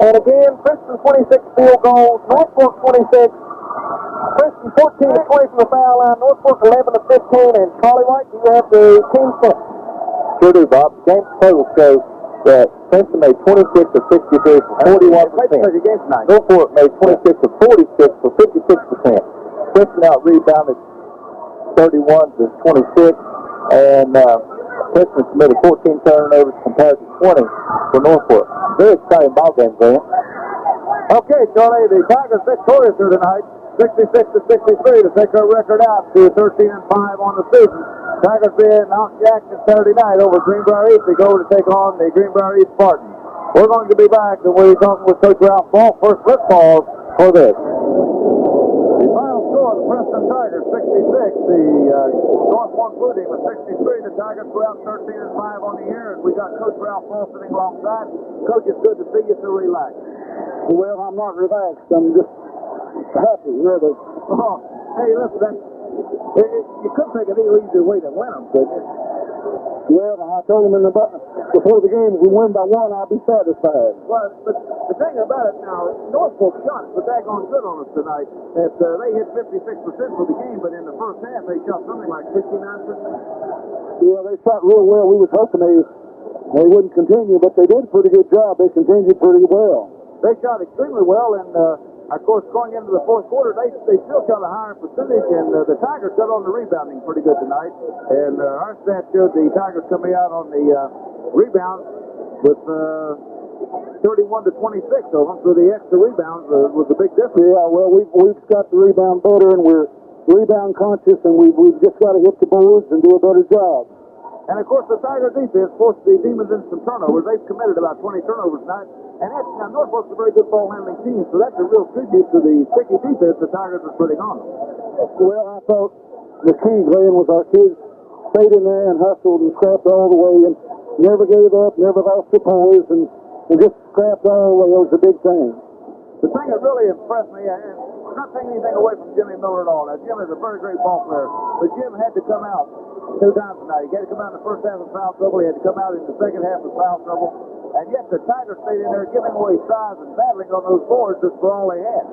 Speaker 5: And again, Princeton 26 field goals, Northfork 26, Princeton 14 of 20 from the foul line, Northfork 11 of 15, and Charlie White, do you have the team set?
Speaker 4: Sure do, Bob. The game total shows that Princeton made 26 of 63 for 41%. Northfork made 26 of 46 for 56%. Princeton out-rebounded 31 to 26, and Princeton committed 14 turnovers compared to 20 for Northfork. Very exciting ball game, Grant.
Speaker 3: Okay, Charlie, the Tigers victorious here tonight, 66 to 63 to take our record out to 13 and 5 on the season. Tigers being out Jackson Saturday night over Greenbrier East. They go to take on the Greenbrier East Spartans. We're going to be back and we'll be talking with Coach Ralph Ball. First, let's pause for this. The final score of the Princeton Tigers 66
Speaker 2: the Northfork Blue Demons 63. The Tigers go out 13-5 on the year, and we got Coach Ralph Paul sitting alongside. Coach, it's good to see you so relaxed.
Speaker 4: Well, I'm not relaxed. I'm just happy, really.
Speaker 2: Oh, hey, listen, you could take an easier way to win them, couldn't you?
Speaker 4: Well, I told him before the game, if we win by one, I'll be satisfied.
Speaker 2: Well, but the thing about it now, Northfork shot the daggone good on us tonight. That they hit 56% for the game, but in the first half they shot something like 69%.
Speaker 4: Yeah, they shot real well. We was hoping they wouldn't continue, but they did a pretty good job. They continued pretty well.
Speaker 2: They shot extremely well, and of course, going into the fourth quarter, they still shot a higher percentage, and the Tigers got on the rebounding pretty good tonight. And our stats showed the Tigers coming out on the rebounds with 31 to 26 of them, so the extra rebounds was a big difference.
Speaker 4: Yeah, well, we've got to rebound better, and we're rebound conscious, and we've just got to hit the boards and do a better job.
Speaker 2: And, of course, the Tiger defense forced the Demons into some turnovers. They've committed about 20 turnovers tonight. And now Northfork's a very good ball-handling team, so that's a real tribute to the sticky defense the Tigers are putting on them.
Speaker 4: Well, I thought the key, Glenn, was our kids stayed in there and hustled and scrapped all the way and never gave up, never lost their poise, and just scrapped all the way. It was a big thing.
Speaker 2: The thing that really impressed me, and I'm not taking anything away from Jimmy Miller at all. Now, Jim is a very great ball player, but Jim had to come out 2 times tonight. He had to come out in the first half of foul trouble. He had to come out in the second half of foul trouble. And yet the Tigers stayed in there giving away size and battling on those boards just for all they had.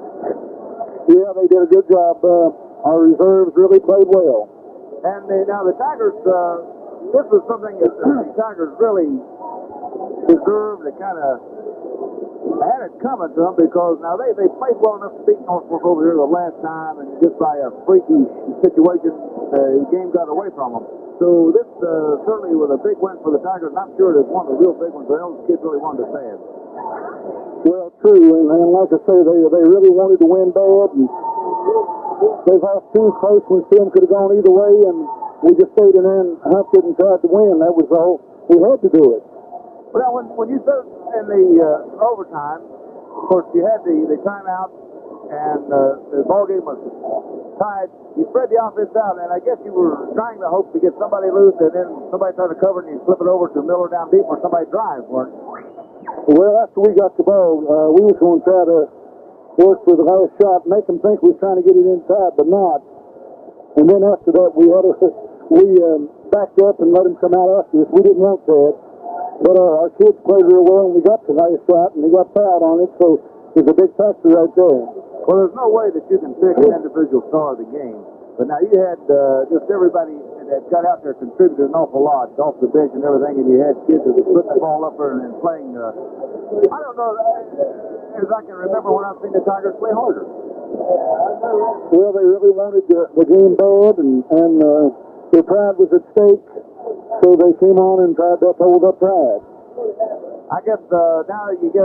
Speaker 4: Yeah, they did a good job. Our reserves really played well.
Speaker 2: And now the Tigers, this was something that the Tigers really deserved. They kind of had it coming to them because now they played well enough to beat Northfork over here the last time, and just by a freaky situation, the game got away from them. So this certainly was a big win for the Tigers, and I'm sure it is one of the real big ones that those kids really wanted to say.
Speaker 4: Well, true, and like I say, they really wanted to win bad, and they've lost 2 close ones to them, could have gone either way, and we just stayed in there and humped it and tried to win. That was all. We had to do it.
Speaker 2: Well, when you said in the overtime, of course, you had the timeout, and the ball game was tied. You spread the offense out, and I guess you were trying to hope to get somebody loose, and then somebody tried to cover it, and you flip it over to Miller down deep, or somebody drives, weren't you?
Speaker 4: Well, after we got the ball, we was going to try to work for the last shot, make them think we was trying to get it inside, but not. And then after that, we backed up and let him come out after us. We didn't want that. But our kids played real well, and we got the nice shot, and they got fouled on it, so it's a big factor right there.
Speaker 2: Well, there's no way that you can pick an individual star of the game. But now you had just everybody that got out there contributed an awful lot off the bench and everything, and you had kids that were putting the ball up there and playing. I don't know, as I can remember when I've seen the Tigers play harder.
Speaker 4: Well, they really wanted the game bad, and their pride was at stake, so they came on and tried to uphold their pride.
Speaker 2: I guess now you get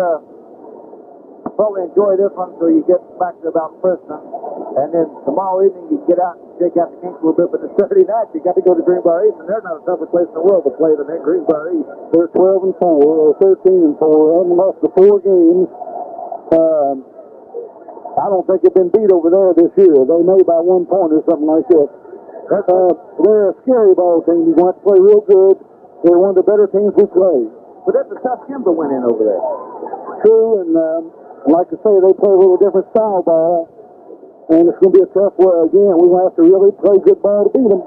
Speaker 2: probably enjoy this one until you get back to about Princeton, and then tomorrow evening you get out and shake out the kinks a little bit, but the Saturday night you got to go to Greenbrier East, and they're not a tougher place in the world to play than in Greenbrier East.
Speaker 4: They're 12-4 or 13-4. They haven't lost the 4 games. I don't think they've been beat over there this year. They may by 1 point or something like that. They're a scary ball team. You want to play real good. They're one of the better teams we play.
Speaker 2: But that's a tough game to win in over there.
Speaker 4: True, and like I say, they play a little different style ball, and it's going to be a tough way. Again, we're going to have to really play good ball to beat them.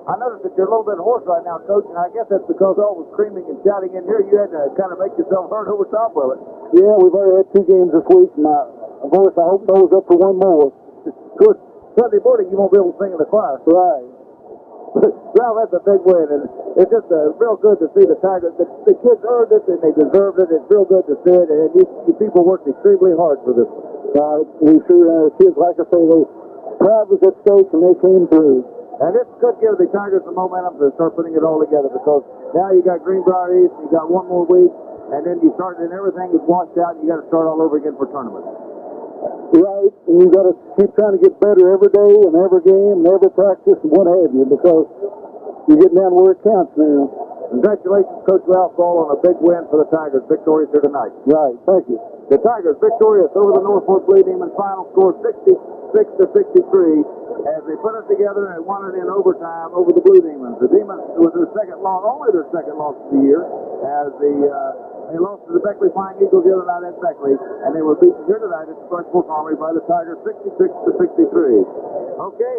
Speaker 2: I noticed that you're a little bit hoarse right now, Coach, and I guess that's because all the screaming and shouting in here, you had to kind of make yourself heard over top of it.
Speaker 4: Yeah, we've already had 2 games this week, and of course, I hope those up for 1 more.
Speaker 2: Of course, Sunday morning you won't be able to sing in the choir.
Speaker 4: Right.
Speaker 2: Well, that's a big win, and it's just real good to see the Tigers. The kids earned it, and they deserved it. It's real good to see it, and you people worked extremely hard for this one.
Speaker 4: We sure, kids, like I say, pride was at stake, and they came through.
Speaker 2: And this could give the Tigers some momentum to start putting it all together, because now you got Greenbrier East, you got 1 more week, and then you start, and everything is washed out, and you got to start all over again for tournament.
Speaker 4: Right, and you got to keep trying to get better every day and every game and every practice and what have you, because you're getting down where it counts now.
Speaker 2: Congratulations, Coach Ralph Ball, on a big win for the Tigers. Victorious here tonight.
Speaker 4: Right, thank you.
Speaker 2: The Tigers victorious over the Northfork Blue Demons. Final score 66-63 as they put it together and won it in overtime over the Blue Demons. The Demons was their second loss, only their second loss of the year, as they lost to the Beckley Flying Eagles the other night at Beckley, and they were beaten here tonight at the Princeton High by the Tigers 66-63. Okay,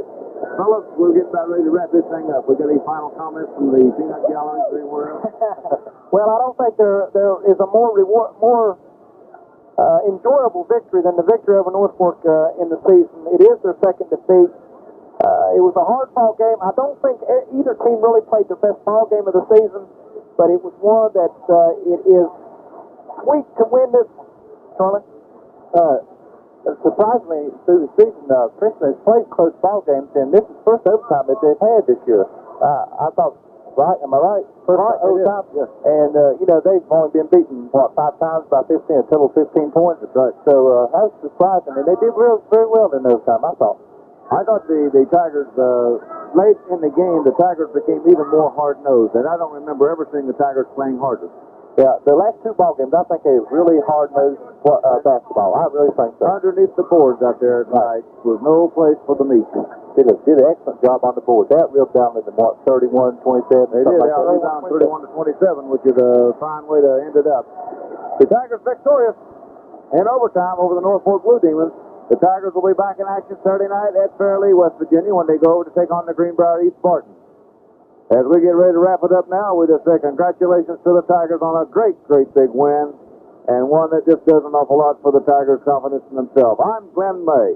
Speaker 2: fellas, we're getting about ready to wrap this thing up. We got any final comments from the peanut galleries or anywhere else?
Speaker 3: Well, I don't think there is a more enjoyable victory than the victory over Northfork in the season. It is their second defeat. It was a hard ball game. I don't think either team really played their best ball game of the season, but it was one that it is sweet to win this. Charlie?
Speaker 5: Surprisingly, through the season, Princeton has played close ball games, and this is the first overtime that they've had this year. I thought, right? Am I right? First overtime?
Speaker 2: Yes.
Speaker 5: And, they've only been beaten, 5 times by 15, a total of 15 points.
Speaker 2: That's right.
Speaker 5: So, that was surprising, and they did very well in overtime, I thought.
Speaker 2: I thought the Tigers, late in the game, the Tigers became even more hard-nosed, and I don't remember ever seeing the Tigers playing harder.
Speaker 5: Yeah, the last two ball games, I think they really hard-nosed basketball. I really think so.
Speaker 2: Underneath the boards out there tonight was no place for the meat.
Speaker 5: Did an excellent job on the board. That reeled down to 31-27.
Speaker 2: They did. They were down 31-27, which is a fine way to end it up. The Tigers victorious in overtime over the Northfork Blue Demons. The Tigers will be back in action Saturday night at Fairleigh, West Virginia, when they go over to take on the Greenbrier East Spartans. As we get ready to wrap it up now, we just say congratulations to the Tigers on a great big win, and one that just does an awful lot for the Tigers' confidence in themselves. I'm Glenn May,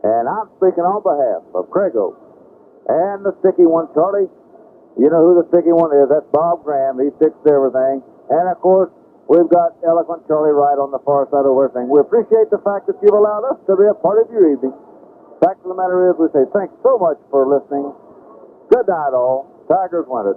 Speaker 2: and I'm speaking on behalf of Craig Oak and the sticky one, Charlie. You know who the sticky one is. That's Bob Graham. He sticks to everything. And, of course, we've got eloquent Charlie Wright on the far side of everything. We appreciate the fact that you've allowed us to be a part of your evening. Fact of the matter is, we say thanks so much for listening. Good night, all. Tigers won it.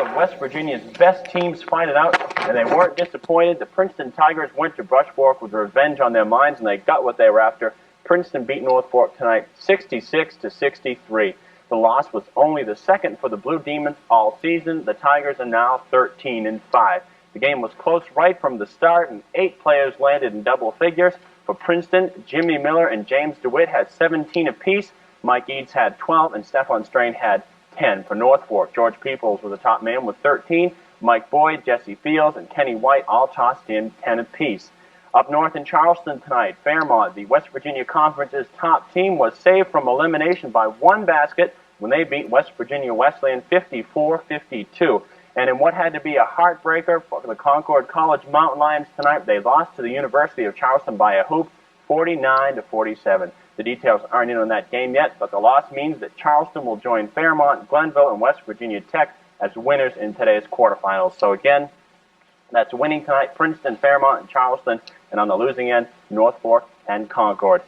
Speaker 7: Of West Virginia's best teams fight it out, and they weren't disappointed. The Princeton Tigers went to Brush Fork with revenge on their minds, and they got what they were after. Princeton beat Northfork tonight 66-63. The loss was only the second for the Blue Demons all season. The Tigers are now 13-5. The game was close right from the start, and 8 players landed in double figures. For Princeton, Jimmy Miller and James DeWitt had 17 apiece. Mike Eads had 12, and Stefan Strain had 10. For Northfork, George Peoples was the top man with 13. Mike Boyd, Jesse Fields, and Kenny White all tossed in 10 apiece. Up north in Charleston tonight, Fairmont, the West Virginia Conference's top team, was saved from elimination by 1 basket when they beat West Virginia Wesleyan 54-52. And in what had to be a heartbreaker for the Concord College Mountain Lions tonight, they lost to the University of Charleston by a hoop, 49-47. The details aren't in on that game yet, but the loss means that Charleston will join Fairmont, Glenville, and West Virginia Tech as winners in today's quarterfinals. So again, that's winning tonight, Princeton, Fairmont, and Charleston, and on the losing end, Northfork and Concord.